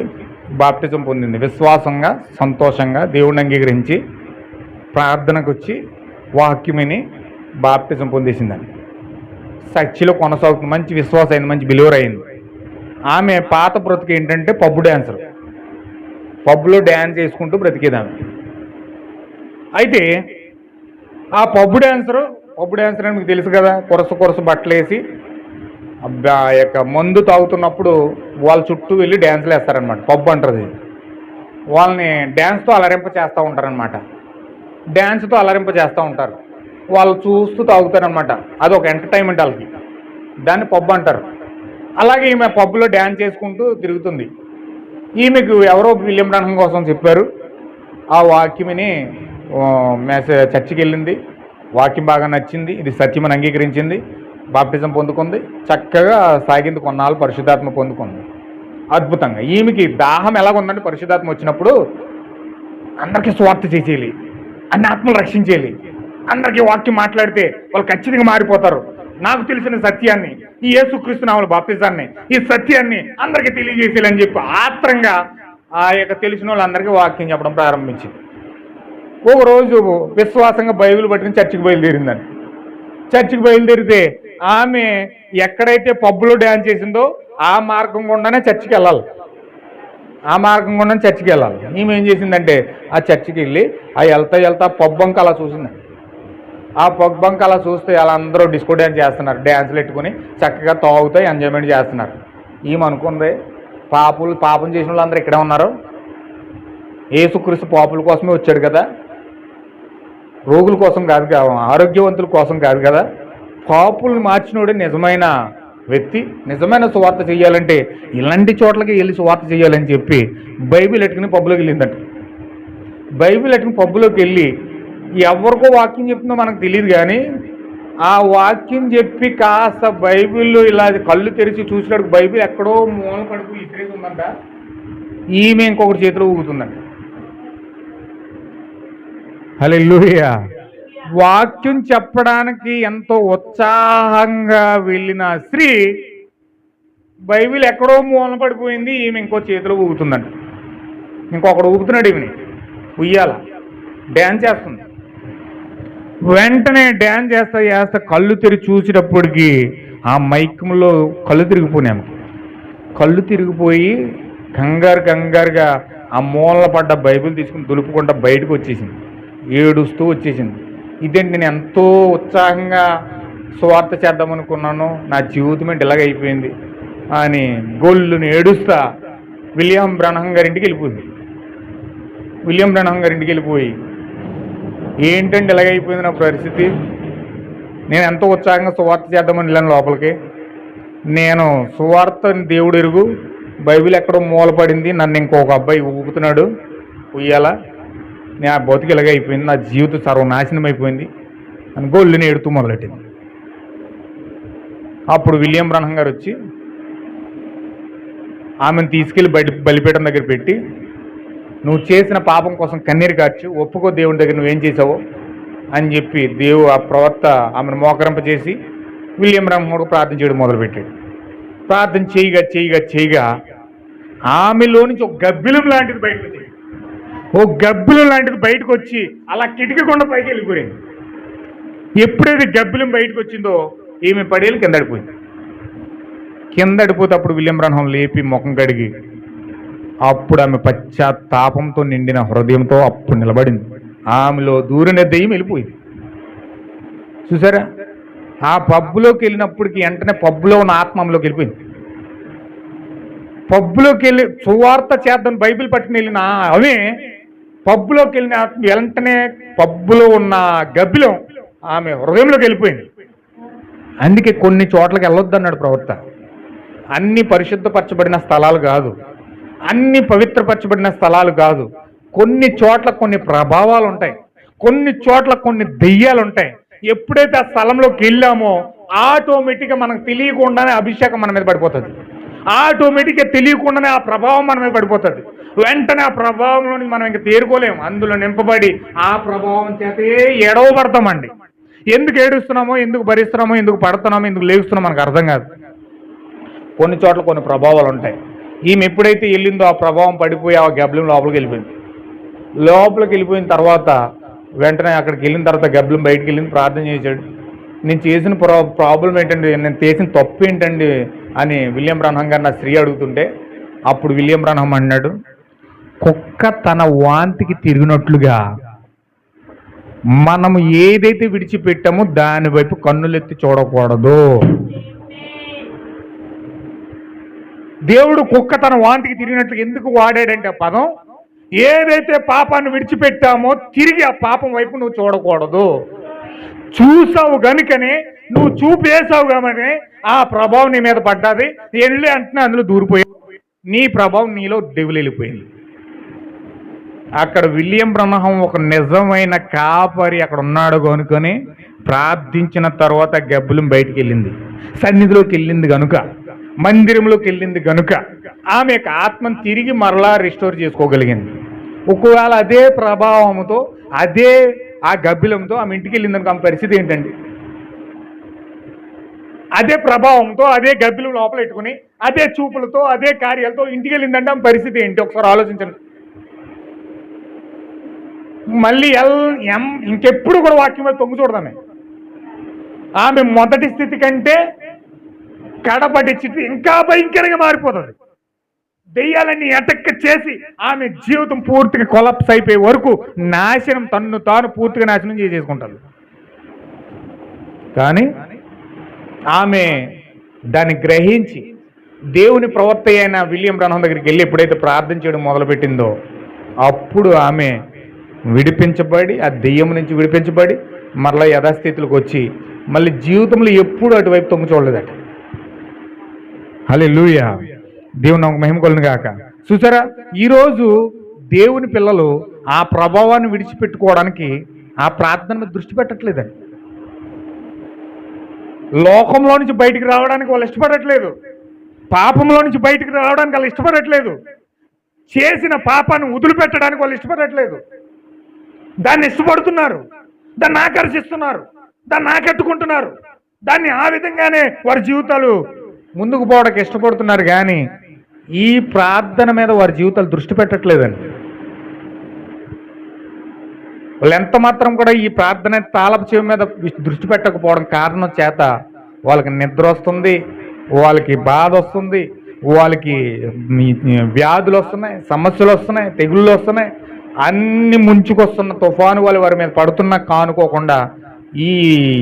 బాప్టిజం పొందింది. విశ్వాసంగా సంతోషంగా దేవుడిని అంగీకరించి ప్రార్థనకు వచ్చి వాక్యమని బాప్టిజం పొందేసిందండి. చర్చిలో కొనసాగుతుంది, మంచి విశ్వాసం అయింది, మంచి బిలీవర్ అయింది. ఆమె పాత బ్రతుకు ఏంటంటే పబ్బు డ్యాన్సర్, పబ్బులో డ్యాన్స్ చేసుకుంటూ బ్రతికేదామె. అయితే ఆ పబ్బు డ్యాన్సర్ అని మీకు తెలుసు కదా, కొరస బట్టలు వేసి ఆ యొక్క మందు తాగుతున్నప్పుడు వాళ్ళ చుట్టూ వెళ్ళి డ్యాన్స్లు వేస్తారనమాట. పబ్బు అంటారు, వాళ్ళని డ్యాన్స్తో అలరింప చేస్తూ ఉంటారనమాట. డ్యాన్స్తో అలరింప చేస్తూ ఉంటారు, వాళ్ళు చూస్తూ తాగుతారనమాట. అది ఒక ఎంటర్టైన్మెంట్ వాళ్ళకి, దాన్ని పబ్బు అంటారు. అలాగే ఈమె పబ్బులో డ్యాన్స్ చేసుకుంటూ తిరుగుతుంది. ఈమెకు ఎవరో విలియం బ్రహ్మం కోసం చెప్పారు. ఆ వాక్యమని చర్చికి వెళ్ళింది, వాక్యం బాగా నచ్చింది, ఇది సత్యమని అంగీకరించింది, బాప్టిజం పొందుకుంది, చక్కగా సాగింది. కొన్నాళ్ళు పరిశుద్ధాత్మ పొందుకుంది అద్భుతంగా. ఈమెకి దాహం ఎలాగుందంటే పరిశుద్ధాత్మ వచ్చినప్పుడు అందరికీ స్వార్థ చేసేయాలి, అన్ని ఆత్మలు రక్షించేయాలి, అందరికీ వాక్యం మాట్లాడితే వాళ్ళు ఖచ్చితంగా మారిపోతారు, నాకు తెలిసిన సత్యాన్ని, ఈ యేసుక్రీస్తు నామములో బాప్తిజాన్ని, ఈ సత్యాన్ని అందరికీ తెలియజేసేయాలని చెప్పి ఆత్రంగా ఆ యొక్క తెలిసిన వాళ్ళందరికీ వాక్యం చెప్పడం ప్రారంభించింది. ఒకరోజు విశ్వాసంగా బైబిల్ పట్టుకుని చర్చికి బయలుదేరిందని. చర్చికి బయలుదేరితే ఆమె ఎక్కడైతే పబ్బులో డ్యాన్స్ చేసిందో ఆ మార్గం గుండానే చర్చికి వెళ్ళాలి. ఆ మార్గం గుండానే చర్చికి వెళ్ళాలి. ఈమె ఏం చేసిందంటే ఆ చర్చికి వెళ్ళి ఆ వెళ్తా పబ్బంక అలా చూసిందండి. ఆ పబ్బంక అలా చూస్తే వాళ్ళందరూ డిస్కో డ్యాన్స్ చేస్తున్నారు, డ్యాన్స్లు పెట్టుకుని చక్కగా తాగుతూ ఎంజాయ్మెంట్ చేస్తున్నారు. ఈమె అనుకుంది పాపం చేసిన వాళ్ళందరూ ఇక్కడే ఉన్నారు, యేసుక్రీస్తు పాపుల కోసమే వచ్చాడు కదా, రోగుల కోసం కాదు కదా, ఆరోగ్యవంతుల కోసం కాదు కదా, పాపుల్ని మార్చినోడే నిజమైన వ్యక్తి. నిజమైన సువార్త చేయాలంటే ఇలాంటి చోట్లకి వెళ్ళి సువార్త చేయాలని చెప్పి బైబిల్ ఎట్టుకుని పబ్బులోకి వెళ్ళిందట. బైబిల్ ఎట్టుకుని పబ్బులోకి వెళ్ళి ఎవరికో వాక్యం చెప్తుందో మనకు తెలియదు కానీ ఆ వాక్యం చెప్పి కాస్త బైబిల్లో ఇలా కళ్ళు తెరిచి చూసినప్పుడు బైబిల్ ఎక్కడో మూల పడుకు ఇసిరేసి ఉందంట. ఈమె ఇంకొకటి చేతిలో ఊగుతుందంట. హల్లెలూయా. వాక్యం చెప్పడానికి ఎంతో ఉత్సాహంగా వెళ్ళిన స్త్రీ బైబిల్ ఎక్కడో మూల పడిపోయింది, ఈమె ఇంకో చేతిలో ఊగుతుందంట. ఇంకొకడు ఊగుతున్నాడు, ఈమెని ఉయ్యాల డ్యాన్స్ చేస్తుంది. వెంటనే డ్యాన్స్ చేస్తా కళ్ళు తెరిచి చూసేటప్పటికి ఆ మైకంలో కళ్ళు తిరిగిపోయినాము. కళ్ళు తిరిగిపోయి కంగారుగా ఆ మూలన పడ్డ బైబిల్ తీసుకుని దులుపుకుంటా బయటకు వచ్చేసింది, ఏడుస్తూ వచ్చేసింది. ఇదేంటి, నేను ఎంతో ఉత్సాహంగా స్వార్థ చేద్దామనుకున్నాను, నా జీవితం ఏంటి ఇలాగ అయిపోయింది అని గొల్లుని ఏడుస్తా విలియం బ్రహ్మం గారింటికి వెళ్ళిపోయింది. విలియం బ్రహ్మం గారింటికి వెళ్ళిపోయి ఏంటంటే ఇలాగైపోయింది నా పరిస్థితి, నేను ఎంతో ఉత్సాహంగా సువార్త చేద్దామని వెళ్ళాను లోపలికి, నేను సువార్త దేవుడు ఎరుగు, బైబిల్ ఎక్కడో మూలపడింది, నన్ను ఇంకొక అబ్బాయి ఊపుతున్నాడు ఉయ్యాల, నేను ఆ బతుకు ఇలాగ అయిపోయింది, నా జీవితం సర్వనాశనం అయిపోయింది అని గొల్లుని ఏడుతూ మొదలెట్టింది. అప్పుడు విలియం బ్రహ్మం గారు వచ్చి ఆమెను తీసుకెళ్ళి బలిపీఠం దగ్గర పెట్టి, నువ్వు చేసిన పాపం కోసం కన్నీరు కార్చు, ఒప్పుకో దేవుని దగ్గర నువ్వేం చేసావో అని చెప్పి ఆ ప్రవక్త ఆమెను మోకరింపజేసి విలియం బ్రహ్మం ప్రార్థన చేయడం మొదలుపెట్టాడు. ప్రార్థన చేయగా ఆమెలో నుంచి ఒక గబ్బిలం లాంటిది బయటకు వచ్చింది. బయటకు వచ్చి అలా కిటికకుండా పైకి వెళ్ళిపోయింది. ఎప్పుడైతే గబ్బిలం బయటకు వచ్చిందో ఈమె పడేలు కిందడిపోతే అప్పుడు విలియం బ్రహ్మం లేపి ముఖం కడిగి అప్పుడు ఆమె పశ్చాత్తాపంతో నిండిన హృదయంతో అప్పుడు నిలబడింది. ఆమెలో దూరనే దెయ్యం వెళ్ళిపోయింది. చూసారా, ఆ పబ్బులోకి వెళ్ళినప్పటికీ వెంటనే పబ్బులో ఉన్న ఆత్మలోకి వెళ్ళిపోయింది. పబ్బులోకి వెళ్ళి సువార్త చేద్దాం బైబిల్ పట్టుకుని వెళ్ళిన ఆమె పబ్బులోకి వెళ్ళిన వెంటనే పబ్బులో ఉన్న గబ్బిలం ఆమె హృదయంలోకి వెళ్ళిపోయింది. అందుకే కొన్ని చోట్లకి వెళ్ళొద్దు అన్నాడు ప్రవక్త. అన్ని పరిశుద్ధపరచబడిన స్థలాలు కాదు, అన్ని పవిత్రపరచబడిన స్థలాలు కాదు. కొన్ని చోట్ల కొన్ని ప్రభావాలు ఉంటాయి, కొన్ని చోట్ల కొన్ని దెయ్యాలు ఉంటాయి. ఎప్పుడైతే ఆ స్థలంలోకి వెళ్ళామో ఆటోమేటిక్గా మనకు తెలియకుండానే అభిషేకం మన మీద పడిపోతుంది. ఆటోమేటిక్గా తెలియకుండానే ఆ ప్రభావం మన మీద పడిపోతుంది. వెంటనే ఆ ప్రభావంలోని మనం ఇంకా తేరుకోలేము. అందులో నింపబడి ఆ ప్రభావం చేతే ఎడవబడతామండి. ఎందుకు ఏడుస్తున్నామో, ఎందుకు భరిస్తున్నామో, ఎందుకు పడుతున్నామో, ఎందుకు లేస్తున్నామో మనకు అర్థం కాదు. కొన్ని చోట్ల కొన్ని ప్రభావాలు ఉంటాయి. ఈమె ఎప్పుడైతే వెళ్ళిందో ఆ ప్రభావం పడిపోయి ఆ గబ్బలం లోపలికి వెళ్ళిపోయింది. లోపలికి వెళ్ళిపోయిన తర్వాత వెంటనే అక్కడికి వెళ్ళిన తర్వాత గబ్బలం బయటికి వెళ్ళింది, ప్రార్థన చేశాడు. నేను చేసిన ప్రాబ్లం ఏంటండి, నేను చేసిన తప్పు ఏంటండి అని విలియం బ్రన్హం గారు నా స్త్రీ అడుగుతుంటే అప్పుడు విలియం బ్రన్హం అన్నాడు, కుక్క తన వాంతికి తిరిగినట్లుగా మనము ఏదైతే విడిచిపెట్టామో దాని వైపు కన్నులెత్తి చూడకూడదు. దేవుడు కుక్క తన వాంతికి తిరిగినట్లు ఎందుకు వాడాడంటే ఆ పదం, ఏదైతే పాపాన్ని విడిచిపెట్టామో తిరిగి ఆ పాపం వైపు నువ్వు చూడకూడదు. చూసావు గనుకనే, నువ్వు చూపేసావు కాబట్టి ఆ ప్రభావం నీ మీద పడ్డది. వెళ్ళి అంటున్నా అందులో దూరిపోయావు, నీ ప్రభావం నీలో దేవులు వెళ్ళిపోయింది. అక్కడ విలియం బ్రన్హం ఒక నిజమైన కాపరి అక్కడ ఉన్నాడు కనుకొని ప్రార్థించిన తర్వాత గబ్బలం బయటికి వెళ్ళింది, సన్నిధిలోకి వెళ్ళింది కనుక, మందిరంలోకి వెళ్ళింది కనుక ఆమె యొక్క ఆత్మను తిరిగి మరలా రిస్టోర్ చేసుకోగలిగింది. ఒకవేళ అదే ప్రభావంతో అదే ఆ గబ్బిలంతో ఆమె ఇంటికి వెళ్ళింది అనుకో, ఆమె పరిస్థితి ఏంటండి? అదే ప్రభావంతో అదే గబ్బిలం లోపల పెట్టుకుని అదే చూపులతో అదే కార్యాలతో ఇంటికి వెళ్ళిందంటే ఆమె పరిస్థితి ఏంటి ఒకసారి ఆలోచించండి. మళ్ళీ ఇంకెప్పుడు కూడా వాక్యం మీద తొంగి చూడదామే. ఆమె మొదటి స్థితి కంటే కడపటి స్థితి ఇంకా భయంకరంగా మారిపోతుంది. దెయ్యాలన్నీ ఎటక్క చేసి ఆమె జీవితం పూర్తిగా కొలాప్స్ అయిపోయే వరకు నాశనం, తన్ను తాను పూర్తిగా నాశనం చేసుకుంటారు. కానీ ఆమె దాన్ని గ్రహించి దేవుని ప్రవక్త అయిన విలియం బ్రన్హం దగ్గరికి వెళ్ళి ఎప్పుడైతే ప్రార్థన చేయడం మొదలుపెట్టిందో అప్పుడు ఆమె విడిపించబడి, ఆ దెయ్యం నుంచి విడిపించబడి మరలా యథాస్థితిలోకి వచ్చి మళ్ళీ జీవితంలో ఎప్పుడు అటువైపు తొంగి చూడలేదట. హల్లెలూయా, దేవుని నాకు మహిమ కలుగును గాక. చూసారా, ఈరోజు దేవుని పిల్లలు ఆ ప్రభావాన్ని విడిచిపెట్టుకోవడానికి ఆ ప్రార్థన మీద దృష్టి పెట్టట్లేదండి. లోకంలో నుంచి బయటికి రావడానికి వాళ్ళు ఇష్టపడట్లేదు, పాపంలో నుంచి బయటికి రావడానికి వాళ్ళు ఇష్టపడట్లేదు, చేసిన పాపాన్ని వదిలిపెట్టడానికి వాళ్ళు ఇష్టపడట్లేదు. దాన్ని ఇష్టపడుతున్నారు, దాన్ని ఆకర్షిస్తున్నారు, దాన్ని ఆకట్టుకుంటున్నారు, దాన్ని ఆ విధంగానే వారి జీవితాలు ముందుకు పోవడానికి ఇష్టపడుతున్నారు. కానీ ఈ ప్రార్థన మీద వారి జీవితాలు దృష్టి పెట్టట్లేదండి. వాళ్ళు ఎంత మాత్రం కూడా ఈ ప్రార్థన తాళపు చెవి మీద దృష్టి పెట్టకపోవడం కారణం చేత వాళ్ళకి నిద్ర వస్తుంది, వాళ్ళకి బాధ వస్తుంది, వాళ్ళకి వ్యాధులు వస్తున్నాయి, సమస్యలు వస్తున్నాయి, తెగుళ్ళు వస్తున్నాయి, అన్ని ముంచుకొస్తున్న తుఫాను వాళ్ళు వారి మీద పడుతున్నా కానుకోకుండా ఈ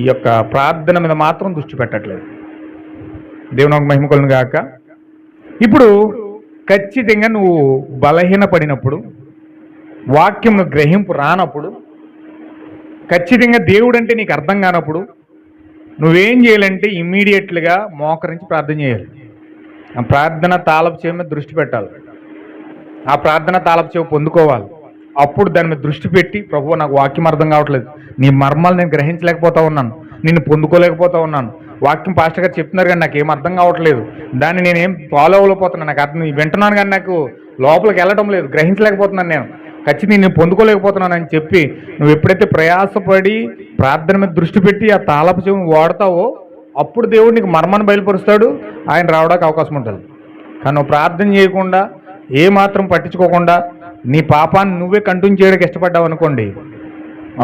యొక్క ప్రార్థన మీద మాత్రం దృష్టి పెట్టట్లేదు. దేవునికి మహిమ కలుగును గాక. ఇప్పుడు ఖచ్చితంగా నువ్వు బలహీనపడినప్పుడు, వాక్యం గ్రహింపు రానప్పుడు, ఖచ్చితంగా దేవుడు అంటే నీకు అర్థం కానప్పుడు నువ్వేం చేయాలంటే ఇమ్మీడియట్లుగా మోకరించి ప్రార్థన చేయాలి. ఆ ప్రార్థన తాళపు చెవి మీద దృష్టి పెట్టాలి, ఆ ప్రార్థన తాళపు చెవి పొందుకోవాలి. అప్పుడు దాని మీద దృష్టి పెట్టి, ప్రభువా నాకు వాక్యం అర్థం కావట్లేదు, నీ మర్మాలు నేను గ్రహించలేకపోతా ఉన్నాను, నిన్ను పొందుకోలేకపోతా ఉన్నాను, వాక్యం పాస్టర్ గారు చెప్తున్నారు కానీ నాకు ఏం అర్థం కావట్లేదు, దాన్ని నేనేం ఫాలో అవ్వలేకపోతున్నాను, నాకు అర్థం వింటున్నాను కానీ నాకు లోపలికి వెళ్ళడం లేదు, గ్రహించలేకపోతున్నాను, నేను ఖచ్చితంగా నేను పొందుకోలేకపోతున్నాను అని చెప్పి నువ్వు ఎప్పుడైతే ప్రయాసపడి ప్రార్థన మీద దృష్టి పెట్టి ఆ తాళపు చెవిని వాడతావో అప్పుడు దేవుడు నీకు మర్మాన్ని బయలుపరుస్తాడు, ఆయన రావడానికి అవకాశం ఉంటుంది. కానీ నువ్వు ప్రార్థన చేయకుండా ఏమాత్రం పట్టించుకోకుండా నీ పాపాన్ని నువ్వే కంటిన్యూ చేయడానికి ఇష్టపడ్డావు అనుకోండి,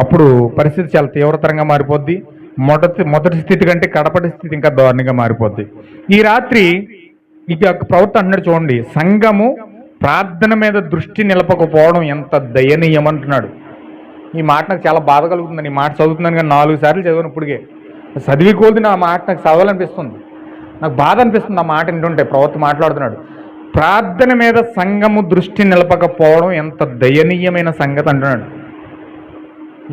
అప్పుడు పరిస్థితి చాలా తీవ్రతరంగా మారిపోద్ది. మొదటి స్థితి కంటే కడపటి స్థితి ఇంకా దారుణంగా మారిపోద్ది. ఈ రాత్రి ఇక ప్రవక్త అన్నాడు చూడండి, సంఘము ప్రార్థన మీద దృష్టి నిలపకపోవడం ఎంత దయనీయం అంటున్నాడు. ఈ మాట నాకు చాలా బాధ కలుగుతుందని, ఈ మాట చదువుతున్నాను కానీ 4 సార్లు చదివాను ఇప్పటికే. చదివి కోల్ది నా మాట నాకు చదవాలనిపిస్తుంది, నాకు బాధ అనిపిస్తుంది ఆ మాట వింటుంటే. ప్రవక్త మాట్లాడుతున్నాడు, ప్రార్థన మీద సంఘము దృష్టి నిలపకపోవడం ఎంత దయనీయమైన సంగతి అంటున్నాడు.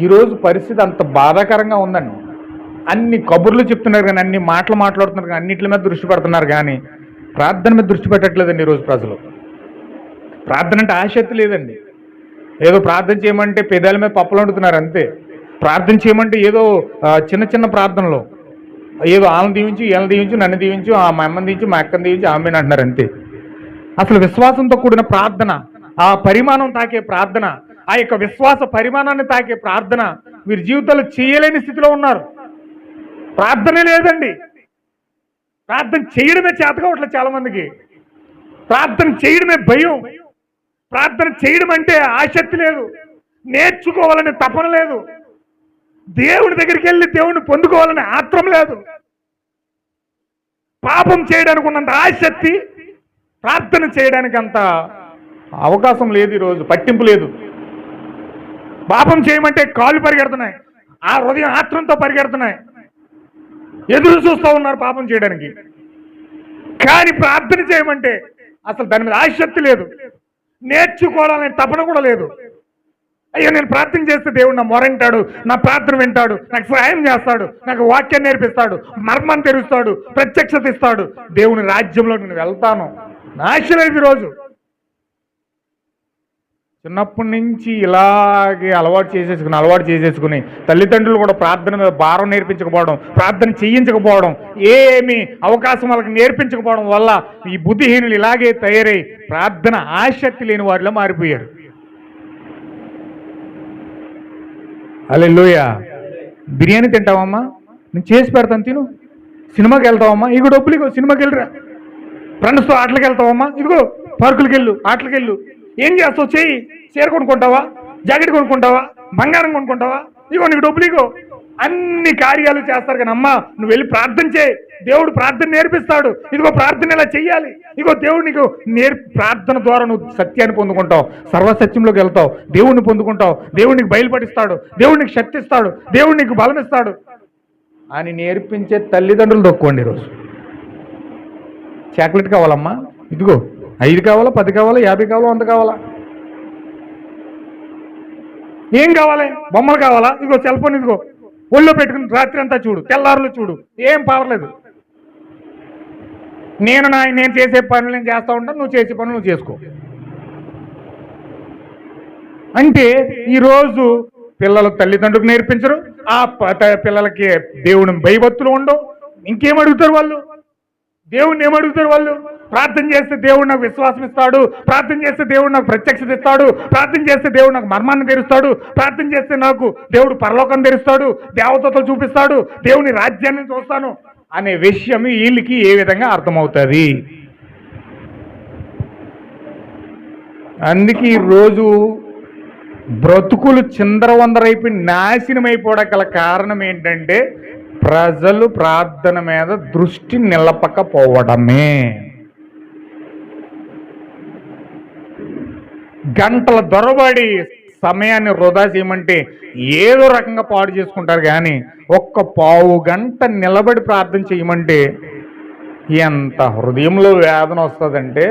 ఈరోజు పరిస్థితి అంత బాధాకరంగా ఉందండి. అన్ని కబుర్లు చెప్తున్నారు కానీ, అన్ని మాటలు మాట్లాడుతున్నారు కానీ, అన్నింటి మీద దృష్టి పెడుతున్నారు కానీ ప్రార్థన మీద దృష్టి పెట్టట్లేదండి ఈరోజు ప్రజలు. ప్రార్థన అంటే ఆసక్తి లేదండి. ఏదో ప్రార్థన చేయమంటే పెదాల మీద పప్పులు వండుతున్నారు అంతే. ప్రార్థన చేయమంటే ఏదో చిన్న చిన్న ప్రార్థనలు, ఏదో వాళ్ళని దీవించు, వీళ్ళని దీవించు, నన్ను దీవించు, మా అమ్మని దీవించు, మా అక్కని దీవించు, ఆమెను అంటున్నారు అంతే. అసలు విశ్వాసంతో కూడిన ప్రార్థన, ఆ పరిమాణం తాకే ప్రార్థన, ఆ యొక్క విశ్వాస పరిమాణాన్ని తాకే ప్రార్థన వీరి జీవితాలు చేయలేని స్థితిలో ఉన్నారు. ప్రార్థనే లేదండి. ప్రార్థన చేయడమే చేత కావట్లేదు చాలా మందికి. ప్రార్థన చేయడమే భయం. ప్రార్థన చేయడం అంటే ఆసక్తి లేదు, నేర్చుకోవాలనే తపన లేదు, దేవుని దగ్గరికి వెళ్ళి దేవుని పొందుకోవాలనే ఆత్రం లేదు. పాపం చేయడానికి ఉన్నంత ఆసక్తి ప్రార్థన చేయడానికి అంత అవకాశం లేదు, ఈరోజు పట్టింపు లేదు. పాపం చేయమంటే కాళ్ళు పరిగెడుతున్నాయి, ఆ హృదయం ఆత్రంతో పరిగెడుతున్నాయి, ఎదురు చూస్తూ ఉన్నారు పాపం చేయడానికి. కానీ ప్రార్థన చేయమంటే అసలు దాని మీద ఆసక్తి లేదు, నేర్చుకోవాలనే తపన కూడా లేదు. అయ్యో నేను ప్రార్థన చేస్తే దేవుడు నా మొరంటాడు, నా ప్రార్థన వింటాడు, నాకు సహాయం చేస్తాడు, నాకు వాక్యం నేర్పిస్తాడు, మర్మం తెరుస్తాడు, ప్రత్యక్షత ఇస్తాడు, దేవుని రాజ్యంలో నేను వెళ్తాను. ఆశ లేదు ఈరోజు. చిన్నప్పటి నుంచి ఇలాగే అలవాటు చేసేసుకుని తల్లిదండ్రులు కూడా ప్రార్థన మీద భారం నేర్పించకపోవడం, ప్రార్థన చేయించకపోవడం, ఏమి అవకాశం వాళ్ళకి నేర్పించకపోవడం వల్ల ఈ బుద్ధిహీనులు ఇలాగే తయారై ప్రార్థన ఆసక్తి లేని వారిలో మారిపోయారు. హల్లెలూయా. బిర్యానీ తింటావమ్మా, నేను చేసి పెడతాను తిను. సినిమాకి వెళ్తావమ్మా, ఇగో డబ్బులు ఇగో సినిమాకి వెళ్ళిరా. ఫ్రెండ్స్తో ఆటలకు వెళ్తావమ్మా, ఇదిగో పార్కులకి వెళ్ళు, ఆటలకు వెళ్ళు. ఏం చేస్తావు చెయ్యి, చీర కొనుక్కుంటావా, జాకెట్ కొనుక్కుంటావా, బంగారం కొనుక్కుంటావా, ఇగో నీకు డబ్బులు ఇగో. అన్ని కార్యాలు చేస్తారు కానీ అమ్మా నువ్వు వెళ్ళి ప్రార్థన చేయి, దేవుడు ప్రార్థన నేర్పిస్తాడు, ఇదిగో ప్రార్థన ఇలా చెయ్యాలి, ఇగో దేవుడు నీకు ప్రార్థన ద్వారా నువ్వు సత్యాన్ని పొందుకుంటావు, సర్వసత్యంలోకి వెళ్తావు, దేవుడిని పొందుకుంటావు, దేవుడు నీకు బయలుపడిస్తాడు, దేవుడు నీకు శక్తి ఇస్తాడు, దేవుడు నీకు బలం ఇస్తాడు అని నేర్పించే తల్లిదండ్రులు తక్కువండి ఈరోజు. చాక్లెట్ కావాలమ్మా, ఇదిగో 5 కావాలా, 10 కావాలా, 50 కావాలా, 100 కావాలా, ఏం కావాలి, బొమ్మలు కావాలా, ఇదిగో సెల్ ఫోన్ ఇదిగో ఒళ్ళో పెట్టుకుని రాత్రి అంతా చూడు, తెల్లారులు చూడు, ఏం పర్లేదు. నేను చేసే పనులు నేను చేస్తూ ఉంటాను, నువ్వు చేసే పనులు నువ్వు చేసుకో అంటే ఈరోజు పిల్లలు తల్లిదండ్రులకు నేర్పించరు, ఆ పిల్లలకి దేవుని భయభక్తులు ఉండవు. ఇంకేం అడుగుతారు వాళ్ళు? దేవుణ్ణి ఏమడుగుతారు వాళ్ళు? ప్రార్థన చేస్తే దేవుడు నాకు విశ్వాసం ఇస్తాడు, ప్రార్థన చేస్తే దేవుడు నాకు ప్రత్యక్షత ఇస్తాడు, ప్రార్థన చేస్తే దేవుడు నాకు మర్మాన్ని తెరుస్తాడు, ప్రార్థన చేస్తే నాకు దేవుడు పరలోకం తెరుస్తాడు, దేవతలు చూపిస్తాడు, దేవుని రాజ్యాన్ని చూస్తాను అనే విషయం వీళ్ళకి ఏ విధంగా అర్థమవుతుంది? అందుకే ఈరోజు బ్రతుకులు చిందరవందరైపోయి నాశనం అయిపోవడం గల కారణం ఏంటంటే ప్రజలు ప్రార్థన మీద దృష్టి నిలపకపోవడమే. గంటల దొరబడి సమయాన్ని వృధా చేయమంటే ఏదో రకంగా పాడు చేసుకుంటారు కానీ ఒక్క పావు గంట నిలబడి ప్రార్థన చేయమంటే ఎంత హృదయంలో వేదన వస్తుందంటే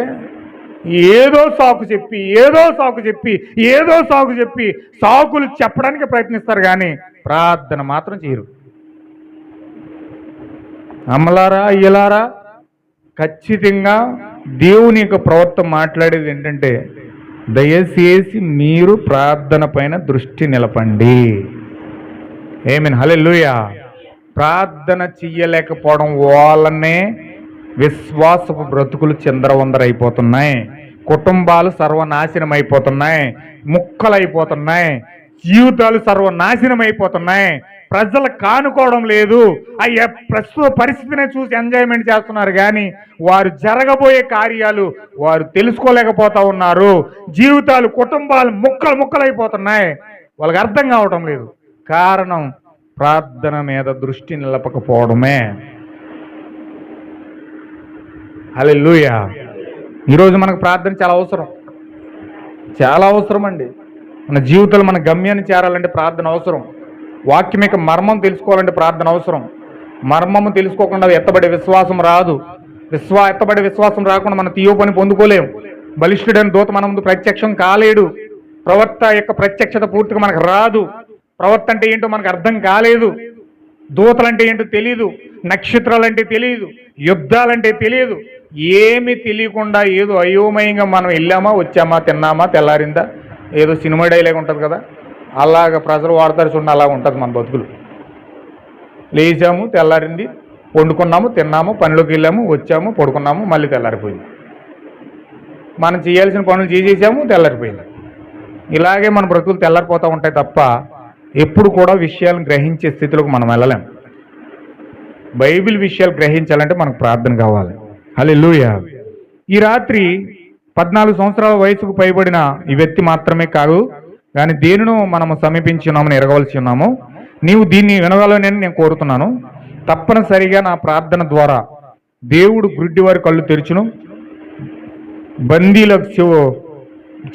ఏదో సాకు చెప్పి సాకులు చెప్పడానికి ప్రయత్నిస్తారు కానీ ప్రార్థన మాత్రం చేయరు. అమ్మలారా అయ్యలారా, ఖచ్చితంగా దేవుని యొక్క ప్రవర్తన మాట్లాడేది ఏంటంటే దయచేసి మీరు ప్రార్థన పైన దృష్టి నిలపండి. ఆమేన్, హల్లెలూయా. ప్రార్థన చెయ్యలేకపోవడం వల్లనే విశ్వాసపు బ్రతుకులు చిందరవందరైపోతున్నాయి, కుటుంబాలు సర్వనాశనం అయిపోతున్నాయి, ముక్కలైపోతున్నాయి, జీవితాలు సర్వనాశనం అయిపోతున్నాయి. ప్రజలు కానుకోవడం లేదు, అయ్యా ప్రస్తుత పరిస్థితిని చూసి ఎంజాయ్మెంట్ చేస్తున్నారు కానీ వారు జరగబోయే కార్యాలు వారు తెలుసుకోలేకపోతా ఉన్నారు. జీవితాలు, కుటుంబాలు ముక్కలైపోతున్నాయి, వాళ్ళకి అర్థం కావటం లేదు. కారణం ప్రార్థన మీద దృష్టి నిలపకపోవడమే. హల్లెలూయా. ఈరోజు మనకు ప్రార్థన చాలా అవసరం అండి. మన జీవితంలో మన గమ్యాన్ని చేరాలంటే ప్రార్థన అవసరం. వాక్యం యొక్క మర్మం తెలుసుకోవాలంటే ప్రార్థన అవసరం. మర్మము తెలుసుకోకుండా ఎత్తబడే విశ్వాసం రాదు. ఎత్తబడే విశ్వాసం రాకుండా మన తీయో పని పొందుకోలేం. బలిష్ఠుడైన దూత మన ముందు ప్రత్యక్షం కాలేడు. ప్రవక్త యొక్క ప్రత్యక్షత పూర్తిగా మనకు రాదు. ప్రవక్త అంటే ఏంటో మనకు అర్థం కాలేదు. దూతలంటే ఏంటో తెలియదు, నక్షత్రాలంటే తెలియదు, యుద్ధాలంటే తెలియదు. ఏమీ తెలియకుండా ఏదో అయోమయంగా మనం వెళ్ళామా, వచ్చామా, తిన్నామా, తెల్లారిందా, ఏదో సినిమా డైలాగ్ ఉంటుంది కదా, అలాగ ప్రజలు వాడతారు చూడండి, అలాగ ఉంటుంది మన బతుకులు. లేచాము, తెల్లారింది, వండుకున్నాము, తిన్నాము, పనిలోకి వెళ్ళాము, వచ్చాము, పడుకున్నాము, మళ్ళీ తెల్లారిపోయింది. మనం చేయాల్సిన పనులు చేసేసాము, తెల్లారిపోయింది. ఇలాగే మన బ్రతుకులు తెల్లారిపోతూ ఉంటాయి తప్ప ఎప్పుడు కూడా విషయాలను గ్రహించే స్థితిలోకి మనం వెళ్ళలేం. బైబిల్ విషయాలు గ్రహించాలంటే మనకు ప్రార్థన కావాలి. హల్లెలూయా. ఈ రాత్రి 14 సంవత్సరాల వయసుకు పైబడిన ఈ వ్యక్తి మాత్రమే కాదు, కానీ దేనినో మనము సమీపించి ఉన్నామని ఎరగవలసి ఉన్నాము. నీవు దీన్ని వినగలనని నేను కోరుతున్నాను. తప్పనిసరిగా నా ప్రార్థన ద్వారా దేవుడు గుడ్డి వారి కళ్ళు తెరుచును, బందీలకు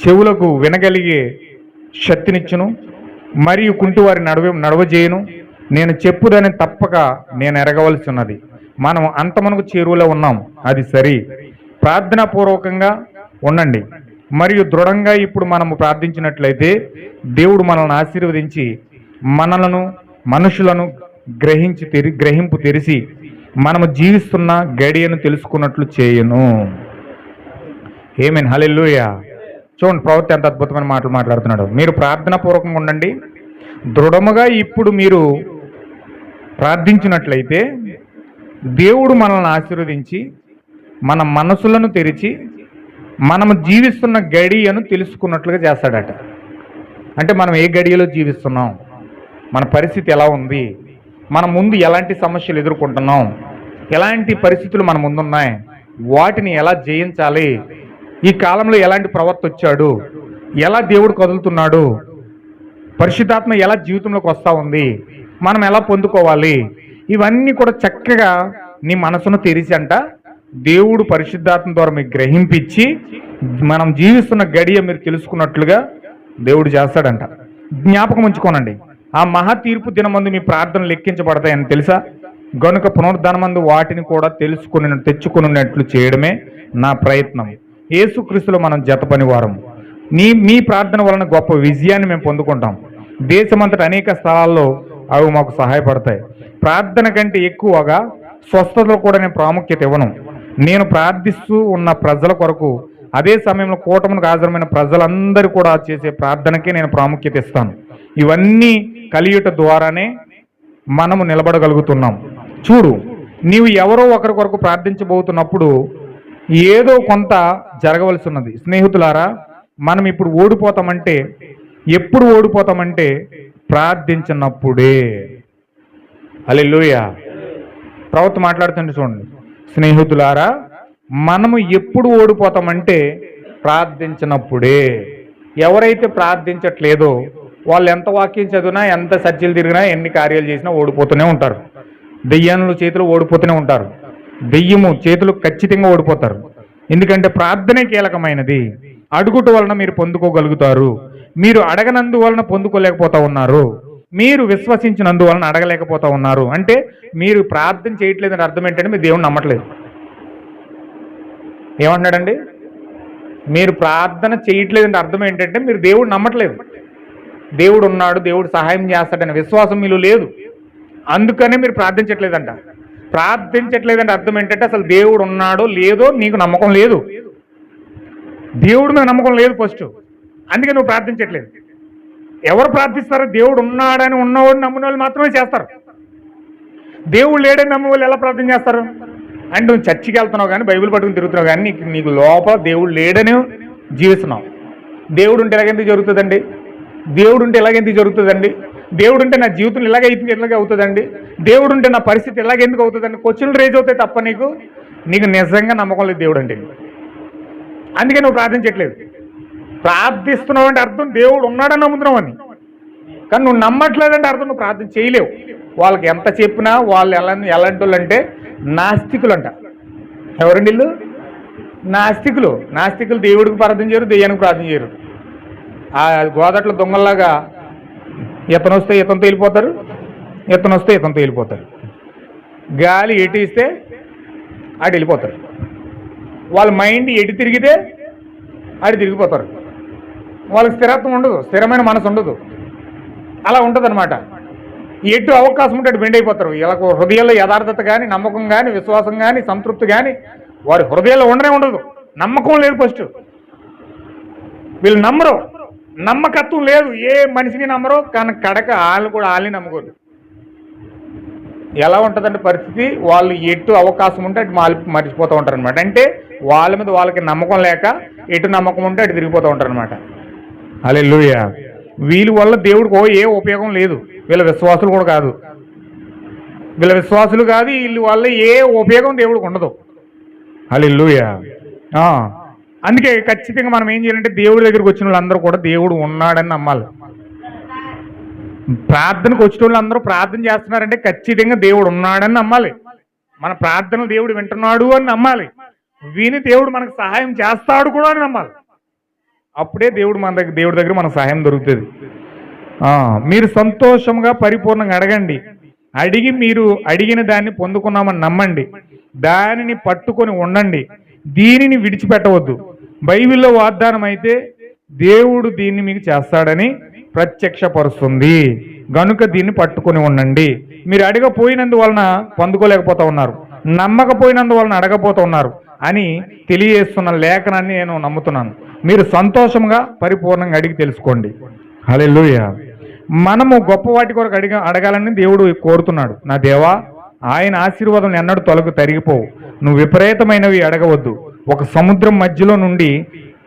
చెవులకు వినగలిగే శక్తినిచ్చును, మరియు కుంటివారి నడవజేయును. నేను చెప్పుదని తప్పక నేను ఎరగవలసి ఉన్నది. మనం అంతమనకు చేరువలో ఉన్నాం, అది సరి. ప్రార్థనాపూర్వకంగా ఉండండి మరియు దృఢంగా ఇప్పుడు మనము ప్రార్థించినట్లయితే దేవుడు మనల్ని ఆశీర్వదించి మనలను మనుషులను గ్రహింపు తెరిచి మనము జీవిస్తున్న గడియను తెలుసుకున్నట్లు చేయను. ఆమేన్. హల్లెలూయా. చూడండి ప్రవక్త ఎంత అద్భుతమైన మాటలు మాట్లాడుతున్నాడు. మీరు ప్రార్థనాపూర్వకంగా ఉండండి, దృఢముగా ఇప్పుడు మీరు ప్రార్థించినట్లయితే దేవుడు మనల్ని ఆశీర్వదించి మన మనసులను తెరిచి మనము జీవిస్తున్న గడియను తెలుసుకున్నట్లుగా చేస్తాడట. అంటే మనం ఏ గడియలో జీవిస్తున్నాం, మన పరిస్థితి ఎలా ఉంది, మన ముందు ఎలాంటి సమస్యలు ఎదుర్కొంటున్నాం, ఎలాంటి పరిస్థితులు మన ముందున్నాయి, వాటిని ఎలా జయించాలి, ఈ కాలంలో ఎలాంటి ప్రవర్తన వచ్చాడు, ఎలా దేవుడు కదులుతున్నాడు, పరిశుద్ధాత్మ ఎలా జీవితంలోకి వస్తూ ఉంది, మనం ఎలా పొందుకోవాలి, ఇవన్నీ కూడా చక్కగా నీ మనసును తెరిచి అంట దేవుడు పరిశుద్ధాత్మ ద్వారా మీకు గ్రహింపించి మనం జీవిస్తున్న గడియ మీరు తెలుసుకున్నట్లుగా దేవుడు చేస్తాడంట. జ్ఞాపకం ఉంచుకోనండి, ఆ మహా తీర్పు దినమందు మీ ప్రార్థనలు లెక్కించబడతాయని తెలుసా? గనుక పునరుద్ధానమందు వాటిని కూడా తెచ్చుకున్నట్లు చేయడమే నా ప్రయత్నం. యేసుక్రీస్తులో మనం జతపని వారం. మీ ప్రార్థన వలన గొప్ప విజయాన్ని మేము పొందుకుంటాం. దేశమంతటా అనేక స్థలాల్లో అవి మాకు సహాయపడతాయి. ప్రార్థన కంటే ఎక్కువగా స్వస్థతలు కూడా నేను ప్రాముఖ్యత ఇవ్వను. నేను ప్రార్థిస్తూ ఉన్న ప్రజల కొరకు, అదే సమయంలో కూటమునకు హాజరమైన ప్రజలందరూ కూడా చేసే ప్రార్థనకే నేను ప్రాముఖ్యత ఇస్తాను. ఇవన్నీ కలియుట ద్వారానే మనము నిలబడగలుగుతున్నాం. చూడు, నీవు ఎవరో ఒకరి కొరకు ప్రార్థించబోతున్నప్పుడు ఏదో కొంత జరగవలసి ఉన్నది. స్నేహితులారా, మనం ఇప్పుడు ఓడిపోతామంటే, ఎప్పుడు ఓడిపోతామంటే ప్రార్థించినప్పుడే. హల్లెలూయా. ప్రవక్త మాట్లాడుతుంటే చూడండి, స్నేహితులారా, మనము ఎప్పుడు ఓడిపోతామంటే ప్రార్థించినప్పుడే. ఎవరైతే ప్రార్థించట్లేదో వాళ్ళు ఎంత వాక్యం చదివినా, ఎంత సర్చలు తిరిగినా, ఎన్ని కార్యాలు చేసినా ఓడిపోతూనే ఉంటారు. దెయ్యాల చేతులు ఓడిపోతూనే ఉంటారు. దెయ్యము చేతులు ఖచ్చితంగా ఓడిపోతారు. ఎందుకంటే ప్రార్థనే కీలకమైనది. అడుగుట వలన మీరు పొందుకోగలుగుతారు. మీరు అడగనందువలన పొందుకోలేకపోతా ఉన్నారు. మీరు విశ్వసించినందువలన అడగలేకపోతా ఉన్నారు. అంటే మీరు ప్రార్థన చేయట్లేదని అర్థం ఏంటంటే మీరు దేవుడిని నమ్మట్లేదు. ఏమంటున్నాడండి? మీరు ప్రార్థన చేయట్లేదని అర్థం ఏంటంటే మీరు దేవుడిని నమ్మట్లేదు. దేవుడు ఉన్నాడు, దేవుడు సహాయం చేస్తాడనే విశ్వాసం మీలో లేదు. అందుకనే మీరు ప్రార్థించట్లేదంట. ప్రార్థించట్లేదంటే అర్థం ఏంటంటే అసలు దేవుడు ఉన్నాడో లేదో నీకు నమ్మకం లేదు. దేవుడి మీద నమ్మకం లేదు ఫస్ట్, అందుకే నువ్వు ప్రార్థించట్లేదు. ఎవరు ప్రార్థిస్తారో? దేవుడు ఉన్నాడని ఉన్నవాడు నమ్మిన వాళ్ళు మాత్రమే చేస్తారు. దేవుడు లేడని నమ్మే వాళ్ళు ఎలా ప్రార్థన చేస్తారు? అంటే నువ్వు చర్చికి వెళ్తున్నావు కానీ, బైబిల్ పట్టుకుని తిరుగుతున్నావు కానీ నీకు లోపల దేవుడు లేడని జీవిస్తున్నావు. దేవుడు ఉంటే ఎలాగెందుకు జరుగుతుందండి? దేవుడు ఉంటే ఎలాగెందుకు జరుగుతుందండి? దేవుడు ఉంటే నా జీవితం ఇలాగే అవుతుందండి? దేవుడు ఉంటే నా పరిస్థితి ఎలాగెందుకు అవుతుందండి? క్వశ్చన్లు రేజ్ అవుతాయి తప్ప నీకు నిజంగా నమ్మకం లేదు దేవుడు అంటే. అందుకే నువ్వు ప్రార్థించట్లేదు. ప్రార్థిస్తున్నావు అంటే అర్థం దేవుడు ఉన్నాడని నమ్ముతున్నావు అని. కానీ నువ్వు నమ్మట్లేదంటే అర్థం నువ్వు ప్రార్థన చేయలేవు. వాళ్ళకి ఎంత చెప్పినా వాళ్ళు ఎలాంటి వాళ్ళు అంటే నాస్తికులు అంట. ఎవరండి వీళ్ళు? నాస్తికులు దేవుడికి ప్రార్థన చేయరు, దెయ్యానికి ప్రార్థన చేయరు. ఆ గోదట్లో దొంగల్లాగా ఇతనొస్తే ఇతనితో వెళ్ళిపోతారు, ఇతనొస్తే ఇతనితో వెళ్ళిపోతారు. గాలి ఎటు ఇస్తే అటు వెళ్ళిపోతారు. వాళ్ళ మైండ్ ఎటు తిరిగితే అటు తిరిగిపోతారు. వాళ్ళకి స్థిరత్వం ఉండదు, స్థిరమైన మనసు ఉండదు. అలా ఉంటుంది అనమాట. ఎటు అవకాశం ఉంటే అటు బెండ్ అయిపోతారు. ఇలా హృదయంలో యథార్థత కానీ, నమ్మకం కానీ, విశ్వాసం కానీ, సంతృప్తి కానీ వారి హృదయాల్లో ఉండదు. నమ్మకం లేదు. ఫస్ట్ వీళ్ళు నమ్మరు, నమ్మకత్వం లేదు. ఏ మనిషిని నమ్మరు, కానీ కడక వాళ్ళు కూడా వాళ్ళని నమ్ముకోరు. ఎలా ఉంటుందంటే పరిస్థితి, వాళ్ళు ఎటు అవకాశం ఉంటే అటు మర్చిపోతూ ఉంటారు అనమాట. అంటే వాళ్ళ మీద వాళ్ళకి నమ్మకం లేక ఎటు నమ్మకం ఉంటే అటు తిరిగిపోతూ ఉంటారు అనమాట. హల్లెలూయా. వీళ్ళ వల్ల దేవుడికి ఏ ఉపయోగం లేదు. వీళ్ళ విశ్వాసులు కూడా కాదు, వీళ్ళ విశ్వాసులు కాదు, వీళ్ళ వల్ల ఏ ఉపయోగం దేవుడికి ఉండదు. హల్లెలూయా. అందుకే ఖచ్చితంగా మనం ఏం చేయాలంటే దేవుడి దగ్గరికి వచ్చిన వాళ్ళందరూ కూడా దేవుడు ఉన్నాడని నమ్మాలి. ప్రార్థనకు వచ్చిన వాళ్ళందరూ ప్రార్థన చేస్తున్నారంటే ఖచ్చితంగా దేవుడు ఉన్నాడని నమ్మాలి. మన ప్రార్థనలు దేవుడు వింటున్నాడు అని నమ్మాలి. విని దేవుడు మనకు సహాయం చేస్తాడు కూడా అని నమ్మాలి. అప్పుడే దేవుడి దగ్గర మనకు సహాయం దొరుకుతుంది. మీరు సంతోషంగా పరిపూర్ణంగా అడగండి. మీరు అడిగిన దాన్ని పొందుకున్నామని నమ్మండి. దానిని పట్టుకొని ఉండండి. దీనిని విడిచిపెట్టవద్దు. బైబిల్లో వాగ్దానం అయితే దేవుడు దీన్ని మీకు చేస్తాడని ప్రత్యక్షపరుస్తుంది. గనుక దీన్ని పట్టుకొని ఉండండి. మీరు అడగపోయినందువలన పొందుకోలేకపోతూ ఉన్నారు, నమ్మకపోయినందువలన అడగపోతూ ఉన్నారు అని తెలియజేస్తున్న లేఖనాన్ని నేను నమ్ముతున్నాను. మీరు సంతోషంగా పరిపూర్ణంగా అడిగి తెలుసుకోండి. హల్లెలూయా. మనము గొప్ప వాటి కొరకు అడగాలని దేవుడు కోరుతున్నాడు. నా దేవా, ఆయన ఆశీర్వాదం ఎన్నడూ తరిగిపోవు. నువ్వు విపరీతమైనవి అడగవద్దు. ఒక సముద్రం మధ్యలో నుండి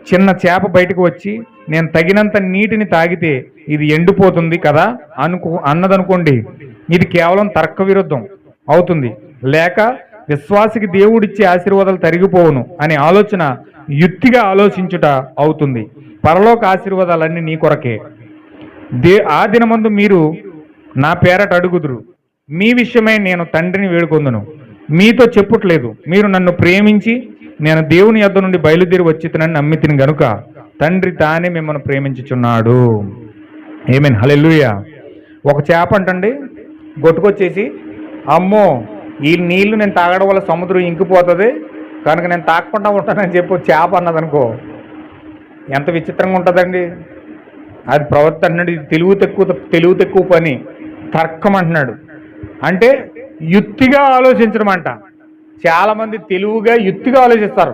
చిన్న చేప బయటకు వచ్చి నేను తగినంత నీటిని తాగితే ఇది ఎండిపోతుంది కదా అన్నదనుకోండి, ఇది కేవలం తర్క విరుద్ధం అవుతుంది. లేక విశ్వాసికి దేవుడిచ్చే ఆశీర్వాదాలు తరిగిపోవును అనే ఆలోచన యుక్తిగా ఆలోచించుట అవుతుంది. పరలోక ఆశీర్వాదాలన్నీ నీ కొరకే. ఆ దినమందు మీరు నా పేరట అడుగుదురు. మీ విషయమై నేను తండ్రిని వేడుకొందును. మీతో చెప్పుట్లేదు. మీరు నన్ను ప్రేమించి నేను దేవుని యొద్ద నుండి బయలుదేరి వచ్చితనని నమ్మితిని గనుక తండ్రి తానే మిమ్మల్ని ప్రేమించుచున్నాడు. ఆమేన్. హల్లెలూయా. ఒక చేప అంటండి గొట్టుకొచ్చేసి, అమ్మో ఈ నీళ్లు నేను తాగడం వల్ల సముద్రం ఇంకిపోతుంది కనుక నేను తాగకుండా ఉంటానని చెప్పి చేప అన్నదనుకో, ఎంత విచిత్రంగా ఉంటుందండి. అది ప్రవర్తన అన్నాడు. ఇది తెలివి తక్కువ పని, తర్కం అంటున్నాడు. అంటే యుక్తిగా ఆలోచించడం అంట. చాలామంది తెలివిగా యుక్తిగా ఆలోచిస్తారు.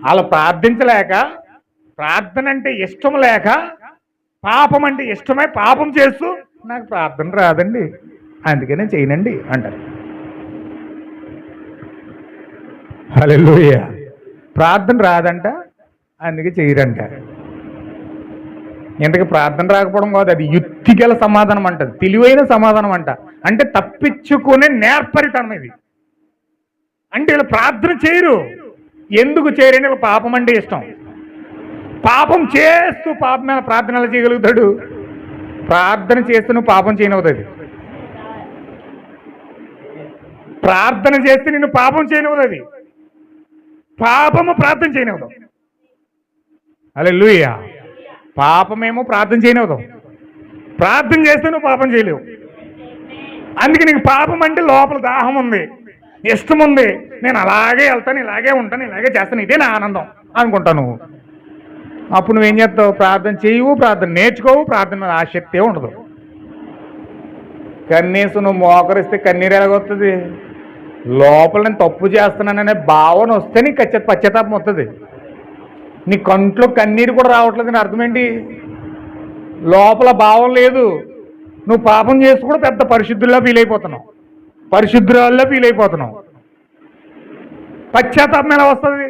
అలా ప్రార్థించలేక, ప్రార్థన అంటే ఇష్టం లేక, పాపం అంటే ఇష్టమై పాపం చేస్తూ నాకు ప్రార్థన రాదండి అందుకనే చేయనండి అంటారు. హల్లెలూయా. ప్రార్థన రాదంట అందుకే చేయరంట. ఇంతకీ ప్రార్థన రాకపోవడం కాదు, అది యుక్తిగల సమాధానం అంటది, తెలివైన సమాధానం అంట. అంటే తప్పించుకునే నేర్పరితనం ఇది. అంటే వీళ్ళు ప్రార్థన చేయరు. ఎందుకు చేయరని వీళ్ళు పాపం అంటే ఇష్టం. పాపం చేస్తూ పాపం మీద ప్రార్థన ఎలా చేయగలుగుతాడు? ప్రార్థన చేస్తూ నువ్వు పాపం చేయనవుతుంది. ప్రార్థన చేస్తే నిన్ను పాపం చేయనవుతుంది. పాపము ప్రార్థన చేయనవదు. హల్లెలూయా. పాపమేమో ప్రార్థన చేయనవదు. ప్రార్థన చేస్తే నువ్వు పాపం చేయలేవు. అందుకే నీకు పాపం అంటే లోపల దాహం ఉంది, ఇష్టం ఉంది. నేను అలాగే వెళ్తాను, ఇలాగే ఉంటాను, ఇలాగే చేస్తాను, ఇదే నా ఆనందం అనుకుంటావు నువ్వు. అప్పుడు నువ్వేం చేస్తావు? ప్రార్థన చేయవు, ప్రార్థన నేర్చుకోవు, ప్రార్థన మీద ఆసక్తే ఉండదు. కన్నీసు నువ్వు మోకరిస్తే కన్నీరు ఎలాగొస్తుంది? లోపల నేను తప్పు చేస్తున్నాననే భావన వస్తే నీకు పశ్చాత్తాపం వస్తుంది. నీ కంట్లో కన్నీరు కూడా రావట్లేదు అని అర్థం ఏంటి? లోపల భావం లేదు. నువ్వు పాపం చేసి కూడా పెద్ద పరిశుద్ధుల్లా ఫీల్ అయిపోతున్నావు, పరిశుద్ధురాల్లా ఫీల్ అయిపోతున్నావు. పశ్చాత్తాపం ఎలా వస్తుంది?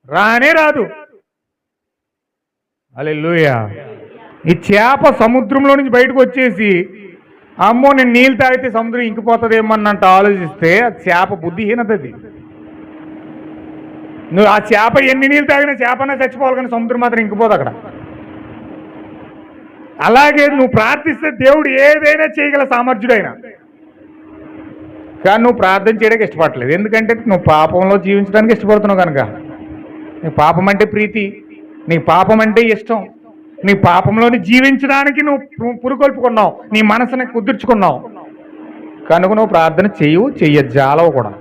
రానే రాదు. హల్లెలూయా. ఈ చేప సముద్రంలో నుంచి బయటకు వచ్చేసి అమ్మో నేను నీళ్ళు తాగితే సముద్రం ఇంకిపోతుందేమో అన్నంత ఆలోచిస్తే ఆ చేప బుద్ధిహీనత. అది నువ్వు ఆ చేప ఎన్ని నీళ్ళు తాగినా చేపనే చచ్చిపోవాలి, కానీ సముద్రం మాత్రం ఇంకిపోదు అక్కడ. అలాగే నువ్వు ప్రార్థిస్తే దేవుడు ఏదైనా చేయగల సామర్థ్యుడైనా, కానీ నువ్వు ప్రార్థన చేయడానికి ఇష్టపడలేదు. ఎందుకంటే నువ్వు పాపంలో జీవించడానికి ఇష్టపడుతున్నావు కనుక. నీకు పాపం అంటే ప్రీతి, నీకు పాపం అంటే ఇష్టం, నీ పాపంలోని జీవించడానికి నువ్వు పురుకొల్పుకున్నావు, నీ మనసుని కుదుర్చుకున్నావు కనుక నువ్వు ప్రార్థన చెయ్యజాలవు కూడా.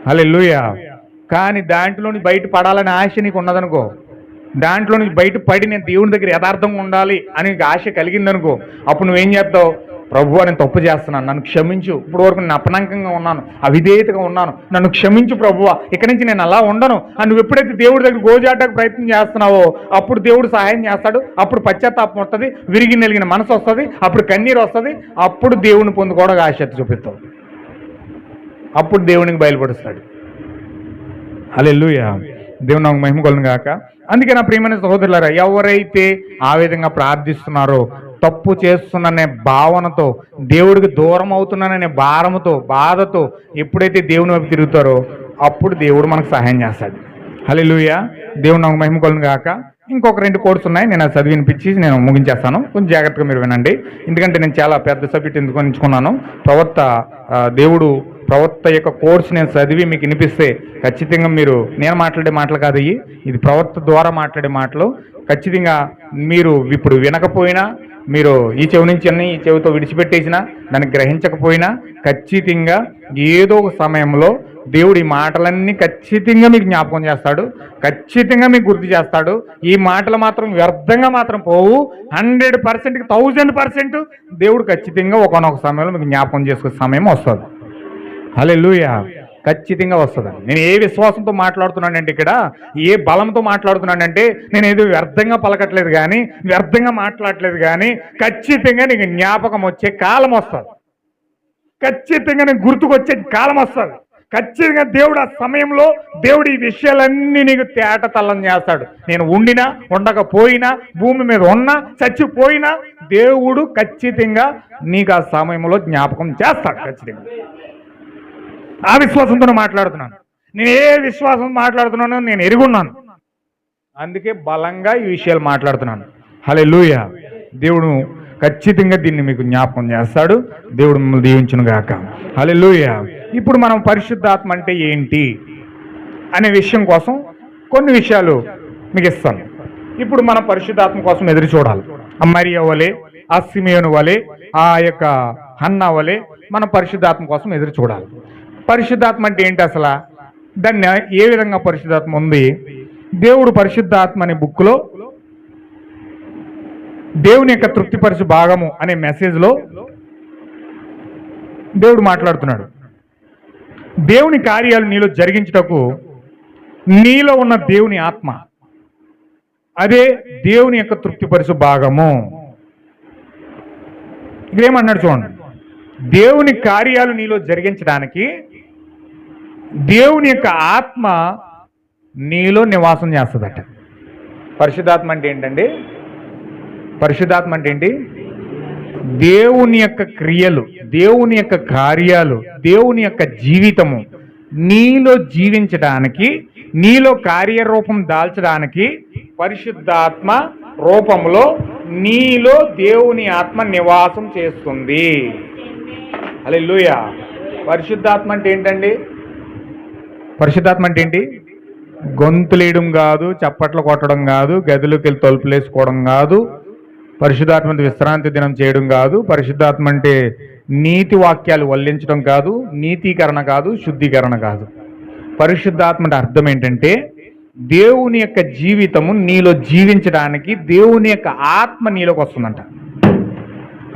హల్లెలూయా. కానీ దాంట్లోని బయట పడాలని ఆశ నీకు ఉన్నదనుకో, దాంట్లో నుంచి బయట పడి నేను దేవుని దగ్గర యథార్థంగా ఉండాలి అని ఆశ కలిగిందనుకో, అప్పుడు నువ్వేం చేస్తావు? ప్రభువా నేను తప్పు చేస్తున్నాను, నన్ను క్షమించు, ఇప్పుడు వరకు నేను అపనంకంగా ఉన్నాను, అవిధేయతగా ఉన్నాను, నన్ను క్షమించు ప్రభువా, ఇక్కడి నుంచి నేను అలా ఉండను అని నువ్వు ఎప్పుడైతే దేవుడి దగ్గర గోజాటకు ప్రయత్నం చేస్తున్నావో అప్పుడు దేవుడు సహాయం చేస్తాడు. అప్పుడు పశ్చాత్తాపం వస్తుంది, విరిగి నెలిగిన మనసు వస్తుంది, అప్పుడు కన్నీరు వస్తుంది, అప్పుడు దేవుని పొందుకోవడానికి ఆసక్తి చూపిస్తావు, అప్పుడు దేవునికి బయలుపరుస్తాడు. హల్లెలూయా, దేవుని నాకు మహిమ కలుగును గాక. అందుకే నా ప్రియమైన సహోదరులారా, ఎవరైతే ఆ విధంగా ప్రార్థిస్తున్నారో, తప్పు చేస్తున్నాననే భావనతో, దేవుడికి దూరం అవుతున్నాననే భారముతో, బాధతో ఎప్పుడైతే దేవుని వైపు తిరుగుతారో అప్పుడు దేవుడు మనకు సహాయం చేస్తాడు. హల్లెలూయా, దేవుడు నాకు మహిమ కలుగును గాక. ఇంకొక 2 కోడ్స్ ఉన్నాయి, నేను అది చదివి వినిపించి నేను ముగించేస్తాను. కొంచెం జాగ్రత్తగా మీరు వినండి, ఎందుకంటే నేను చాలా పెద్ద సబ్జెక్ట్ ఎందుకు ఎంచుకున్నాను. దేవుడు ప్రవక్త యొక్క కోర్స్ నేను చదివి మీకు వినిపిస్తే ఖచ్చితంగా మీరు, నేను మాట్లాడే మాటలు కాదు, ఇది ప్రవక్త ద్వారా మాట్లాడే మాటలు. ఖచ్చితంగా మీరు ఇప్పుడు వినకపోయినా, మీరు ఈ చెవి నుంచి అన్ని ఈ చెవితో విడిచిపెట్టేసినా, దాన్ని గ్రహించకపోయినా ఖచ్చితంగా ఏదో ఒక సమయంలో దేవుడు ఈ మాటలన్నీ ఖచ్చితంగా మీకు జ్ఞాపకం చేస్తాడు, ఖచ్చితంగా మీకు గుర్తు చేస్తాడు. ఈ మాటలు మాత్రం వ్యర్థంగా మాత్రం పోవు. 100%కి 1000% దేవుడు ఖచ్చితంగా ఒకనొక సమయంలో మీకు జ్ఞాపకం చేసుకునే సమయం వస్తుంది. హల్లెలూయా, ఖచ్చితంగా వస్తుందండి. నేను ఏ విశ్వాసంతో మాట్లాడుతున్నానంటే, ఇక్కడ ఏ బలంతో మాట్లాడుతున్నానంటే, నేను ఏదో వ్యర్థంగా పలకట్లేదు కానీ, వ్యర్థంగా మాట్లాడట్లేదు కానీ, ఖచ్చితంగా నీకు జ్ఞాపకం వచ్చే కాలం వస్తుంది, ఖచ్చితంగా నీకు గుర్తుకొచ్చే కాలం వస్తుంది. ఖచ్చితంగా దేవుడు ఆ సమయంలో దేవుడు ఈ విషయాలన్నీ నీకు తేటతల్లం చేస్తాడు. నేను ఉండినా ఉండకపోయినా, భూమి మీద ఉన్నా చచ్చిపోయినా, దేవుడు ఖచ్చితంగా నీకు ఆ సమయంలో జ్ఞాపకం చేస్తాడు. ఖచ్చితంగా ఆ విశ్వాసంతో మాట్లాడుతున్నాను. నేను ఏ విశ్వాసం మాట్లాడుతున్నానో నేను ఎరుగున్నాను, అందుకే బలంగా ఈ విషయాలు మాట్లాడుతున్నాను. హల్లెలూయా, దేవుడు ఖచ్చితంగా దీన్ని మీకు జ్ఞాపకం చేస్తాడు. దేవుడు మిమ్మల్ని దీవించును గాక. హల్లెలూయా. ఇప్పుడు మనం పరిశుద్ధాత్మ అంటే ఏంటి అనే విషయం కోసం కొన్ని విషయాలు మీకు ఇస్తాను. ఇప్పుడు మనం పరిశుద్ధాత్మ కోసం ఎదురు చూడాలి. ఆ మరియ వలె, ఆ సిమియోను వలె, ఆ యొక్క హన్నా వలె మనం పరిశుద్ధాత్మ కోసం ఎదురు చూడాలి. పరిశుద్ధాత్మ అంటే ఏంటి అసలు, దాన్ని ఏ విధంగా పరిశుద్ధాత్మ ఉంది? దేవుడు పరిశుద్ధాత్మ అనే బుక్లో దేవుని యొక్క తృప్తిపరచు భాగము అనే మెసేజ్లో దేవుడు మాట్లాడుతున్నాడు. దేవుని కార్యాలు నీలో జరిగించుటకు నీలో ఉన్న దేవుని ఆత్మ, అదే దేవుని యొక్క తృప్తిపరచు భాగము. ఇదేమన్నాడు చూడండి, దేవుని కార్యాలు నీలో జరిగించడానికి దేవుని యొక్క ఆత్మ నీలో నివాసం చేస్తుందట. పరిశుద్ధాత్మ అంటే ఏంటండి? పరిశుద్ధాత్మ అంటే ఏంటి? దేవుని యొక్క క్రియలు, దేవుని యొక్క కార్యాలు, దేవుని యొక్క జీవితము నీలో జీవించడానికి, నీలో కార్యరూపం దాల్చడానికి పరిశుద్ధాత్మ రూపంలో నీలో దేవుని ఆత్మ నివాసం చేస్తుంది. హల్లెలూయా. పరిశుద్ధాత్మ అంటే ఏంటండి? పరిశుద్ధాత్మ అంటే ఏంటి? గొంతులేయడం కాదు, చప్పట్లు కొట్టడం కాదు, గదిలోకి వెళ్ళి తలుపులేసుకోవడం కాదు, పరిశుద్ధాత్మ విశ్రాంతి దినం చేయడం కాదు, పరిశుద్ధాత్మ అంటే నీతి వాక్యాలు వల్లించడం కాదు, నీతీకరణ కాదు, శుద్ధీకరణ కాదు. పరిశుద్ధాత్మ అంటే అర్థం ఏంటంటే దేవుని యొక్క జీవితము నీలో జీవించడానికి దేవుని యొక్క ఆత్మ నీలోకి వస్తుందంట.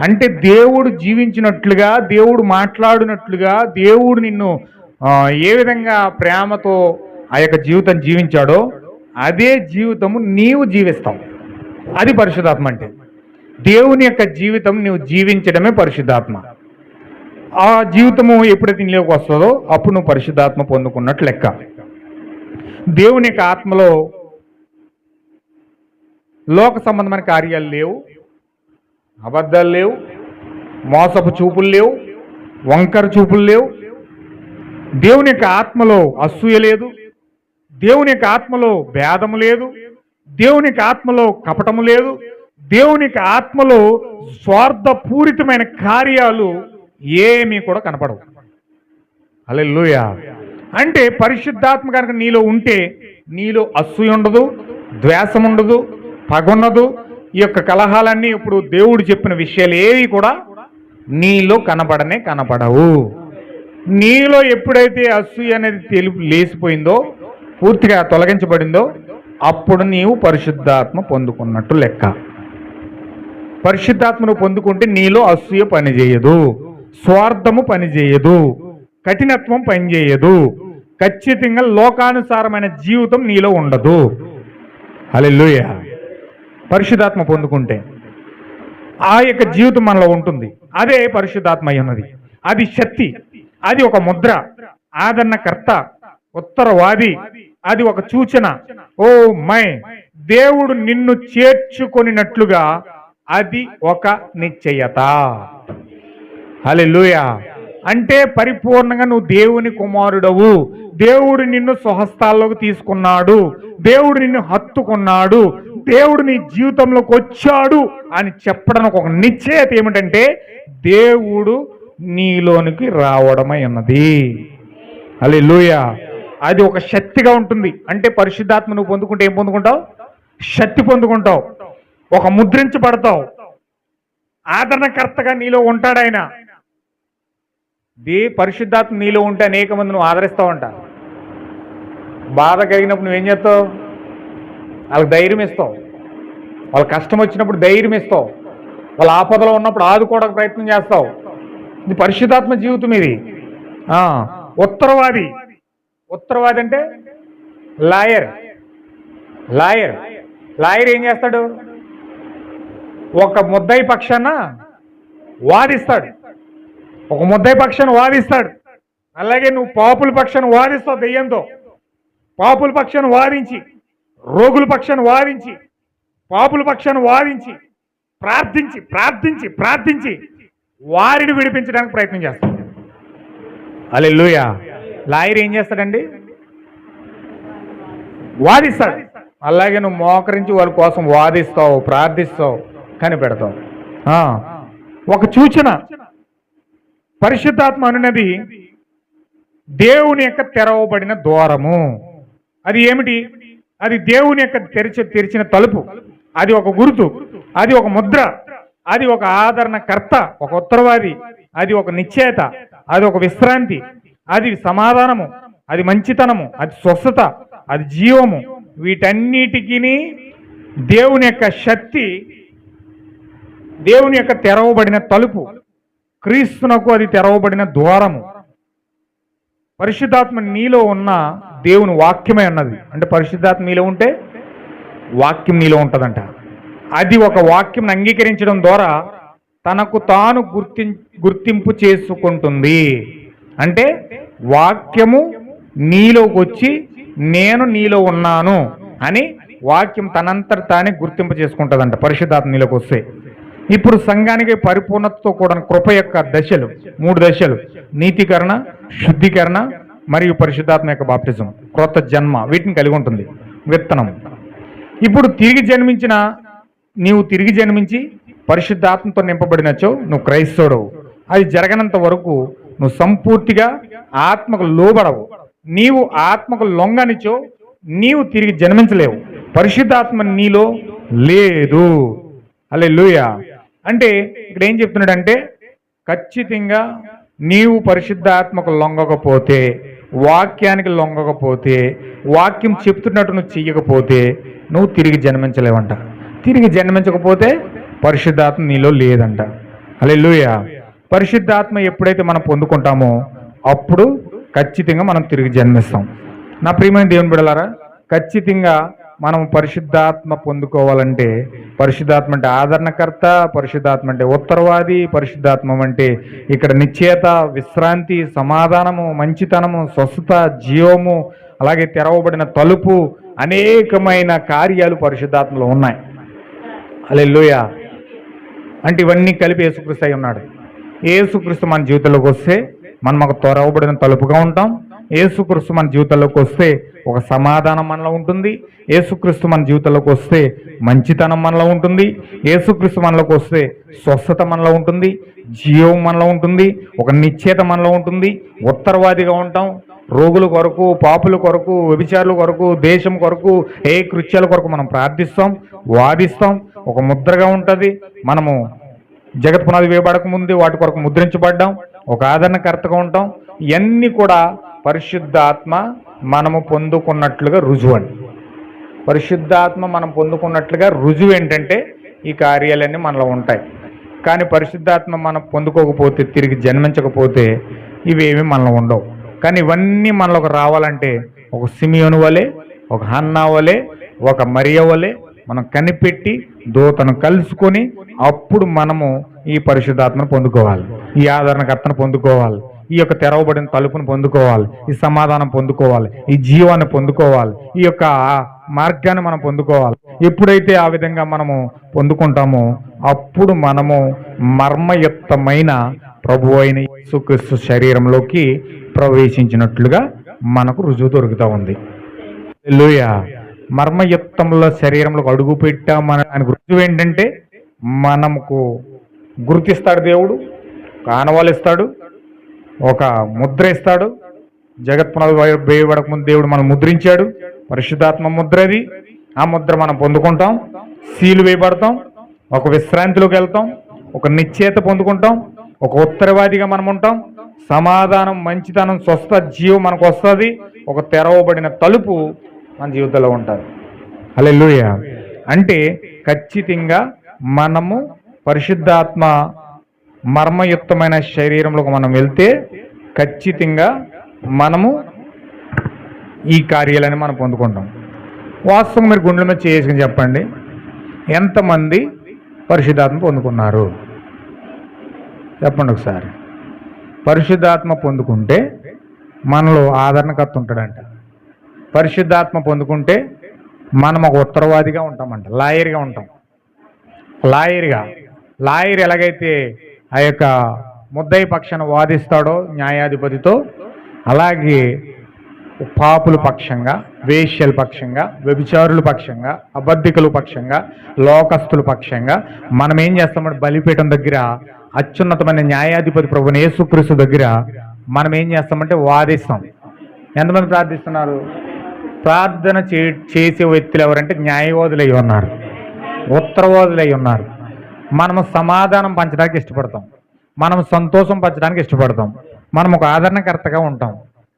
అంటే దేవుడు జీవించినట్లుగా, దేవుడు మాట్లాడినట్లుగా, దేవుడు నిన్ను ఏ విధంగా ప్రేమతో ఆ యొక్క జీవితం జీవించాడో అదే జీవితము నీవు జీవిస్తావు. అది పరిశుద్ధాత్మ అంటే. దేవుని యొక్క జీవితం నువ్వు జీవించడమే పరిశుద్ధాత్మ. ఆ జీవితము ఎప్పుడైతే నీలోకి వస్తుందో అప్పుడు నువ్వు పరిశుద్ధాత్మ పొందుకున్నట్లు లెక్క. దేవుని యొక్క ఆత్మలో లోక సంబంధమైన కార్యాలు లేవు, అబద్ధాలు లేవు, మోసపు చూపులు లేవు, వంకర చూపులు లేవు. దేవుని యొక్క ఆత్మలో అసూయ లేదు, దేవుని యొక్క ఆత్మలో భేదము లేదు, దేవుని యొక్క ఆత్మలో కపటము లేదు, దేవుని యొక్క ఆత్మలో స్వార్థపూరితమైన కార్యాలు ఏమీ కూడా కనపడవు. హల్లెలూయా. అంటే పరిశుద్ధాత్మ కనుక నీలో ఉంటే నీలో అసూయ ఉండదు, ద్వేషం ఉండదు, పగ ఉండదు. ఈ యొక్క కలహాలన్నీ ఇప్పుడు దేవుడు చెప్పిన విషయాలు ఏవి కూడా నీలో కనపడవు. నీలో ఎప్పుడైతే అసూయ అనేది లేసిపోయిందో, పూర్తిగా తొలగించబడిందో, అప్పుడు నీవు పరిశుద్ధాత్మ పొందుకున్నట్టు లెక్క. పరిశుద్ధాత్మను పొందుకుంటే నీలో అసూయ పనిచేయదు, స్వార్థము పనిచేయదు, కఠినత్వం పనిచేయదు, ఖచ్చితంగా లోకానుసారమైన జీవితం నీలో ఉండదు. హల్లెలూయా. పరిశుద్ధాత్మ పొందుకుంటే ఆ యొక్క జీవితం మనలో ఉంటుంది. అదే పరిశుద్ధాత్మ అన్నది. అది శక్తి, అది ఒక ముద్ర, ఆదరణకర్త, ఉత్తరవాది, అది ఒక సూచన. ఓ మై, దేవుడు నిన్ను చేర్చుకొనినట్లుగా అది ఒక నిశ్చయత. హల్లెలూయా. అంటే పరిపూర్ణంగా నువ్వు దేవుని కుమారుడవు, దేవుడు నిన్ను స్వహస్తాల్లోకి తీసుకున్నాడు, దేవుడు నిన్ను హత్తుకున్నాడు, దేవుడు నీ జీవితంలోకి వచ్చాడు అని చెప్పడానికి ఒక నిశ్చయత ఏమిటంటే దేవుడు నీలోనికి రావడమై ఉన్నది. హల్లెలూయా. అది ఒక శక్తిగా ఉంటుంది. అంటే పరిశుద్ధాత్మ నువ్వు పొందుకుంటే ఏం పొందుకుంటావు? శక్తి పొందుకుంటావు, ఒక ముద్రించబడతావు, ఆదరణకర్తగా నీలో ఉంటాడు ఆయన. పరిశుద్ధాత్మ నీలో ఉంటే అనేక మంది నువ్వు ఆదరిస్తావంట. బాధ కలిగినప్పుడు నువ్వేం చేస్తావు? వాళ్ళకి ధైర్యం ఇస్తావు, వాళ్ళ కష్టం వచ్చినప్పుడు ధైర్యం ఇస్తావు, వాళ్ళ ఆపదలో ఉన్నప్పుడు ఆదుకోవడానికి ప్రయత్నం చేస్తావు. ఇది పరిశుద్ధాత్మ జీవితం. ఇది ఉత్తరవాది. ఉత్తరవాది అంటే లాయర్. లాయర్ లాయర్ ఏం చేస్తాడు? ఒక ముద్దాయి పక్షాన వాదిస్తాడు, ఒక ముద్దాయి పక్షాన వాదిస్తాడు. అలాగే నువ్వు పాపుల పక్షాన వాదిస్తావు దెయ్యంతో. పాపుల పక్షాన వాదించి, రోగుల పక్షాన వాదించి, పాపుల పక్షాన వాదించి, ప్రార్థించి ప్రార్థించి ప్రార్థించి వారిని విడిపించడానికి ప్రయత్నం చేస్తాడు. హల్లెలూయా. లాయర్ ఏం చేస్తాడండి? వాదిస్తాడు. అలాగే నువ్వు మోకరించి వాళ్ళ కోసం వాదిస్తావు, ప్రార్థిస్తావు, కనిపెడతావు. ఒక సూచన. పరిశుద్ధాత్మ అనున్నది దేవుని యొక్క తెరవబడిన ద్వారము. అది ఏమిటి? అది దేవుని యొక్క తెరిచిన తలుపు. అది ఒక గుర్తు, అది ఒక ముద్ర, అది ఒక ఆదరణకర్త, ఒక ఉత్తరవాది, అది ఒక నిశ్చయత, అది ఒక విశ్రాంతి, అది సమాధానము, అది మంచితనము, అది స్వస్థత, అది జీవము. వీటన్నిటికీ దేవుని యొక్క శక్తి, దేవుని యొక్క తెరవబడిన తలుపు, క్రీస్తునకు అది తెరవబడిన ద్వారము. పరిశుద్ధాత్మ నీలో ఉన్న దేవుని వాక్యమే అన్నది. అంటే పరిశుద్ధాత్మ నీలో ఉంటే వాక్యం నీలో ఉంటుందంట. అది ఒక వాక్యం అంగీకరించడం ద్వారా తనకు తాను గుర్తింపు చేసుకుంటుంది. అంటే వాక్యము నీలోకి వచ్చి నేను నీలో ఉన్నాను అని వాక్యం తనంతట తానే గుర్తింపు చేసుకుంటుందంట పరిశుద్ధాత్మ నీలోకి వస్తే. ఇప్పుడు సంఘానికి పరిపూర్ణతతో కూడా కృప యొక్క దశలు, 3 దశలు: నీతీకరణ, శుద్ధీకరణ మరియు పరిశుద్ధాత్మ యొక్క బాప్టిజం, క్రొత్త జన్మ. వీటిని కలిగి ఉంటుంది విత్తనం. ఇప్పుడు నీవు తిరిగి జన్మించి పరిశుద్ధాత్మతో నింపబడినచో నువ్వు క్రైస్తవుడవు. అది జరగనంత వరకు నువ్వు సంపూర్తిగా ఆత్మకు లోబడవు. నీవు ఆత్మకు లొంగనిచో నీవు తిరిగి జన్మించలేవు. పరిశుద్ధాత్మ నీలో లేదు. హల్లెలూయా. అంటే ఇక్కడ ఏం చెప్తున్నాడంటే ఖచ్చితంగా నీవు పరిశుద్ధాత్మకు లొంగకపోతే, వాక్యానికి లొంగకపోతే, వాక్యం చెప్తున్నట్టు నువ్వు చెయ్యకపోతే నువ్వు తిరిగి జన్మించలేవంట. తిరిగి జన్మించకపోతే పరిశుద్ధాత్మ నీలో లేదంట. హల్లెలూయా. పరిశుద్ధాత్మ ఎప్పుడైతే మనం పొందుకుంటామో అప్పుడు ఖచ్చితంగా మనం తిరిగి జన్మిస్తాం. నా ప్రియమైన దేవుని బిడ్డలారా, ఖచ్చితంగా మనం పరిశుద్ధాత్మ పొందుకోవాలంటే, పరిశుద్ధాత్మ అంటే ఆదరణకర్త, పరిశుద్ధాత్మ అంటే ఉత్తరవాది, పరిశుద్ధాత్మ అంటే ఇక్కడ నిశ్చయత, విశ్రాంతి, సమాధానము, మంచితనము, స్వస్థత, జీవము, అలాగే తెరవబడిన తలుపు, అనేకమైన కార్యాలు పరిశుద్ధాత్మలో ఉన్నాయి. హల్లెలూయా. అంటే ఇవన్నీ కలిపి యేసుక్రీస్తు అయి ఉన్నాడు. యేసుక్రీస్తు మన జీవితంలోకి వస్తే మనం ఒక తెరవబడిన తలుపుగా ఉంటాం. యేసుక్రీస్తు మన జీవితంలోకి వస్తే ఒక సమాధానం మనలో ఉంటుంది. యేసుక్రీస్తు మన జీవితంలోకి వస్తే మంచితనం మనలో ఉంటుంది. యేసుక్రీస్తు మనలోకి వస్తే స్వస్థత మనలో ఉంటుంది, జీవం మనలో ఉంటుంది, ఒక నిశ్చయత మనలో ఉంటుంది. ఉత్తరవాదిగా ఉంటాం. రోగుల కొరకు, పాపుల కొరకు, వ్యభిచారుల కొరకు, దేశం కొరకు, ఏ కృత్యాల కొరకు మనం ప్రార్థిస్తాం, వాదిస్తాం. ఒక ముద్రగా ఉంటుంది. మనము జగత్ పునాది వేయబడక ముందు వాటి కొరకు ముద్రించబడ్డాం. ఒక ఆదరణకర్తగా ఉంటాం. ఇవన్నీ కూడా పరిశుద్ధాత్మ మనము పొందుకున్నట్లుగా రుజువు అండి. పరిశుద్ధాత్మ మనం పొందుకున్నట్లుగా రుజువు ఏంటంటే ఈ కార్యాలన్నీ మనలో ఉంటాయి. కానీ పరిశుద్ధాత్మ మనం పొందుకోకపోతే, తిరిగి జన్మించకపోతే ఇవేమీ మనలో ఉండవు. కానీ ఇవన్నీ మనలోకి రావాలంటే ఒక సిమియోను వలె, ఒక హన్నా వలె, ఒక మరియ వలె మనం కనిపెట్టి దూతను కలుసుకొని అప్పుడు మనము ఈ పరిశుద్ధాత్మను పొందుకోవాలి, ఈ ఆదరణకర్తను పొందుకోవాలి, ఈ యొక్క తెరవబడిన తలుపును పొందుకోవాలి, ఈ సమాధానం పొందుకోవాలి, ఈ జీవాన్ని పొందుకోవాలి, ఈ యొక్క మార్గాన్ని మనం పొందుకోవాలి. ఎప్పుడైతే ఆ విధంగా మనము పొందుకుంటామో అప్పుడు మనము మర్మయుక్తమైన ప్రభు అయిన యేసుక్రీస్తు శరీరంలోకి ప్రవేశించినట్లుగా మనకు రుజువు దొరుకుతూ ఉంది. హల్లెలూయా. మర్మయుక్తంలో శరీరంలోకి అడుగు పెట్టామని దానికి రుజువు ఏంటంటే మనకు గుర్తిస్తాడు దేవుడు, ఆనవాళ్ళు ఇస్తాడు, ఒక ముద్ర ఇస్తాడు. జగత్పునాది వేయబడక ముందు దేవుడు మనం ముద్రించాడు, పరిశుద్ధాత్మ ముద్ర అది. ఆ ముద్ర మనం పొందుకుంటాం, సీలు వేయబడతాం, ఒక విశ్రాంతిలోకి వెళ్తాం, ఒక నిశ్చేత పొందుకుంటాం, ఒక ఉత్తరవాదిగా మనం ఉంటాం. సమాధానం, మంచితనం, స్వస్థ జీవం మనకు వస్తుంది. ఒక తెరవబడిన తలుపు మన జీవితంలో ఉంటుంది. హల్లెలూయా. అంటే ఖచ్చితంగా మనము పరిశుద్ధాత్మ మర్మయుక్తమైన శరీరంలోకి మనం వెళ్తే ఖచ్చితంగా మనము ఈ కార్యాలని మనం పొందుకుంటాం. వాస్తవం మీరు గుండెల మీద చేసుకుని చెప్పండి, ఎంతమంది పరిశుద్ధాత్మ పొందుకున్నారు చెప్పండి ఒకసారి. పరిశుద్ధాత్మ పొందుకుంటే మనలో ఆదరణకర్త ఉంటాడంట. పరిశుద్ధాత్మ పొందుకుంటే మనం ఒక ఉత్తరవాదిగా ఉంటామంట, లాయర్గా ఉంటాం. లాయర్ ఎలాగైతే ఆ యొక్క ముద్దాయి పక్షాన వాదిస్తాడో న్యాయాధిపతితో, అలాగే పాపుల పక్షంగా, వేశ్యల పక్షంగా, వ్యభిచారుల పక్షంగా, అబద్ధికుల పక్షంగా, లోకస్తుల పక్షంగా మనం ఏం చేస్తామంటే బలిపీఠం దగ్గర అత్యున్నతమైన న్యాయాధిపతి ప్రభుని యేసుక్రీస్తు దగ్గర మనం ఏం చేస్తామంటే వాదిస్తాం. ఎంతమంది ప్రార్థిస్తున్నారు? ప్రార్థన చేసే వ్యక్తులు ఎవరంటే న్యాయవాదులై ఉన్నారు, ఉత్తరవాదులై ఉన్నారు. మనము సమాధానం పంచడానికి ఇష్టపడతాం, మనం సంతోషం పంచడానికి ఇష్టపడతాం, మనం ఒక ఆదరణకర్తగా ఉంటాం.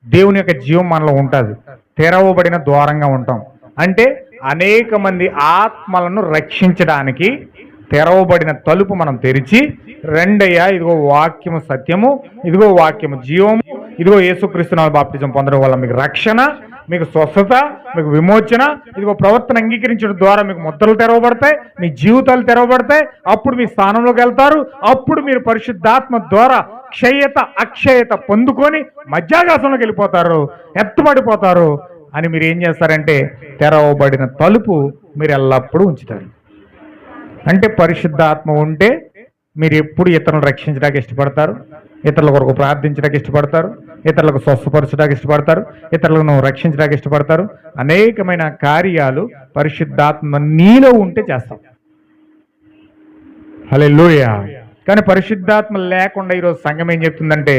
దేవుని యొక్క జీవం మనలో ఉంటుంది, తెరవబడిన ద్వారంగా ఉంటాం. అంటే అనేక మంది ఆత్మలను రక్షించడానికి తెరవబడిన తలుపు మనం తెరిచి, రెండయ్యా ఇదిగో వాక్యము సత్యము, ఇదిగో వాక్యము జీవము, ఇదిగో యేసుక్రీస్తు బాప్తిజం పొందడం వల్ల మీకు రక్షణ, మీకు స్వస్థత, మీకు విమోచన, ఇదిగో ప్రవర్తన అంగీకరించడం ద్వారా మీకు ముద్రలు తెరవబడతాయి, మీ జీవితాలు తెరవబడతాయి. అప్పుడు మీ స్థానంలోకి వెళ్తారు. అప్పుడు మీరు పరిశుద్ధాత్మ ద్వారా క్షయత అక్షయత పొందుకొని మధ్యాకాశంలోకి వెళ్ళిపోతారు, ఎత్తబడిపోతారు. అని మీరు ఏం చేస్తారంటే తెరవబడిన తలుపు మీరు ఎల్లప్పుడూ ఉంచుతారు. అంటే పరిశుద్ధాత్మ ఉంటే మీరు ఎప్పుడు ఇతరులను రక్షించడానికి ఇష్టపడతారు, ఇతరుల కొరకు ప్రార్థించడానికి ఇష్టపడతారు, ఇతరులకు స్వస్థపరచడానికి ఇష్టపడతారు, ఇతరులను రక్షించడానికి ఇష్టపడతారు. అనేకమైన కార్యాలు పరిశుద్ధాత్మ నీలో ఉంటే చేస్తాం. హల్లెలూయా. కానీ పరిశుద్ధాత్మ లేకుండా ఈరోజు సంఘం ఏం చెప్తుందంటే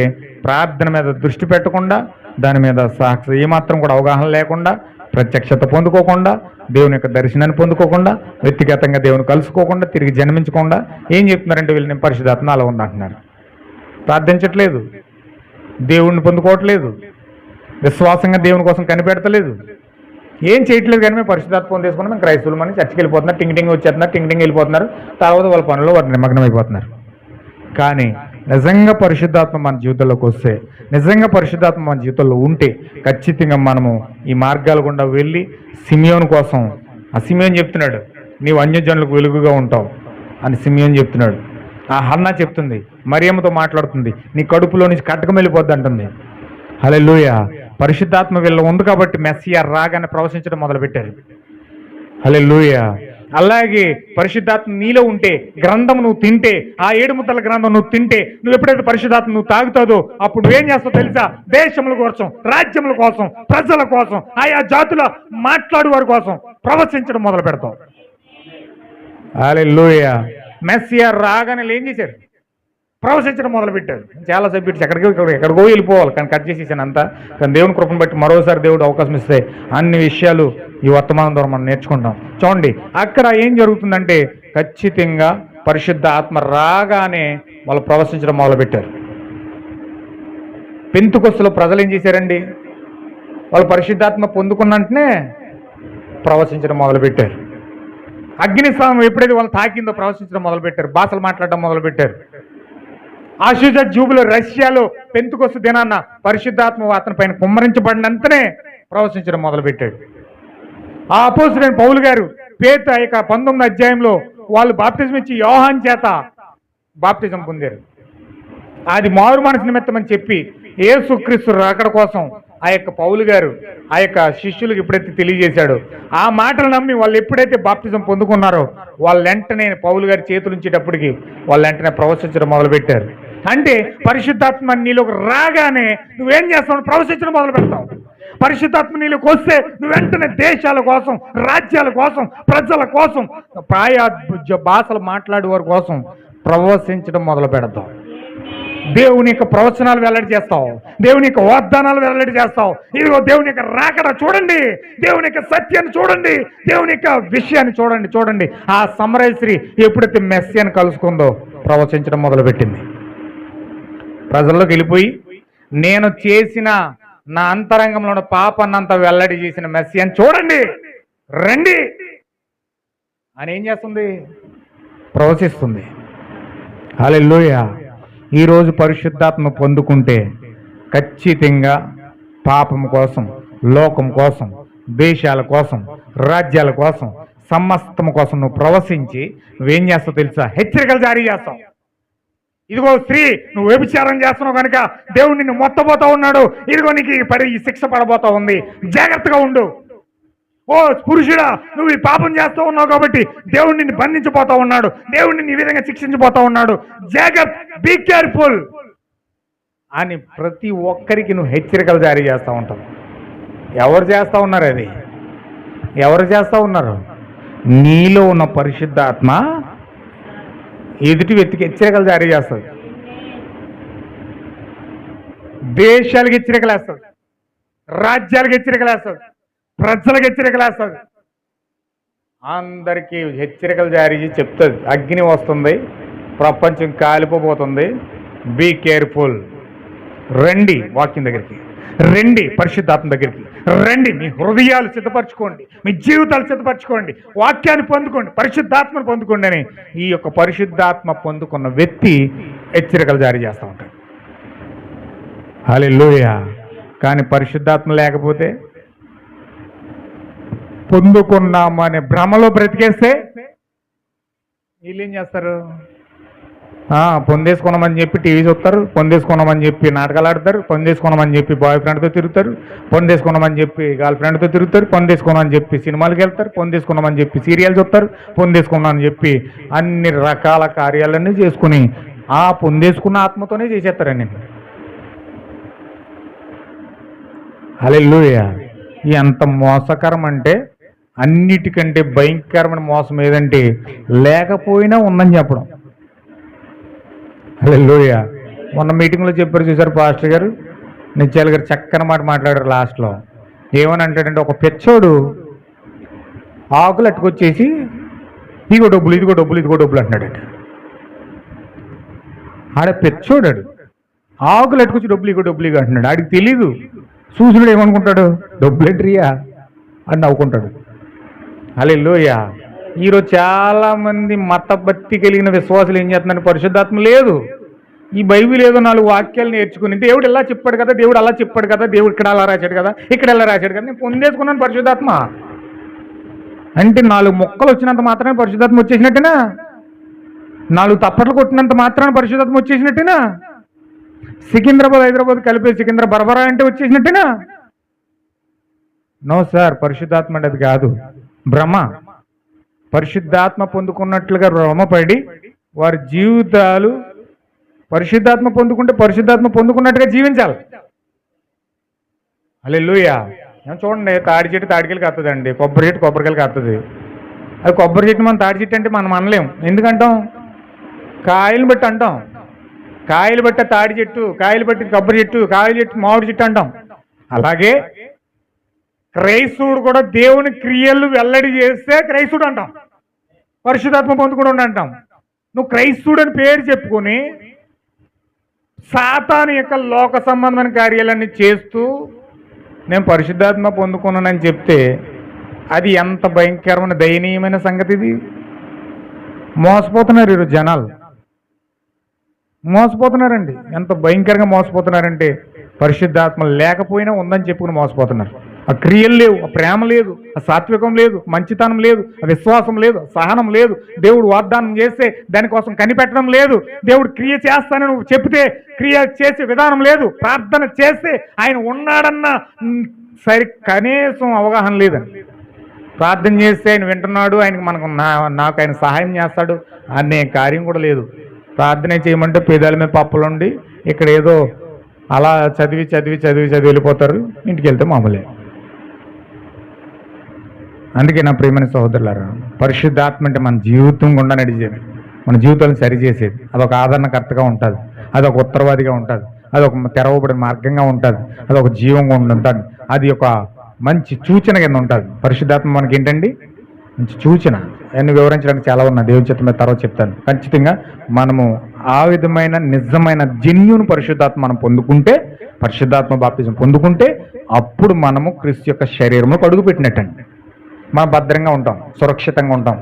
ప్రార్థన మీద దృష్టి పెట్టకుండా, దాని మీద సాక్షి ఏమాత్రం కూడా అవగాహన లేకుండా, ప్రత్యక్షత పొందుకోకుండా, దేవుని యొక్క దర్శనాన్ని పొందుకోకుండా, వ్యక్తిగతంగా దేవుని కలుసుకోకుండా, తిరిగి జన్మించకుండా ఏం చెప్తున్నారంటే వీళ్ళు నేను పరిశుద్ధాత్మ అలా ఉందంటున్నారు. ప్రార్థించట్లేదు, దేవుణ్ణి పొందుకోవట్లేదు, విశ్వాసంగా దేవుని కోసం కనిపెడతలేదు, ఏం చేయట్లేదు. కానీ మేము పరిశుద్ధాత్మ పొందేసుకుని మేము క్రైస్తవులు అని చర్చకి వెళ్ళిపోతున్నారు, టింగ్ వచ్చేస్తున్నారు, టింగ్ వెళ్ళిపోతున్నారు, తర్వాత వాళ్ళ పనుల్లో వారు నిమగ్నం అయిపోతున్నారు. కానీ నిజంగా పరిశుద్ధాత్మ మన జీవితంలోకి వస్తే, నిజంగా పరిశుద్ధాత్మ మన జీవితంలో ఉంటే ఖచ్చితంగా మనము ఈ మార్గాల గుండా వెళ్ళి సిమియోను కోసం, ఆ సిమియోను చెప్తున్నాడు నీవు అన్యజనులకు వెలుగుగా ఉంటావు అని సిమియోను చెప్తున్నాడు. ఆ హన్నా చెప్తుంది, మరియమ్మతో మాట్లాడుతుంది, నీ కడుపులో నుంచి కట్టకం వెళ్ళిపోద్ది అంటుంది. హల్లెలూయా. పరిశుద్ధాత్మ వీళ్ళ ఉంది కాబట్టి మెస్సియా రాగానే ప్రవశించడం మొదలుపెట్టారు. హల్లెలూయా. అలాగే పరిశుద్ధాత్మ నీలో ఉంటే, గ్రంథం నువ్వు తింటే, ఆ 7 ముద్దల గ్రంథం నువ్వు తింటే, నువ్వు ఎప్పుడైతే పరిశుద్ధాత్మ నువ్వు తాగుతాదో అప్పుడు నువ్వేం చేస్తావు తెలుసా? దేశముల కోసం, రాజ్యముల కోసం, ప్రజల కోసం, ఆయా జాతుల మాట్లాడు వారి కోసం ప్రవచించడం మొదలు పెడతావు. హల్లెలూయా. మెస్సియా రాగానే ఏం చేశారు? ప్రవశించడం మొదలుపెట్టారు. చాలా సబ్జెక్ట్స్ ఎక్కడికో వెళ్ళిపోవాలి, కానీ కట్ చేసేసాను అంతా. కానీ దేవుని కృపను బట్టి మరోసారి దేవుడు అవకాశం ఇస్తే అన్ని విషయాలు ఈ వర్తమానం ద్వారా మనం నేర్చుకుంటాం. చూడండి అక్కడ ఏం జరుగుతుందంటే ఖచ్చితంగా పరిశుద్ధ ఆత్మ రాగానే వాళ్ళు ప్రవశించడం మొదలుపెట్టారు. పెంతుకొస్తులో ప్రజలు ఏం చేశారండి? వాళ్ళు పరిశుద్ధాత్మ పొందుకున్నంటనే ప్రవశించడం మొదలుపెట్టారు. అగ్నిస్వామి ఎప్పుడైతే వాళ్ళు తాకిందో ప్రవచించడం మొదలుపెట్టారు, భాషలు మాట్లాడడం మొదలుపెట్టారు. ఆశుజ జూబులో రష్యాలో పెంతుకొస్తు దినాన్న పరిశుద్ధాత్మ అతని పైన కుమ్మరించబడినంతనే ప్రవచించడం మొదలుపెట్టాడు. ఆ అపోస్తులైన పౌలు గారు పేతురు యొక్క 19వ అధ్యాయంలో వాళ్ళు బాప్తిజం ఇచ్చి యోహాను చేత బాప్తిజం పొందారు. అది మారు మనసు నిమిత్తం అని చెప్పి యేసుక్రీస్తు రాకడ కోసం ఆ యొక్క పౌలు గారు ఆ యొక్క శిష్యులకు ఎప్పుడైతే తెలియజేశాడో, ఆ మాటలు నమ్మి వాళ్ళు ఎప్పుడైతే బాప్తిజం పొందుకున్నారో వాళ్ళు వెంటనే పౌలు గారి చేతులు ఉంచేటప్పటికి వాళ్ళు వెంటనే ప్రవచించడం మొదలుపెట్టారు. అంటే పరిశుద్ధాత్మ నీలోకి రాగానే నువ్వేం చేస్తావు? ప్రవచించడం మొదలు పెడతావు. పరిశుద్ధాత్మ నీలోకి వస్తే నువ్వు వెంటనే దేశాల కోసం, రాజ్యాల కోసం, ప్రజల కోసం, భాషలు మాట్లాడే వారి కోసం ప్రవచించడం మొదలు పెడతావు. దేవుని యొక్క ప్రవచనాలు వెల్లడి చేస్తావు, దేవుని యొక్క వాగ్దానాలు వెల్లడి చేస్తావు. ఇదిగో దేవుని యొక్క రాకడ చూడండి, దేవుని యొక్క సత్యాన్ని చూడండి, దేవుని యొక్క విషయాన్ని చూడండి. ఆ సమరయ స్త్రీ ఎప్పుడైతే మెస్సియాని కలుసుకుందో ప్రవచించడం మొదలుపెట్టింది. ప్రజల్లోకి వెళ్ళిపోయి నేను చేసిన నా అంతరంగంలో ఉన్న పాపాన్నంతా వెల్లడి చేసిన మెస్సియాని చూడండి, రండి అని ఏం చేస్తుంది? ప్రవచిస్తుంది. హల్లెలూయా. ఈరోజు పరిశుద్ధాత్మ పొందుకుంటే ఖచ్చితంగా పాపం కోసం, లోకం కోసం, దేశాల కోసం, రాజ్యాల కోసం, సమస్తం కోసం నువ్వు ప్రవశించి నువ్వేం చేస్తావు తెలుసా? హెచ్చరికలు జారీ చేస్తావు. ఇదిగో స్త్రీ, నువ్వు వ్యభిచారం చేస్తున్నావు కనుక దేవుడు నిన్ను మొత్తబోతా ఉన్నాడు, ఇదిగో నీకు ఈ శిక్ష పడబోతా ఉంది, జాగ్రత్తగా ఉండు. ఓ పురుషుడా, నువ్వు ఈ పాపం చేస్తూ ఉన్నావు కాబట్టి దేవుడు నిన్ను బంధించబోతా ఉన్నాడు, దేవుడు నిన్ను ఈ విధంగా శిక్షించబోతా ఉన్నాడు, జాగ్రత్త, బీ కేర్ఫుల్ అని ప్రతి ఒక్కరికి నువ్వు హెచ్చరికలు జారీ చేస్తూ ఉంటావు. ఎవరు చేస్తూ ఉన్నారు? అది ఎవరు చేస్తూ ఉన్నారు? నీలో ఉన్న పరిశుద్ధాత్మ ఎదుటి వ్యక్తికి హెచ్చరికలు జారీ చేస్తుంది. దేశాలకు హెచ్చరికలు వేస్తుంది, రాజ్యాలకు హెచ్చరికలు వేస్తుంది, ప్రజలకు హెచ్చరికలు వేస్తుంది, అందరికీ హెచ్చరికలు జారీ చేసి చెప్తుంది. అగ్ని వస్తుంది, ప్రపంచం కాలిపోబోతుంది, బీ కేర్ఫుల్. రండి వాక్యం దగ్గరికి, రండి పరిశుద్ధాత్మ దగ్గరికి రండి. మీ హృదయాలు సిద్ధపరచుకోండి, మీ జీవితాలు సిద్ధపరచుకోండి, వాక్యాన్ని పొందుకోండి, పరిశుద్ధాత్మను పొందుకోండి అని ఈ యొక్క పరిశుద్ధాత్మ పొందుకున్న వ్యక్తి హెచ్చరికలు జారీ చేస్తూ ఉంటాడు. హల్లెలూయా. కానీ పరిశుద్ధాత్మ లేకపోతే, పొందుకున్నామనే భ్రమలో బ్రతికేస్తే వీళ్ళు ఏం చేస్తారు? పొందేసుకున్నామని చెప్పి టీవీ చూస్తారు, పొందేసుకున్నామని చెప్పి నాటకాలు ఆడతారు, పొందేసుకున్నామని చెప్పి బాయ్ ఫ్రెండ్తో తిరుగుతారు, పొందేసుకున్నామని చెప్పి గర్ల్ ఫ్రెండ్తో తిరుగుతారు, పొందేసుకున్నామని చెప్పి సినిమాలకు వెళ్తారు, పొందేసుకున్నామని చెప్పి సీరియల్ చూస్తారు, పొందేసుకున్నామని చెప్పి అన్ని రకాల కార్యాలన్నీ చేసుకుని ఆ పొందేసుకున్న ఆత్మతోనే చేసేస్తారండి. హల్లెలూయా. ఎంత మోసకరం అంటే, అన్నిటికంటే భయంకరమైన మోసం ఏదంటే లేకపోయినా ఉందని చెప్పడం. హల్లెలూయా. మొన్న మీటింగ్లో చెప్పారు చూసారు పాస్టర్ గారు, నిత్యాల గారు చక్కని మాట మాట్లాడారు లాస్ట్లో. ఏమని అంటాడంటే, ఒక పెచ్చోడు ఆకులు అట్టుకొచ్చేసి ఇదిగో డబ్బులు, ఇదిగో డబ్బులు, ఇదిగో డబ్బులు అంటున్నాడట. ఆడ పెచ్చోడాడు ఆకులు అట్టుకొచ్చి డబ్బులు, ఇగో డబ్బులు, ఇగో అంటున్నాడు. ఆడికి తెలీదు. చూసుడు ఏమనుకుంటాడు? డబ్బులు ఎంట్రీయా అని నవ్వుకుంటాడు. హల్లెలూయా. ఈరోజు చాలామంది మతభక్తి కలిగిన విశ్వాసులు ఏం చేస్తున్నారు? పరిశుద్ధాత్మ లేదు. ఈ బైబిల్ ఏదో 4 వాక్యాలు నేర్చుకుని దేవుడు ఇలా చెప్పాడు కదా, దేవుడు అలా చెప్పాడు కదా, దేవుడు ఇక్కడ అలా రాశాడు కదా, ఇక్కడ ఎలా రాశాడు కదా, నేను పొందేసుకున్నాను పరిశుద్ధాత్మ అంటే 4 మొక్కలు వచ్చినంత మాత్రాన్ని పరిశుద్ధాత్మ వచ్చేసినట్టేనా? 4 తప్పట్లు కొట్టినంత మాత్రాన్ని పరిశుద్ధాత్మ వచ్చేసినట్టేనా? సికింద్రాబాద్ హైదరాబాద్ కలిపే సికింద్ర బరబరా అంటే వచ్చేసినట్టేనా? నో సార్, పరిశుద్ధాత్మ అంటే అది కాదు, భ్రమ. పరిశుద్ధాత్మ పొందుకున్నట్లుగా భ్రమపడి వారి జీవితాలు పరిశుద్ధాత్మ పొందుకుంటే పరిశుద్ధాత్మ పొందుకున్నట్టుగా జీవించాలి. హల్లెలూయా. చూడండి, తాడి చెట్టు తాడికాయలు కాస్తుందండి, కొబ్బరి చెట్టు కొబ్బరికాయలు కాస్తుంది. అది కొబ్బరి చెట్టు మనం తాడి చెట్టు అంటే మనం అనలేం. ఎందుకంటాం? కాయలు బట్టి అంటాం. కాయలు బట్టి తాడి చెట్టు, కాయలు బట్టి కొబ్బరి చెట్టు, కాయలు చెట్టు మామిడి చెట్టు అంటాం. అలాగే క్రైస్తవుడు కూడా దేవుని క్రియలు వెల్లడి చేస్తే క్రైస్తవుడు అంటాం, పరిశుద్ధాత్మ పొందుకుని అంటాం. నువ్వు క్రైస్తవుడు అని పేరు చెప్పుకొని సాతాను యొక్క లోక సంబంధమైన కార్యాలన్నీ చేస్తూ నేను పరిశుద్ధాత్మ పొందుకున్నానని చెప్తే అది ఎంత భయంకరమైన దయనీయమైన సంగతి ఇది. మోసపోతున్నారు ఈరోజు జనాలు, మోసపోతున్నారండి. ఎంత భయంకరంగా మోసపోతున్నారంటే పరిశుద్ధాత్మ లేకపోయినా ఉందని చెప్పుకుని మోసపోతున్నారు. ఆ క్రియలు లేవు, ఆ ప్రేమ లేదు, ఆ సాత్వికం లేదు, మంచితనం లేదు, ఆ విశ్వాసం లేదు, సహనం లేదు. దేవుడు వాగ్దానం చేస్తే దానికోసం కనిపెట్టడం లేదు. దేవుడు క్రియ చేస్తానని నువ్వు చెప్తే క్రియ చేసే విధానం లేదు. ప్రార్థన చేస్తే ఆయన ఉన్నాడన్న కనీసం అవగాహన లేదని. ప్రార్థన చేస్తే ఆయన వింటున్నాడు, ఆయనకు నాకు ఆయన సహాయం చేస్తాడు అనే కార్యం కూడా లేదు. ప్రార్థన చేయమంటే పేదాల మీద పప్పులుండి ఇక్కడ ఏదో అలా చదివి వెళ్ళిపోతారు. ఇంటికి వెళ్తే మామూలే. అందుకే నా ప్రియమైన సహోదరులారా, పరిశుద్ధాత్మ అంటే మన జీవితం గుండా నడిచేది, మన జీవితాలను సరిచేసేది. అదొక ఆదరణకర్తగా ఉంటుంది, అదొక ఉత్తరవాదిగా ఉంటుంది, అదొక తెరవబడిన మార్గంగా ఉంటుంది, అదొక జీవంగా ఉంటుంది, అది ఒక మంచి సూచన కింద ఉంటుంది. పరిశుద్ధాత్మ మనకి ఏంటండి? మంచి సూచన. అన్ని వివరించడానికి చాలా ఉన్నాయి, దేవుని చిత్తం మీద తర్వాత చెప్తాను. ఖచ్చితంగా మనము ఆ విధమైన నిజమైన జెన్యూన్ పరిశుద్ధాత్మ మనం పొందుకుంటే, పరిశుద్ధాత్మ బాప్తిజం పొందుకుంటే అప్పుడు మనము క్రీస్తు యొక్క శరీరంలో అడుగు పెట్టినట్టండి. మనం భద్రంగా ఉంటాం, సురక్షితంగా ఉంటాం.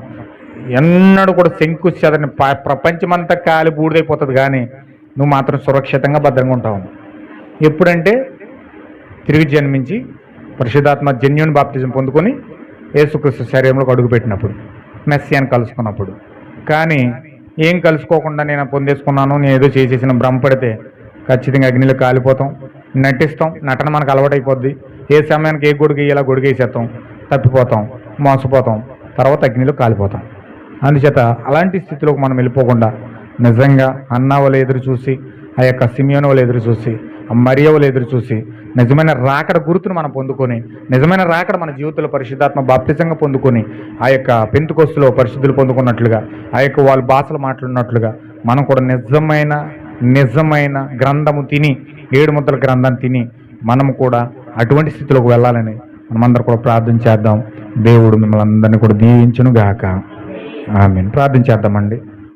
ఎన్నడూ కూడా శంకు చెదరని ప్రపంచమంతా కాలి బూడిదైపోతుంది, కానీ నువ్వు మాత్రం సురక్షితంగా భద్రంగా ఉంటావు. ఎప్పుడంటే తిరిగి జన్మించి పరిశుద్ధాత్మ జెన్యూన్ బాప్తిజం పొందుకొని యేసుక్రీస్తు శరీరంలోకి అడుగుపెట్టినప్పుడు, మెస్సియాని కలుసుకున్నప్పుడు. కానీ ఏం కలుసుకోకుండా నేను పొందేసుకున్నాను, నేను ఏదో చేసేసిన భ్రమపడితే ఖచ్చితంగా అగ్నిలో కాలిపోతాం. నటిస్తాం, నటన మనకు అలవాటైపోద్ది. ఏ సమయానికి ఏ గొడుగు వేయాలా గొడుగు వేసేస్తాం, తప్పిపోతాం, మోసపోతాం, తర్వాత అగ్నిలో కాలిపోతాం. అందుచేత అలాంటి స్థితిలోకి మనం వెళ్ళిపోకుండా నిజంగా అన్నా వాళ్ళు ఎదురు చూసి, ఆ యొక్క సిమియోను వాళ్ళు ఎదురు చూసి, ఆ మరియ వాళ్ళు ఎదురు చూసి నిజమైన రాకడ గుర్తును మనం పొందుకొని, నిజమైన రాకడ మన జీవితంలో పరిశుద్ధాత్మ బాప్తిజంగా పొందుకొని, ఆ యొక్క పెంతెకొస్తులో పరిశుద్ధులు పొందుకున్నట్లుగా, ఆ యొక్క వాళ్ళ భాషలు మాట్లాడినట్లుగా మనం కూడా నిజమైన గ్రంథము తిని, 7 ముద్దల గ్రంథాన్ని తిని మనము కూడా అటువంటి స్థితిలోకి వెళ్ళాలని మనమందరం కూడా ప్రార్థన చేద్దాం. దేవుడు మిమ్మల్ని అందరినీ కూడా దీవించును గాక. ఆమేన్. ప్రార్థన చేద్దామండి.